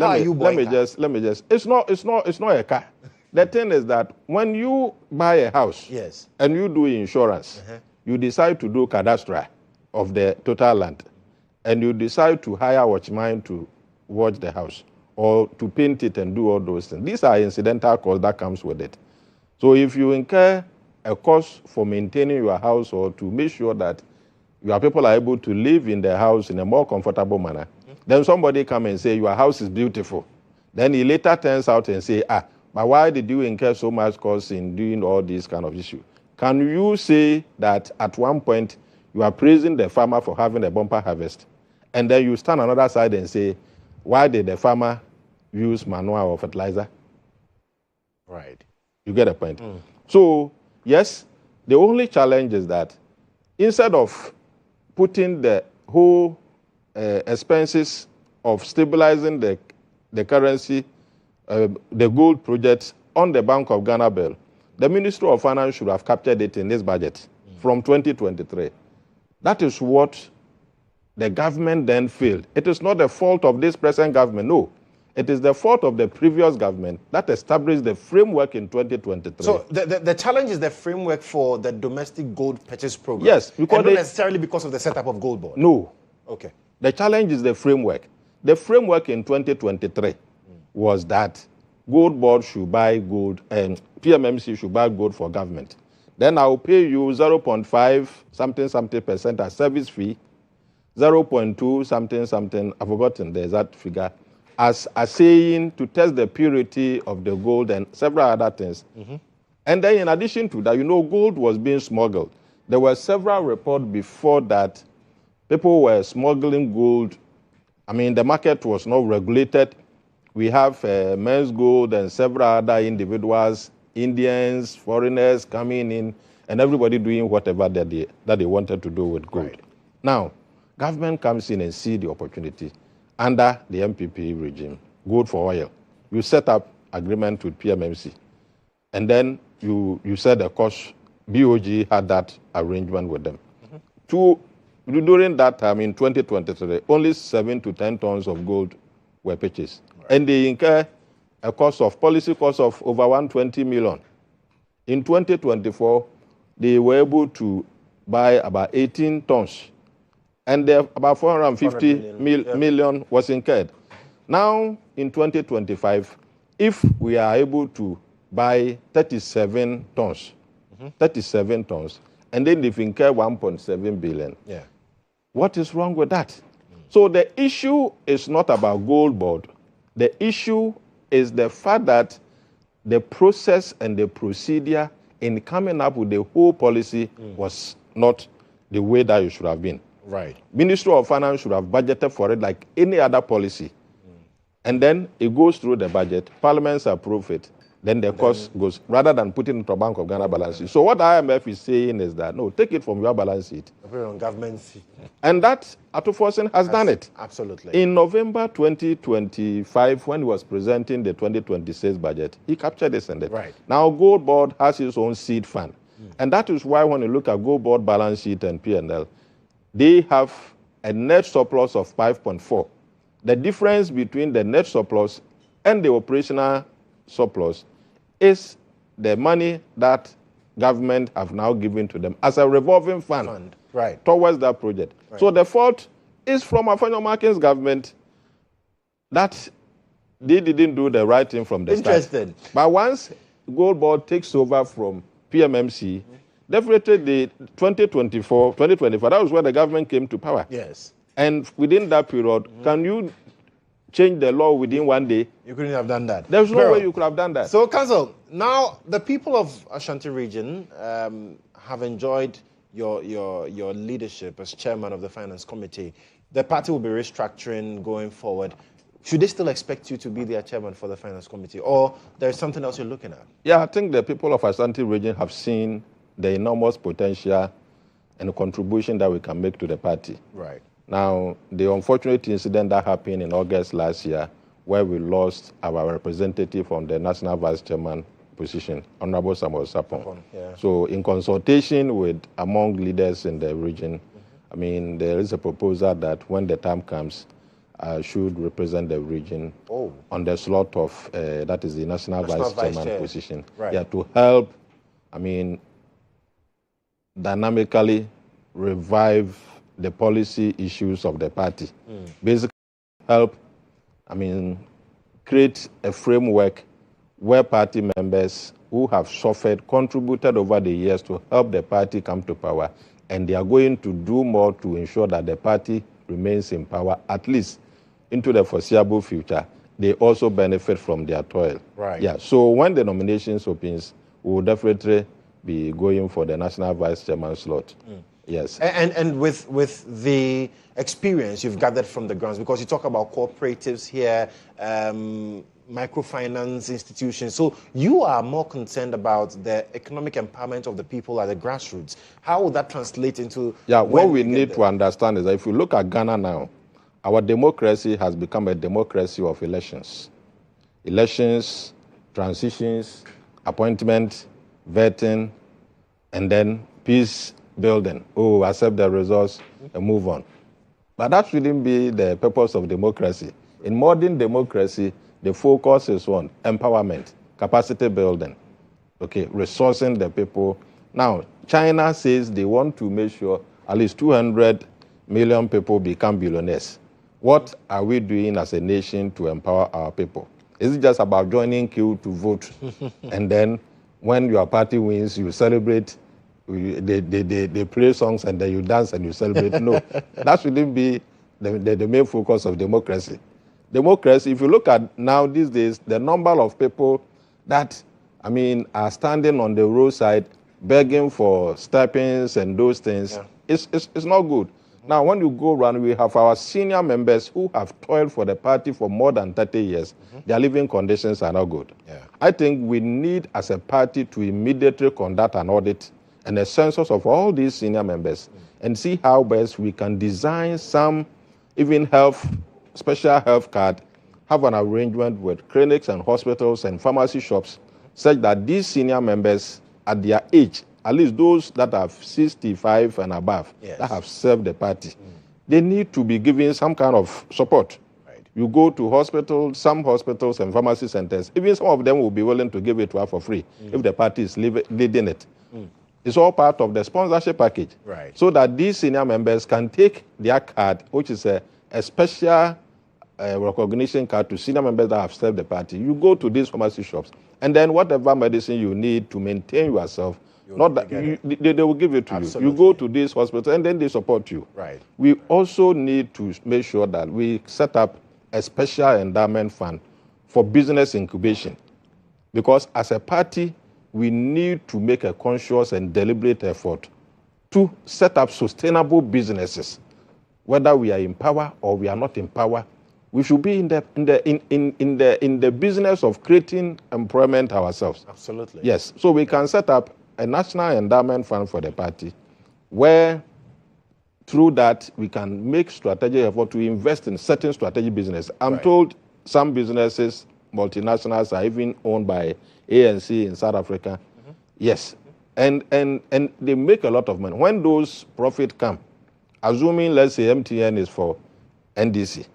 just. It's not a car. The thing is that when you buy a house, and you do insurance, you decide to do cadastral of the total land, and you decide to hire watchman to watch the house or to paint it and do all those things. These are incidental costs that comes with it. So if you incur a cost for maintaining your house or to make sure that your people are able to live in the house in a more comfortable manner, then somebody come and say your house is beautiful. Then he later turns out and say, but why did you incur so much cost in doing all these kind of issue? Can you say that at one point you are praising the farmer for having a bumper harvest, and then you stand on another side and say, why did the farmer use manure or fertilizer? Right. You get a point. So, yes, the only challenge is that instead of putting the whole expenses of stabilizing the currency, the gold project on the Bank of Ghana bill, the Ministry of Finance should have captured it in this budget from 2023. That is what the government then failed. It is not the fault of this present government, no. It is the fault of the previous government that established the framework in 2023. So the challenge is the framework for the domestic gold purchase program? Yes. Because not necessarily because of the setup of Gold Board? No. Okay. The challenge is the framework. The framework in 2023 was that Gold Board should buy gold and PMMC should buy gold for government. Then I will pay you 0.5 something percent as service fee, 0.2 something, I've forgotten the exact figure, as saying to test the purity of the gold and several other things. And then in addition to that, gold was being smuggled. There were several reports before that people were smuggling gold. I mean, the market was not regulated. We have Men's Gold and several other individuals, Indians, foreigners coming in, and everybody doing whatever that they wanted to do with gold. Right. Now, government comes in and see the opportunity. Under the MPP regime, gold for oil, you set up agreement with PMMC, and then you said the cost, BOG had that arrangement with them. During that time in 2023, only 7 to 10 tons of gold were purchased, and they incur a policy cost of over 120 million. In 2024, they were able to buy about 18 tons. and about 450 million was incurred. Now, in 2025, if we are able to buy 37 tons, 37 tons, and then they've incurred 1.7 billion, what is wrong with that? So the issue is not about gold board. The issue is the fact that the process and the procedure in coming up with the whole policy was not the way that it should have been. Right. Ministry of Finance should have budgeted for it like any other policy. And then it goes through the budget, Parliament approves it, then the cost goes, rather than putting it into Bank of Ghana balance sheet. So what IMF is saying is that, no, take it from your balance sheet. Put it on government sheet. And that Atuforsen has done it. Absolutely. In November 2025, when he was presenting the 2026 budget, he captured this and that. Right. Now, Gold Board has its own seed fund. And that is why when you look at Gold Board balance sheet and P&L, they have a net surplus of 5.4. The difference between the net surplus and the operational surplus is the money that government have now given to them as a revolving fund. Right. Towards that project. Right. So the fault is from Afenyo Markin's government that they didn't do the right thing from the start. But once Gold Board takes over from PMMC, definitely the 2024, that was where the government came to power. Yes. And within that period, can you change the law within one day? You couldn't have done that. There's no way you could have done that. So, Council, now the people of Ashanti region have enjoyed your leadership as chairman of the Finance Committee. The party will be restructuring going forward. Should they still expect you to be their chairman for the Finance Committee, or there's something else you're looking at? Yeah, I think the people of Ashanti region have seen the enormous potential and contribution that we can make to the party. Right. Now, the unfortunate incident that happened in August last year, where we lost our representative from the National Vice Chairman position, Honorable Samuel Sapon. Yeah. So, in consultation with among leaders in the region, I mean, there is a proposal that when the time comes, I should represent the region on the slot of, that is the National Vice Chairman position. Right. Yeah, to help, I mean, dynamically revive the policy issues of the party. Basically help, I mean, create a framework where party members who have suffered, contributed over the years to help the party come to power, and they are going to do more to ensure that the party remains in power, at least into the foreseeable future. They also benefit from their toil. Right. Yeah, so when the nominations opens, we will definitely be going for the National Vice Chairman slot. Yes. And with the experience you've gathered from the grounds, because you talk about cooperatives here, microfinance institutions, so you are more concerned about the economic empowerment of the people at the grassroots. How would that translate into... Yeah, what we need to understand is that if you look at Ghana now, our democracy has become a democracy of elections. Elections, transitions, appointment, vetting, and then peace building. Oh, accept the results and move on. But that shouldn't be the purpose of democracy. In modern democracy, the focus is on empowerment, capacity building, okay, resourcing the people. Now, China says they want to make sure at least 200 million people become billionaires. What are we doing as a nation to empower our people? Is it just about joining queue to vote and then when your party wins, you celebrate? They play songs and then you dance and you celebrate. No, that shouldn't be the main focus of democracy. Democracy, if you look at now these days, the number of people that, I mean, are standing on the roadside begging for stipends and those things, it's not good. Now, when you go around, we have our senior members who have toiled for the party for more than 30 years. Their living conditions are not good. Yeah. I think we need, as a party, to immediately conduct an audit and a census of all these senior members and see how best we can design some, even special health card, have an arrangement with clinics and hospitals and pharmacy shops, such that these senior members, at their age, at least those that have 65 and above, that have served the party, they need to be given some kind of support. Right. You go to hospitals, some hospitals and pharmacy centers, even some of them will be willing to give it to her for free if the party is leading it. It's all part of the sponsorship package. Right. So that these senior members can take their card, which is a special recognition card to senior members that have served the party. You go to these pharmacy shops, and then whatever medicine you need to maintain yourself, not that they will give it to you. You go to this hospital, and then they support you. Right. We also need to make sure that we set up a special endowment fund for business incubation, because as a party, we need to make a conscious and deliberate effort to set up sustainable businesses. Whether we are in power or we are not in power, we should be in the business of creating employment ourselves. Absolutely. Yes. So we can set up a national endowment fund for the party, where through that we can make strategic effort to invest in certain strategic business. I'm told some businesses, multinationals, are even owned by ANC in South Africa. Yes. And they make a lot of money. When those profits come, assuming, let's say, MTN is for NDC,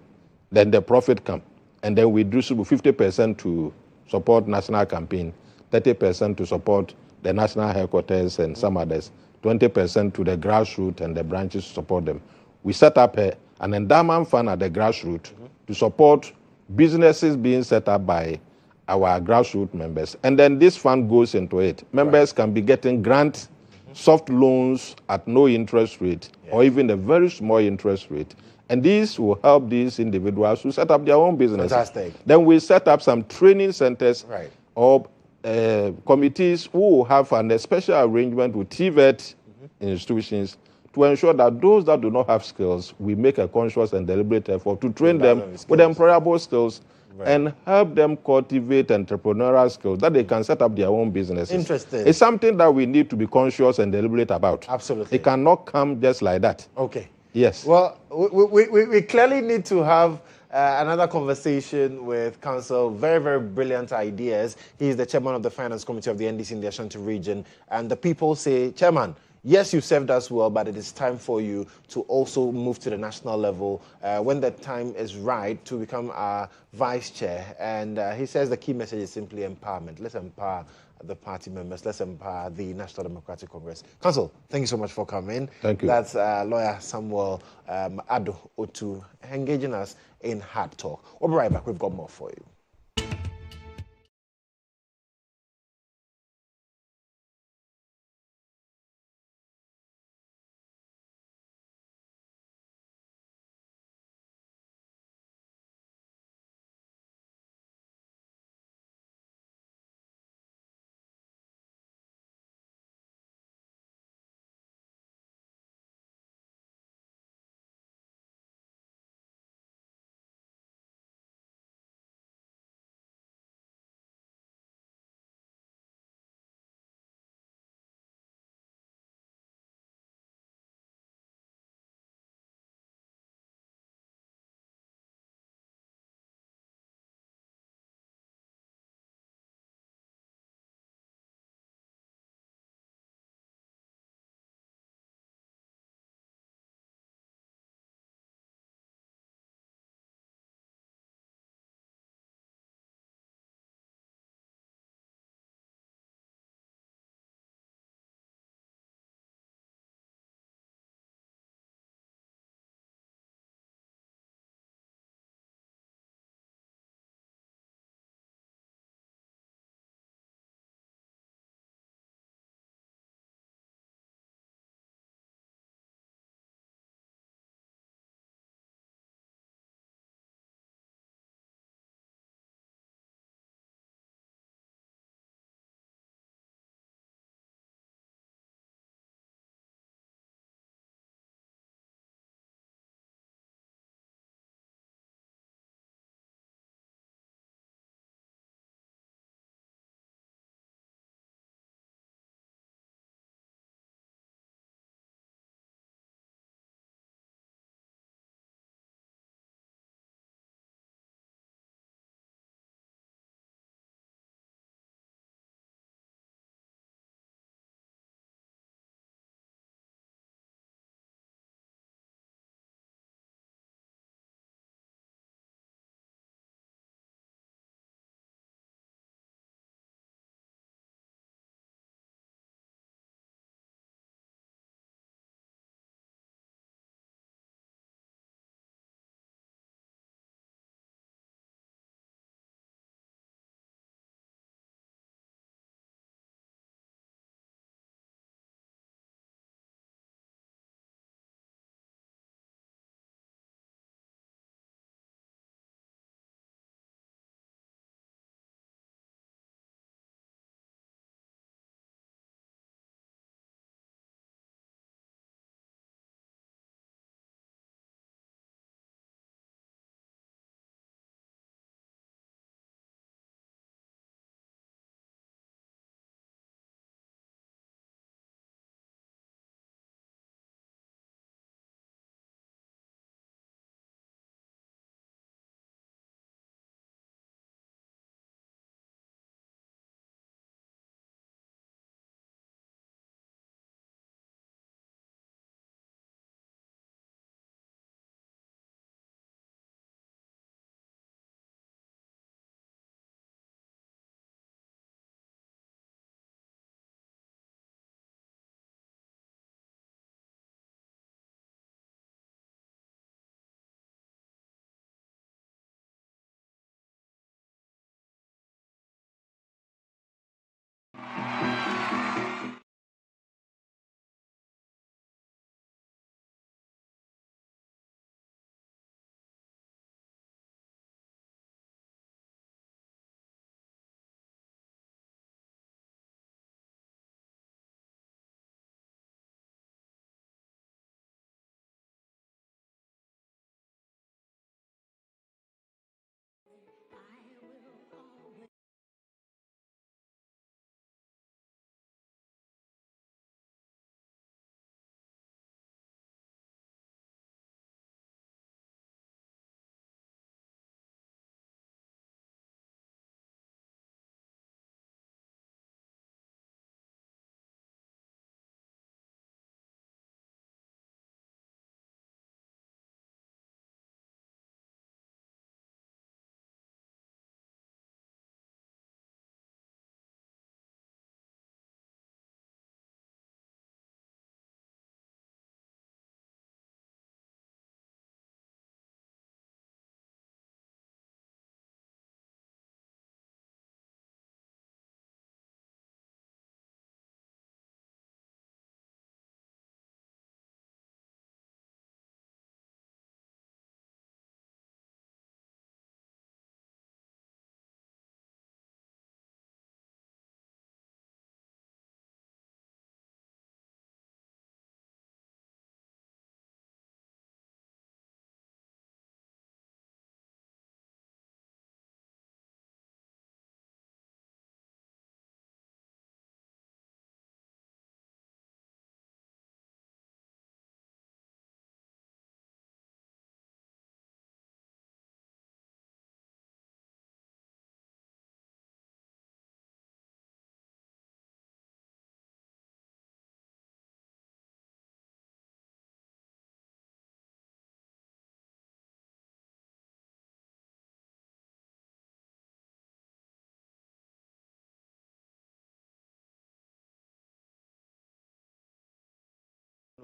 then the profit come. And then we distribute 50% to support national campaign, 30% to support the national headquarters and some others, 20% to the grassroots and the branches to support them. We set up an endowment fund at the grassroots to support businesses being set up by our grassroots members. And then this fund goes into it. Members can be getting grants, soft loans at no interest rate, or even a very small interest rate. And these will help these individuals to set up their own businesses. Fantastic. Then we set up some training centers or committees who will have a special arrangement with TVET institutions to ensure that those that do not have skills, we make a conscious and deliberate effort to train them with employable skills and help them cultivate entrepreneurial skills that they can set up their own businesses. Interesting. It's something that we need to be conscious and deliberate about. Absolutely. It cannot come just like that. Okay. Yes. Well, we clearly need to have another conversation with Council. Very, very brilliant ideas. He's the chairman of the Finance Committee of the NDC in the Ashanti region. And the people say, Chairman, yes, you served us well, but it is time for you to also move to the national level when the time is right to become our vice chair. And he says the key message is simply empowerment. Let's empower the party members. Let's empower the National Democratic Congress. Council, thank you so much for coming. Thank you. That's lawyer Samuel Ado Otu engaging us in hard talk. We'll be right back. We've got more for you.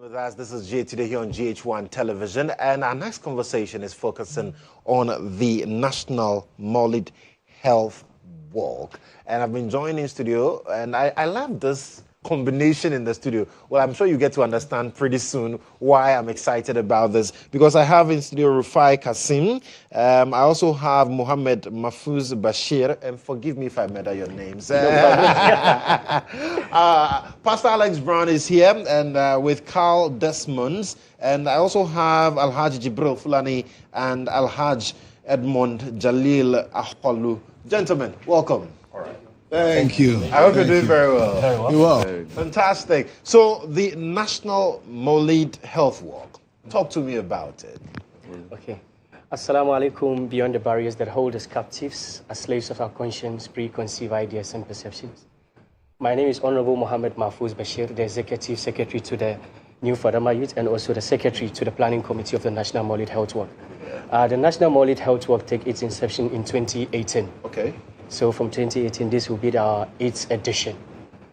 With us, this is Jay today here on GHOne television, and our next conversation is focusing on the National Maulid Health Walk. And I've been joined in studio, and I love this combination in the studio. Well, I'm sure you get to understand pretty soon why I'm excited about this, because I have in studio Rufai Kasim. I also have Mohammed Mahfouz Bashir, and forgive me if I murder your names. Pastor Alex Brown is here, and with Carl Desmonds, and I also have Alhaj Jibril Fulani and Alhaj Edmond Jalil Ahwalu. Gentlemen, welcome. Thank you. I hope you're doing very well. Very well. You are. Fantastic. So, the National Maulid Health Walk. Talk to me about it. Okay. Assalamu alaikum, beyond the barriers that hold us captives, as slaves of our conscience, preconceived ideas and perceptions. My name is Honorable Mohammed Mahfouz Bashir, the Executive Secretary to the New Fadama Youth and also the Secretary to the Planning Committee of the National Maulid Health Walk. The National Maulid Health Walk took its inception in 2018. Okay. So from 2018, this will be our 8th edition.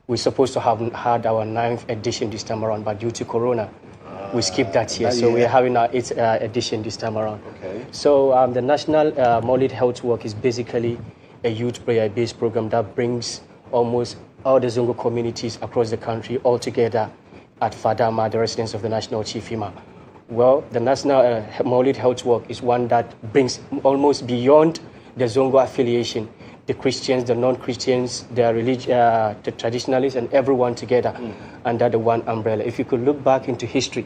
We're supposed to have had our 9th edition this time around, but due to Corona, we skipped that year. So we're having our 8th edition this time around. Okay. So the National Maulid Health Walk is basically a youth prayer-based program that brings almost all the Zongo communities across the country all together at Fadama, the residence of the National Chief Imam. Well, the National Maulid Health Walk is one that brings almost beyond the Zongo affiliation, the Christians, the non-Christians, the traditionalists, and everyone together under the one umbrella. If you could look back into history,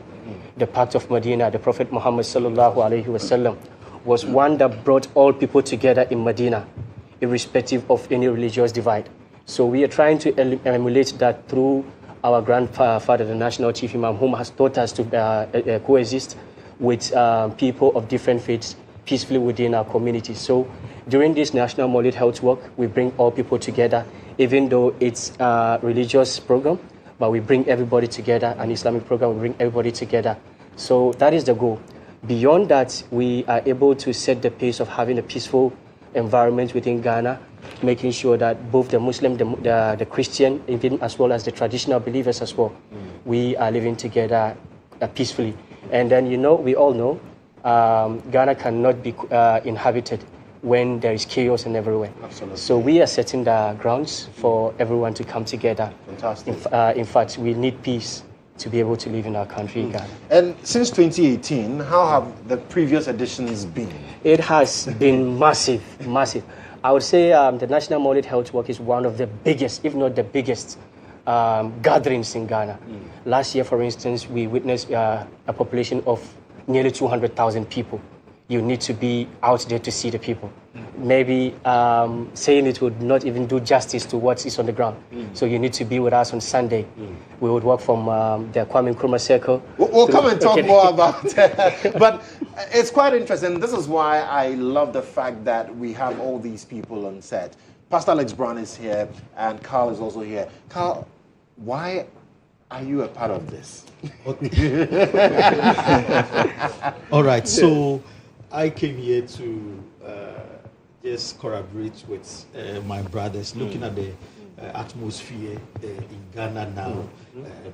the Pact of Medina, the Prophet Muhammad sallallahu alaihi wasallam was one that brought all people together in Medina, irrespective of any religious divide. So we are trying to emulate that through our grandfather, the National Chief Imam, whom has taught us to coexist with people of different faiths peacefully within our community. So during this National Maulid Health Walk, we bring all people together, even though it's a religious program, but we bring everybody together, an Islamic program, we bring everybody together. So that is the goal. Beyond that, we are able to set the pace of having a peaceful environment within Ghana, making sure that both the Muslim, the Christian, even as well as the traditional believers as well, we are living together peacefully. And then, we all know, Ghana cannot be inhabited when there is chaos and everywhere. Absolutely. So we are setting the grounds for everyone to come together. Fantastic. In fact, we need peace to be able to live in our country, Ghana. And since 2018, how have the previous editions been? It has been massive, massive. I would say the National Maulid Health Walk is one of the biggest, if not the biggest, gatherings in Ghana. Last year, for instance, we witnessed a population of nearly 200,000 people. You need to be out there to see the people. Maybe saying it would not even do justice to what is on the ground. So you need to be with us on Sunday. We would walk from the Kwame Nkrumah Circle. We'll come and talk more about it. But it's quite interesting. This is why I love the fact that we have all these people on set. Pastor Alex Brown is here, and Carl is also here. Carl, why are you a part of this? All right, so I came here to just corroborate with my brothers, looking at the atmosphere in Ghana now,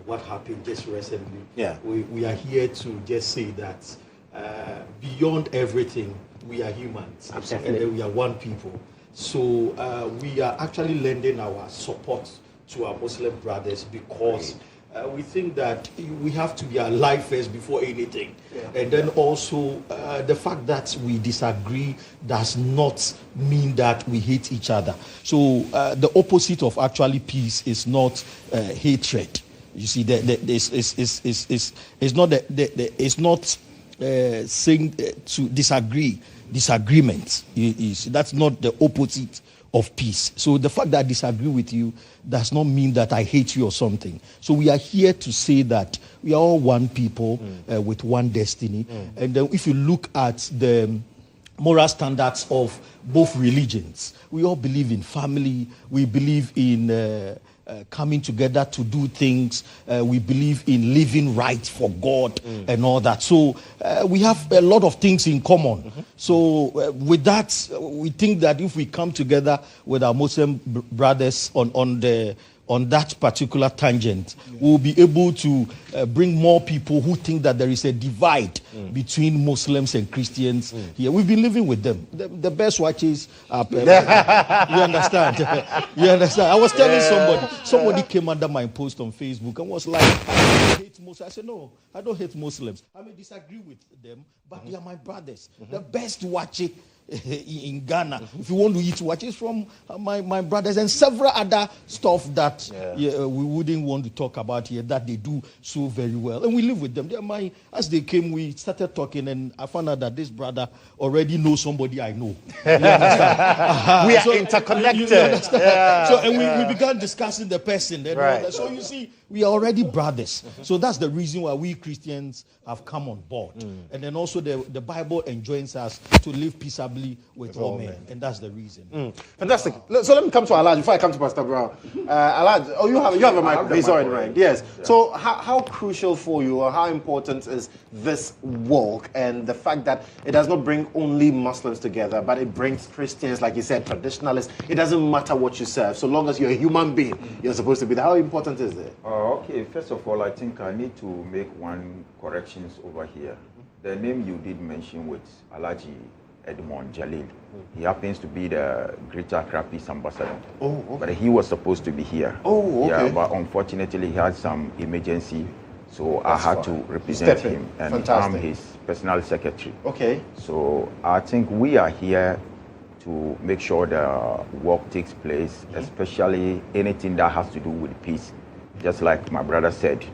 what happened just recently. Yeah. We are here to just say that beyond everything, we are humans. Absolutely. And we are one people. So we are actually lending our support to our Muslim brothers because we think that we have to be alive first before anything. And then also the fact that we disagree does not mean that we hate each other. So the opposite of actually peace is not hatred. You see, it's not saying to disagree. Disagreement that's not the opposite of peace. So the fact that I disagree with you does not mean that I hate you or something. So we are here to say that we are all one people with one destiny. And then if you look at the moral standards of both religions, we all believe in family. We believe in coming together to do things. We believe in living right for God and all that. So we have a lot of things in common. So with that, we think that if we come together with our Muslim brothers on the on that particular tangent, we'll be able to bring more people who think that there is a divide between Muslims and Christians here. We've been living with them. The best watches are... you understand? You understand? I was telling somebody came under my post on Facebook and was like, I hate Muslims. I said, no, I don't hate Muslims. I may disagree with them, but they are my brothers. The best watches in Ghana, if you want to eat watches from my brothers and several other stuff that we wouldn't want to talk about here that they do so very well, and we live with them. As they came, we started talking, and I found out that this brother already knows somebody I know. You understand? We are interconnected. You understand? So, and we began discussing the person. Right. So you see, we are already brothers. So that's the reason why we Christians have come on board. And then also the Bible enjoins us to live peaceably with all men. And that's the reason. Fantastic. So let me come to Alaj before I come to Pastor Brown. Alaj, you have a mic already, right? Yes. Yeah. So how crucial for you, or how important is this walk and the fact that it does not bring only Muslims together, but it brings Christians, like you said, traditionalists. It doesn't matter what you serve. So long as you're a human being, you're supposed to be there. How important is it? Okay, first of all, I think I need to make one corrections over here. The name you did mention with Alhaji Edmond Jalil, he happens to be the Greater Accra Peace Ambassador. Oh, okay. But he was supposed to be here. Oh, okay. Yeah, but unfortunately he had some emergency, so I had to represent him, and I'm his personal secretary. Okay. So I think we are here to make sure the work takes place, especially anything that has to do with peace. Just like my brother said,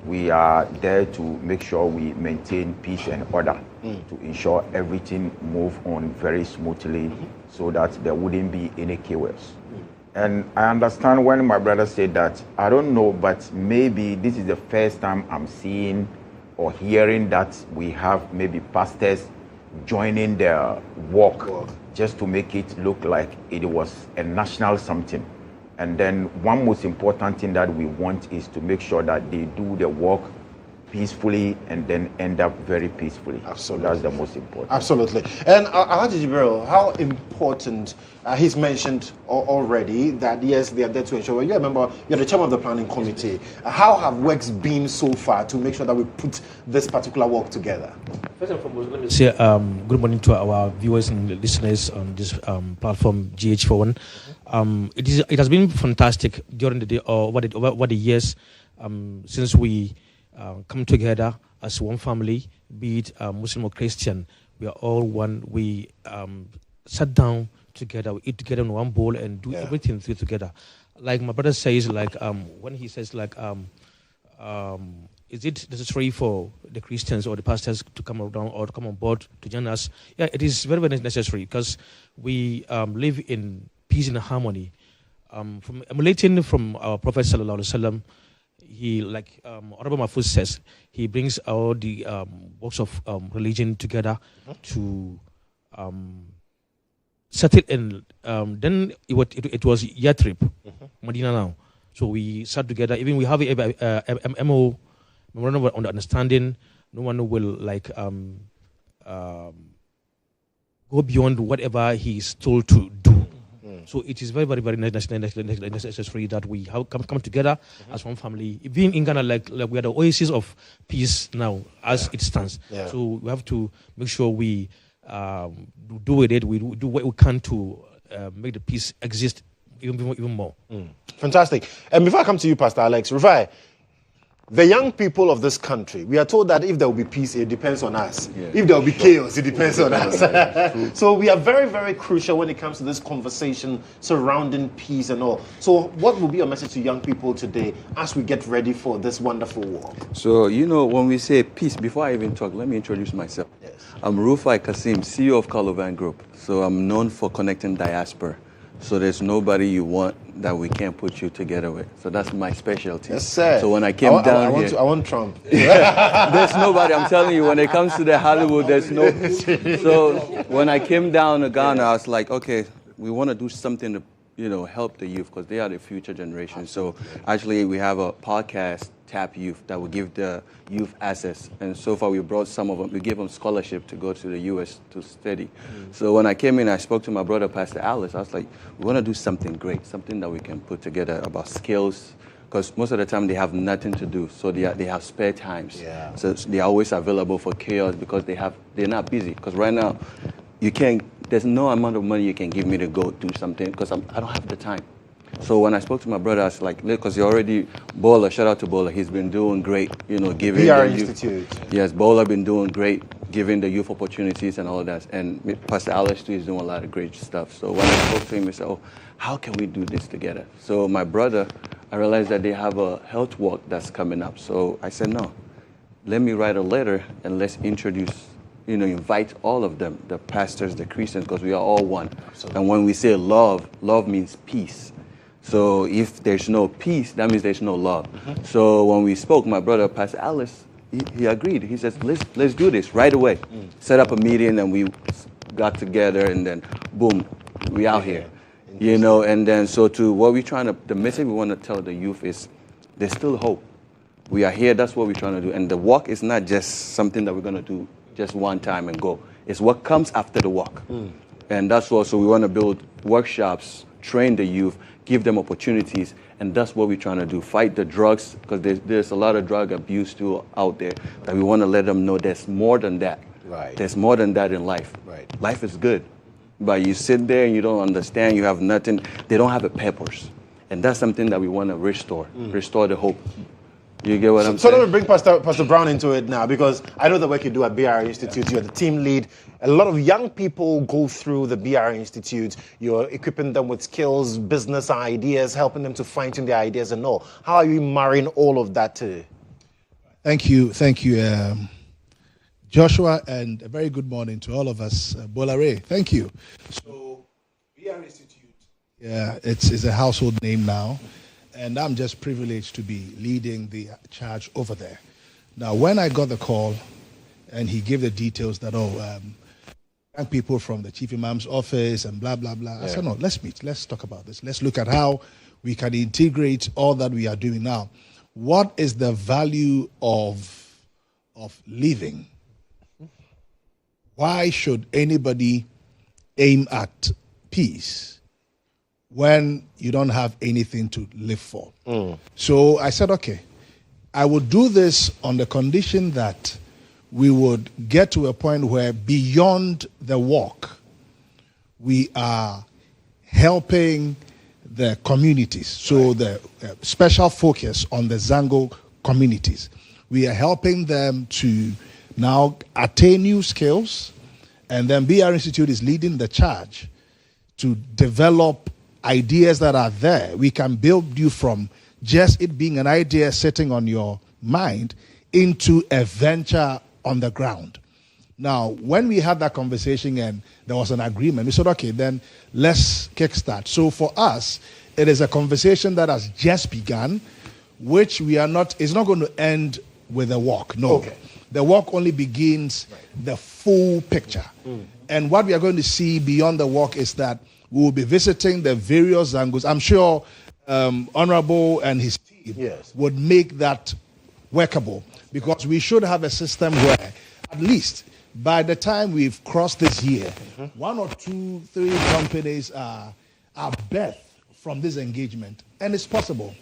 we are there to make sure we maintain peace and order, to ensure everything move on very smoothly, so that there wouldn't be any chaos. And I understand when my brother said that, I don't know, but maybe this is the first time I'm seeing or hearing that we have maybe pastors joining their work just to make it look like it was a national something. And then one most important thing that we want is to make sure that they do the work peacefully and then end up very peacefully. Absolutely. So that's the most important. Absolutely. And Alhaji Jibril, how important, he's mentioned already that yes, they are there to ensure, you remember, you're the chairman of the planning committee. How have works been so far to make sure that we put this particular work together? First and foremost, let me say good morning to our viewers and listeners on this platform, GHOne. It has been fantastic during the day, or over the years, since we come together as one family, be it Muslim or Christian. We are all one. We sat down together, we eat together in one bowl, and do everything together. Like my brother says, like when he says, like, is it necessary for the Christians or the pastors to come around or to come on board to join us? Yeah, it is very, very necessary, because we live in peace and harmony. From emulating from our Prophet Sallallahu Alaihi Wasallam, he, like Honorable Mahfouz says, he brings all the works of religion together to settle in. Then it was Yathrib, Medina now. So we sat together. Even we have a MO, memorandum on the understanding. No one will like go beyond whatever he is told to do. So it is very, very, very necessary that we have come together as one family. Being in Ghana, like we are the oasis of peace now, as it stands. Yeah. So we have to make sure we do with it. We do what we can to make the peace exist even more. Fantastic. And before I come to you, Pastor Alex, Rufai, the young people of this country, we are told that if there will be peace, it depends on us. Yeah. If there will be chaos, it depends on us. So we are very, very crucial when it comes to this conversation surrounding peace and all. So what will be your message to young people today as we get ready for this wonderful walk? So, when we say peace, before I even talk, let me introduce myself. Yes. I'm Rufai Kasim, CEO of Calovan Group. So I'm known for connecting diaspora. So there's nobody you want that we can't put you together with. So that's my specialty. Yes, sir. So when I came down I want Trump. There's nobody. I'm telling you, when it comes to the Hollywood, there's no. So when I came down to Ghana, I was like, okay, we want to do something to help the youth because they are the future generation. Absolutely. So actually, we have a podcast, Tap Youth, that will give the youth access. And so far, we brought some of them. We gave them scholarship to go to the U.S. to study. So when I came in, I spoke to my brother, Pastor Alice. I was like, we want to do something great, something that we can put together about skills. Because most of the time they have nothing to do, so they have spare times. Yeah. So they're always available for chaos because they're not busy. Because right now, there's no amount of money you can give me to go do something because I don't have the time. So when I spoke to my brother, I was like, because he already, Bola, shout out to Bola, he's been doing great, giving PR the Institute. Yes, Bola been doing great, giving the youth opportunities and all that. And Pastor Alex too is doing a lot of great stuff. So when I spoke to him, he said, oh, how can we do this together? So my brother, I realized that they have a health walk that's coming up. So I said, no, let me write a letter and let's introduce, invite all of them, the pastors, the Christians, because we are all one. Absolutely. And when we say love, love means peace. So if there's no peace, that means there's no love. Mm-hmm. So when we spoke, my brother, Pastor Alice, he agreed. He says, let's do this right away. Set up a meeting and we got together and then boom, we out here. And then so the message we want to tell the youth is there's still hope. We are here, that's what we're trying to do. And the walk is not just something that we're going to do just one time and go. It's what comes after the walk. And that's also, we want to build workshops, train the youth, give them opportunities, and that's what we're trying to do. Fight the drugs, because there's a lot of drug abuse too out there, that we want to let them know there's more than that. Right. There's more than that in life. Right. Life is good. But you sit there and you don't understand, you have nothing, they don't have a purpose. And that's something that we want to restore the hope. You get what I'm saying? So let me bring Pastor Brown into it now, because I know the work you do at BR Institute. You're the team lead. A lot of young people go through the BR Institute. You're equipping them with skills, business ideas, helping them to fine-tune their ideas and all. How are you marrying all of that to? Thank you, Joshua, and a very good morning to all of us. Bolare, thank you. So, BR Institute, it's a household name now. And I'm just privileged to be leading the charge over there. Now, when I got the call and he gave the details that, young people from the chief imam's office and blah, blah, blah. I said, no, let's meet. Let's talk about this. Let's look at how we can integrate all that we are doing now. What is the value of living? Why should anybody aim at peace when you don't have anything to live for? So I said, okay, I would do this on the condition that we would get to a point where beyond the walk, we are helping the communities. So the special focus on the Zango communities. We are helping them to now attain new skills, and then BR Institute is leading the charge to develop ideas that are there. We can build you from just it being an idea sitting on your mind into a venture on the ground. Now, when we had that conversation and there was an agreement, we said, okay, then let's kickstart. So for us, it is a conversation that has just begun, which is not going to end with a walk. No. Okay. The walk only begins the full picture. And what we are going to see beyond the walk is that we will be visiting the various Zangos. I'm sure Honorable and his team would make that workable, because we should have a system where at least by the time we've crossed this year, 1 or 2, 3 companies are birthed from this engagement. And it's possible.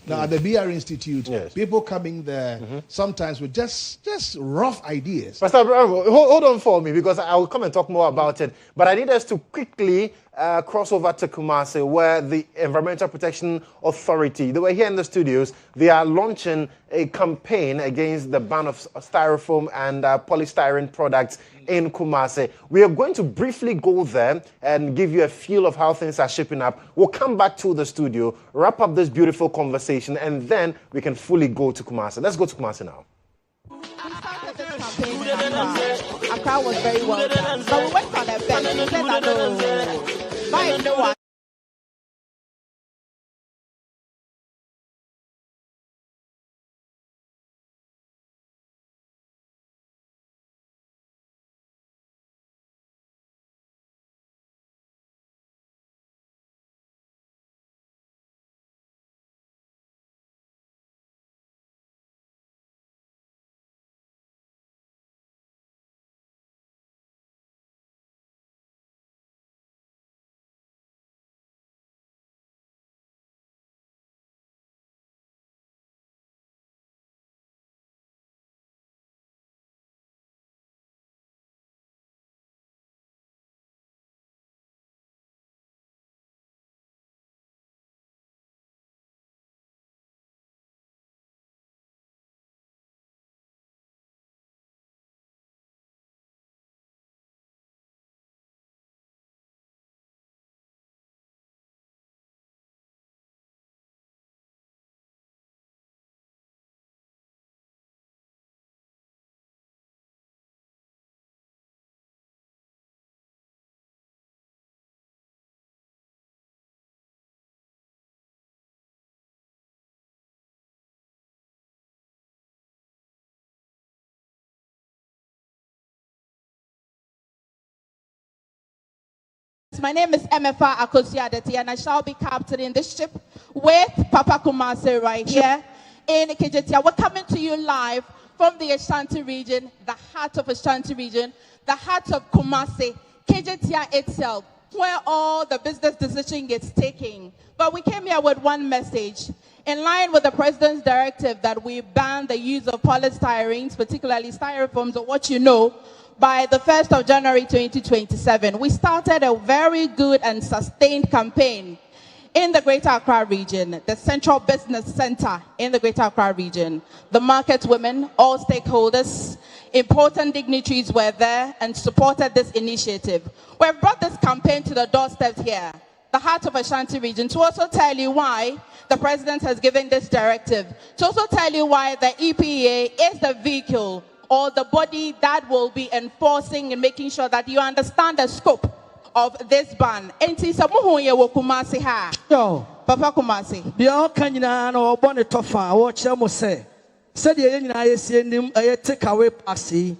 Now, at the BR Institute, people coming there sometimes with just rough ideas. Pastor Brown, hold on for me, because I will come and talk more about it. But I need us to quickly cross over to Kumasi, where the Environmental Protection Authority, they were here in the studios, they are launching a campaign against the ban of styrofoam and polystyrene products in Kumasi. We are going to briefly go there and give you a feel of how things are shaping up. We'll come back to the studio, wrap up this beautiful conversation, and then we can fully go to Kumasi. Let's go to Kumasi now. Accra was very well done. But we went on a bench. We said that no one. My name is MFA Akosiadeti, and I shall be captaining this ship with Papa Kumasi right here in Kejetia. We're coming to you live from the Ashanti region, the heart of Ashanti region, the heart of Kumasi, Kejetia itself, where all the business decision gets taken. But we came here with one message. In line with the president's directive that we ban the use of polystyrenes, particularly styrofoams, or what you know, by the 1st of January 2027. We started a very good and sustained campaign in the Greater Accra region, the Central Business Center in the Greater Accra region. The market women, all stakeholders, important dignitaries were there and supported this initiative. We've brought this campaign to the doorstep here, the heart of Ashanti region, to also tell you why the president has given this directive, to also tell you why the EPA is the vehicle or the body that will be enforcing and making sure that you understand the scope of this ban. Enti samuhu ye wo Kumasi ha. Yo, Papa Kumasi. Dia kanyina na obone tofa wo kire mo se. Se de ye nyina ye sie nim ye take away pasi.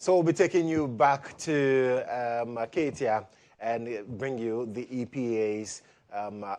So we'll be taking you back to Ketia and bring you the EPA's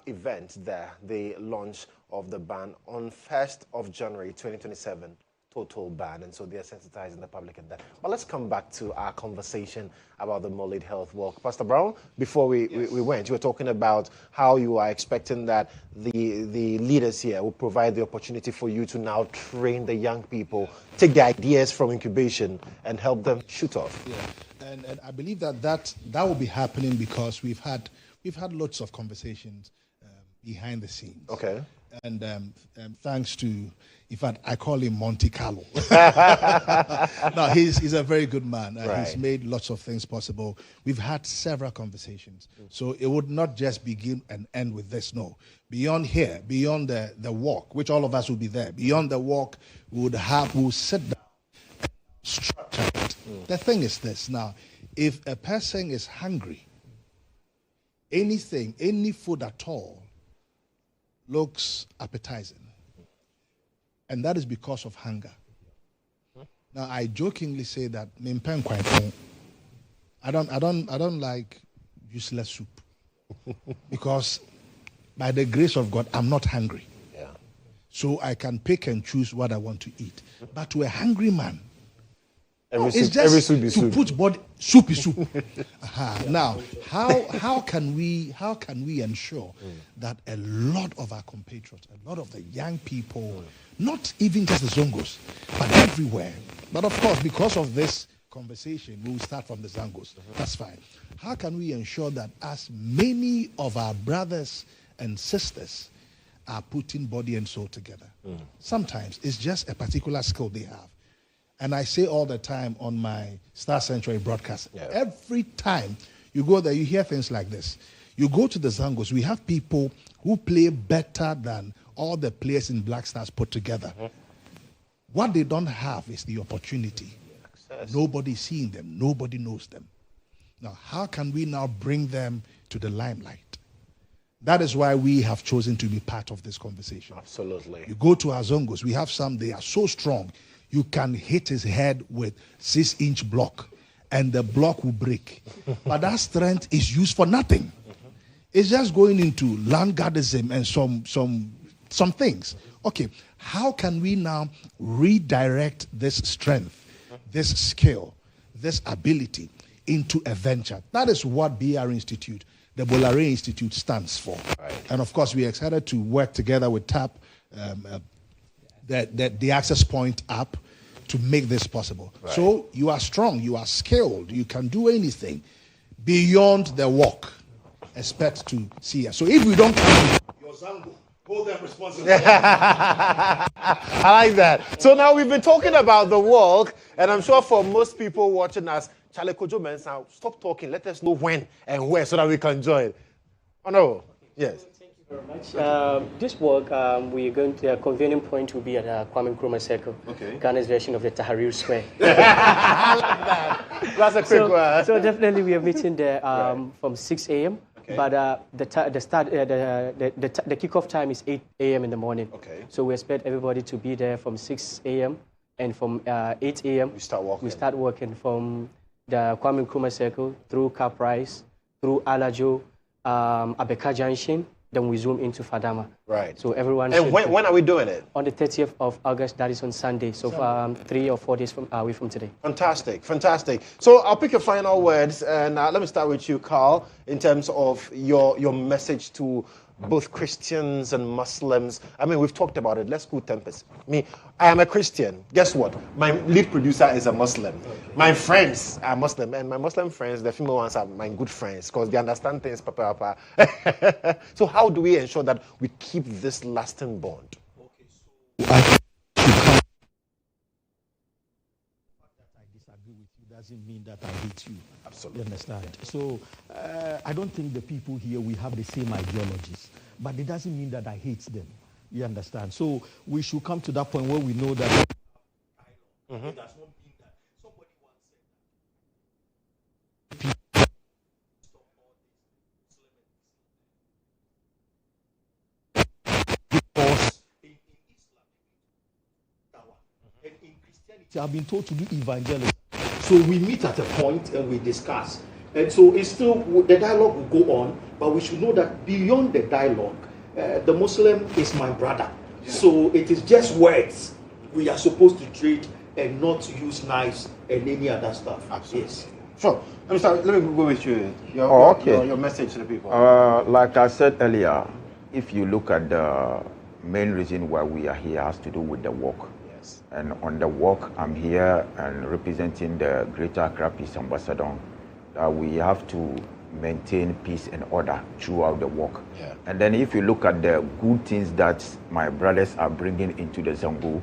event there, the launch of the ban on 1st of January 2027, total ban. And so they're sensitizing the public in that. But let's come back to our conversation about the Molid Health Walk. Pastor Brown, before we went, you were talking about how you are expecting that the leaders here will provide the opportunity for you to now train the young people, take the ideas from incubation and help them shoot off. Yeah, and I believe that will be happening because we've had lots of conversations behind the scenes. Okay. And thanks to, in fact, I call him Monte Carlo. No, he's a very good man. Right. He's made lots of things possible. We've had several conversations. So it would not just begin and end with this, no. Beyond here, beyond the walk, which all of us will be there, beyond the walk, we'll sit down and structure it. The thing is this, now, if a person is hungry, anything, any food at all, looks appetizing, and that is because of hunger. Now, I jokingly say that I don't like useless soup because by the grace of God, I'm not hungry. Yeah. So I can pick and choose what I want to eat. But to a hungry man, Every it's soup just is to soup. put body soup is soup. Now, how can we ensure that a lot of our compatriots, a lot of the young people, not even just the Zongos, but everywhere. But of course, because of this conversation, we will start from the Zangos. That's fine. How can we ensure that as many of our brothers and sisters are putting body and soul together? Sometimes it's just a particular skill they have. And I say all the time on my Star Sanctuary broadcast, every time you go there, you hear things like this. You go to the Zangos, we have people who play better than all the players in Black Stars put together. What they don't have is the opportunity. Nobody is seeing them. Nobody knows them. Now, how can we now bring them to the limelight? That is why we have chosen to be part of this conversation. Absolutely. You go to our Zongos, we have some, they are so strong. You can hit his head with 6-inch block and the block will break. But that strength is used for nothing. It's just going into land guardism and some things. Okay, how can we now redirect this strength, this skill, this ability into a venture? That is what BR Institute, the Bolare Institute, stands for. Right. And of course, we are excited to work together with TAP, the Access Point app, to make this possible. Right. So you are strong, you are skilled, you can do anything beyond the walk. Expect to see us. So if we don't come, your Zango, hold them responsible. I like that. So now we've been talking about the walk, and I'm sure for most people watching us, Charlie Kodjo Mensah, stop talking. Let us know when and where so that we can join. Honorable. Yes. Very much. This work, we're going to, convening point will be at Kwame Nkrumah Circle, Ghana's version of the Tahrir Square. I like that. That's a quick one. So definitely we are meeting there from 6 a.m. Okay. But the kickoff time is 8 a.m. in the morning. Okay. So we expect everybody to be there from 6 a.m. and from 8 a.m. We start working from the Kwame Nkrumah Circle through Caprice, through Alajo, Abeka Junction. Then we zoom into Fadama. Right. So everyone. And when are we doing it? On the 30th of August. That is on Sunday. So 3 or 4 days away from today. Fantastic, fantastic. So I'll pick your final words, and let me start with you, Carl, in terms of your message to both Christians and Muslims. I mean, we've talked about it. Let's cool tempers. Me, I am a Christian. Guess what? My lead producer is a Muslim. My friends are Muslim, and my Muslim friends, the female ones, are my good friends because they understand things. Papa. So how do we ensure that we keep this lasting bond? Doesn't mean that I hate you. Absolutely. You understand? So I don't think the people here, we have the same ideologies, but it doesn't mean that I hate them. You understand? So we should come to that point where we know that it does not mean that somebody once because in Islam, and in Christianity, I've been told to do evangelism. So we meet at a point and we discuss. And so it's still, the dialogue will go on, but we should know that beyond the dialogue, the Muslim is my brother. Yeah. So it is just words. We are supposed to trade and not use knives and any other stuff. Absolutely. Yes. Sure. Let me go with you. Your message to the people. Like I said earlier, if you look at the main reason why we are here has to do with the work. And on the walk, I'm here and representing the Greater Accra Peace Ambassador. We have to maintain peace and order throughout the walk. Yeah. And then if you look at the good things that my brothers are bringing into the Zongo,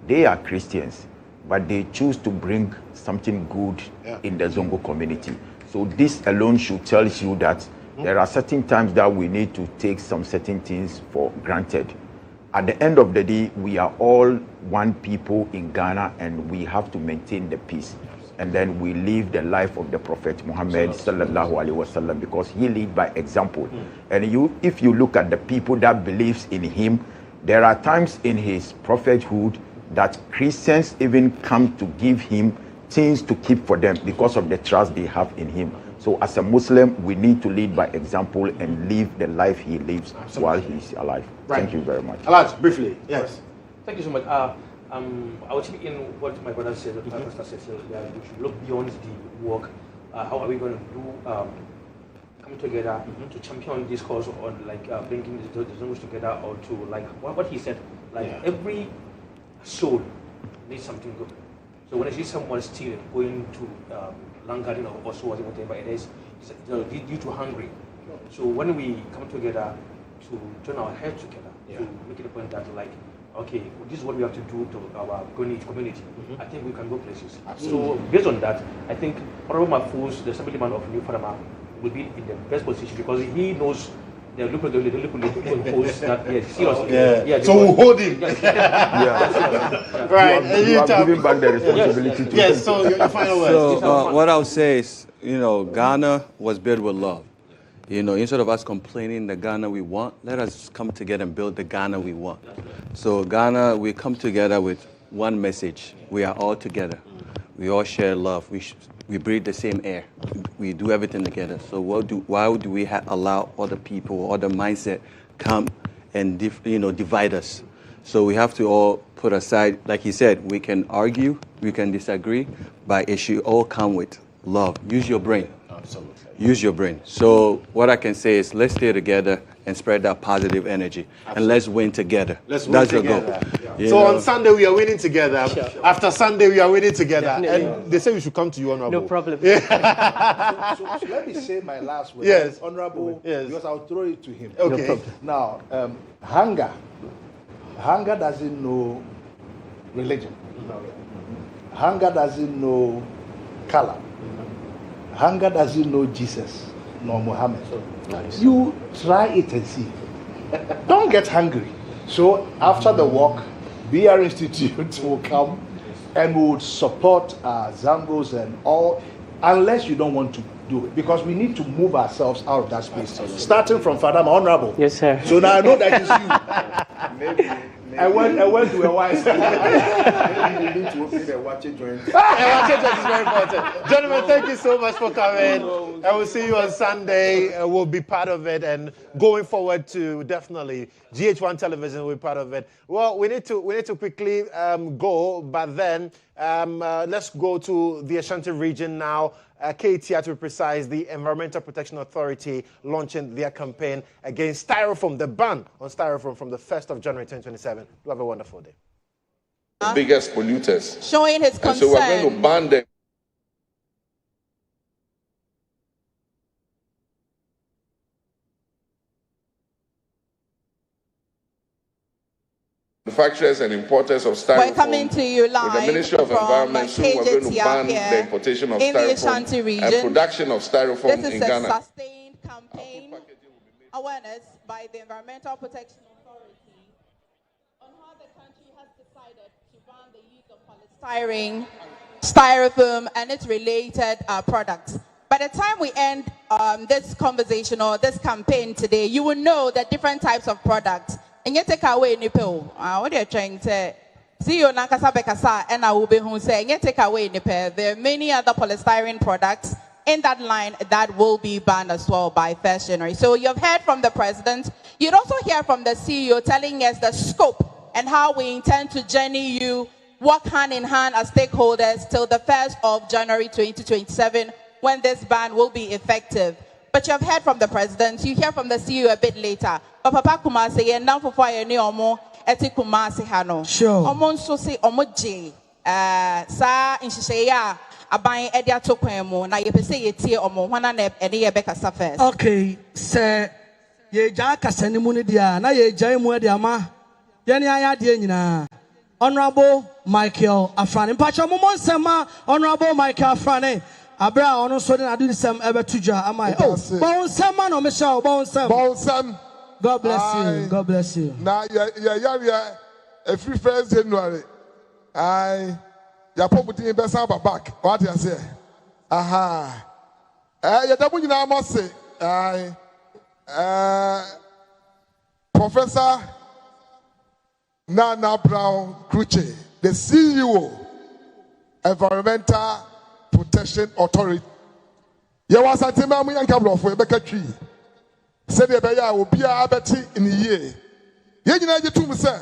they are Christians, but they choose to bring something good in the Zongo community. So this alone should tell you that there are certain times that we need to take some certain things for granted. At the end of the day, we are all one people in Ghana, and we have to maintain the peace. And then we live the life of the Prophet Muhammad sallallahu alaihi wasallam, because he led by example. And if you look at the people that believes in him, there are times in his prophethood that Christians even come to give him things to keep for them because of the trust they have in him. So as a Muslim, we need to lead by example and live the life he lives while he's alive. Right. Thank you very much. Alaj, briefly. Yes. Thank you so much. I will chip in what my brother said, what my pastor said, we should look beyond the work. How are we going to do, come together to champion this cause on bringing the Zongus together, or to what he said, every soul needs something good. So when I see someone stealing, going to land garden or also whatever it is, due to hungry. So when we come together to turn our heads together, to make it a point that okay, this is what we have to do to our community. I think we can go places. So based on that, I think Honorable Mahfouz, the assemblyman of New Farama, will be in the best position because he knows the local posts that seriously. So we'll hold him. Right. You are giving back the responsibility to him. So your final words. So what I'll say is, Ghana was built with love. Instead of us complaining the Ghana we want, let us come together and build the Ghana we want. So Ghana, we come together with one message. We are all together. We all share love. We breathe the same air. We do everything together. So why do we allow other people, other mindset come and divide us? So we have to all put aside, like he said, we can argue, we can disagree, but it should all come with love. Use your brain. Absolutely. Use your brain. So what I can say is let's stay together and spread that positive energy. Absolutely. And let's win together. Let's win together. So on Sunday we are winning together. Sure. After Sunday we are winning together. Definitely. And they say we should come to you, Honorable. No problem. So let me say my last word. Yes. Honorable, because I'll throw it to him. Okay. No now, hunger doesn't know religion. Hunger doesn't know color. Hunger doesn't know Jesus nor Muhammad. Nice. You try it and see. Don't get hungry. So after the walk, BR Institute will come and will support Zambos and all, unless you don't want to do it, because we need to move ourselves out of that space. Starting from Father, my honorable. Yes, sir. So now I know that it's you. I went to a wise. Maybe you need to open the watch it joint. Is very important. Gentlemen, thank you so much for coming. I will see you on Sunday. We'll be part of it, and going forward to definitely GHOne television will be part of it. Well, we need to quickly go, but then let's go to the Ashanti region now. KTR, to be precise, the Environmental Protection Authority launching their campaign against styrofoam, the ban on styrofoam from the 1st of January 2027. Do have a wonderful day. The biggest polluters. Showing his concern. And so we're going to ban them. Manufacturers and importers of styrofoam. We're coming to you live with the Ministry of from Environment. So we're going to ban the importation of in the Ashanti styrofoam region. and production of styrofoam This is in a Ghana. sustained campaign awareness by the Environmental Protection Authority on how the country has decided to ban the use of polystyrene, styrofoam, and its related products. By the time we end this conversation or this campaign today, you will know that different types of products. And you take away nipple. What are you trying to say? See you Nankasa Bekasa and I will be who say, you take away nipple. There are many other polystyrene products in that line that will be banned as well by 1st January. So you've heard from the president. You'd also hear from the CEO telling us the scope and how we intend to journey you, work hand in hand as stakeholders till the 1st of January 2027 when this ban will be effective. But you have heard from the president, you hear from the CEO a bit later. But Papa Kumasi, and now for fire near Omo, Eti Kumasi Hano. Sure. Omo so say Omo J. Sa in Shisaya, a buying Edia Tokwemo, now you say ye tear Omo, one and any Rebecca suffers. Okay, sir. Ye Jaka Senimunidia, na ye Jaimu Diama, Yania Diana. Honorable Michael Afrani. Pacha Momon Sama, Honorable Michael Afrani. Abra ono so den adu sem ebe tuja amai. Oh, bon sem man o Michelle, bon sem. Bon sem. God bless you. God bless you. Na ya every 1st January. Ya property be sam back. What you say? Aha. Ya dabu nyina mo se. Professor Nana Brown Kruche, the CEO, Environmental Protection Authority. You was a team of young couple of Rebecca Tree. Said the Baya will be a betty in a year. You know, you two, sir.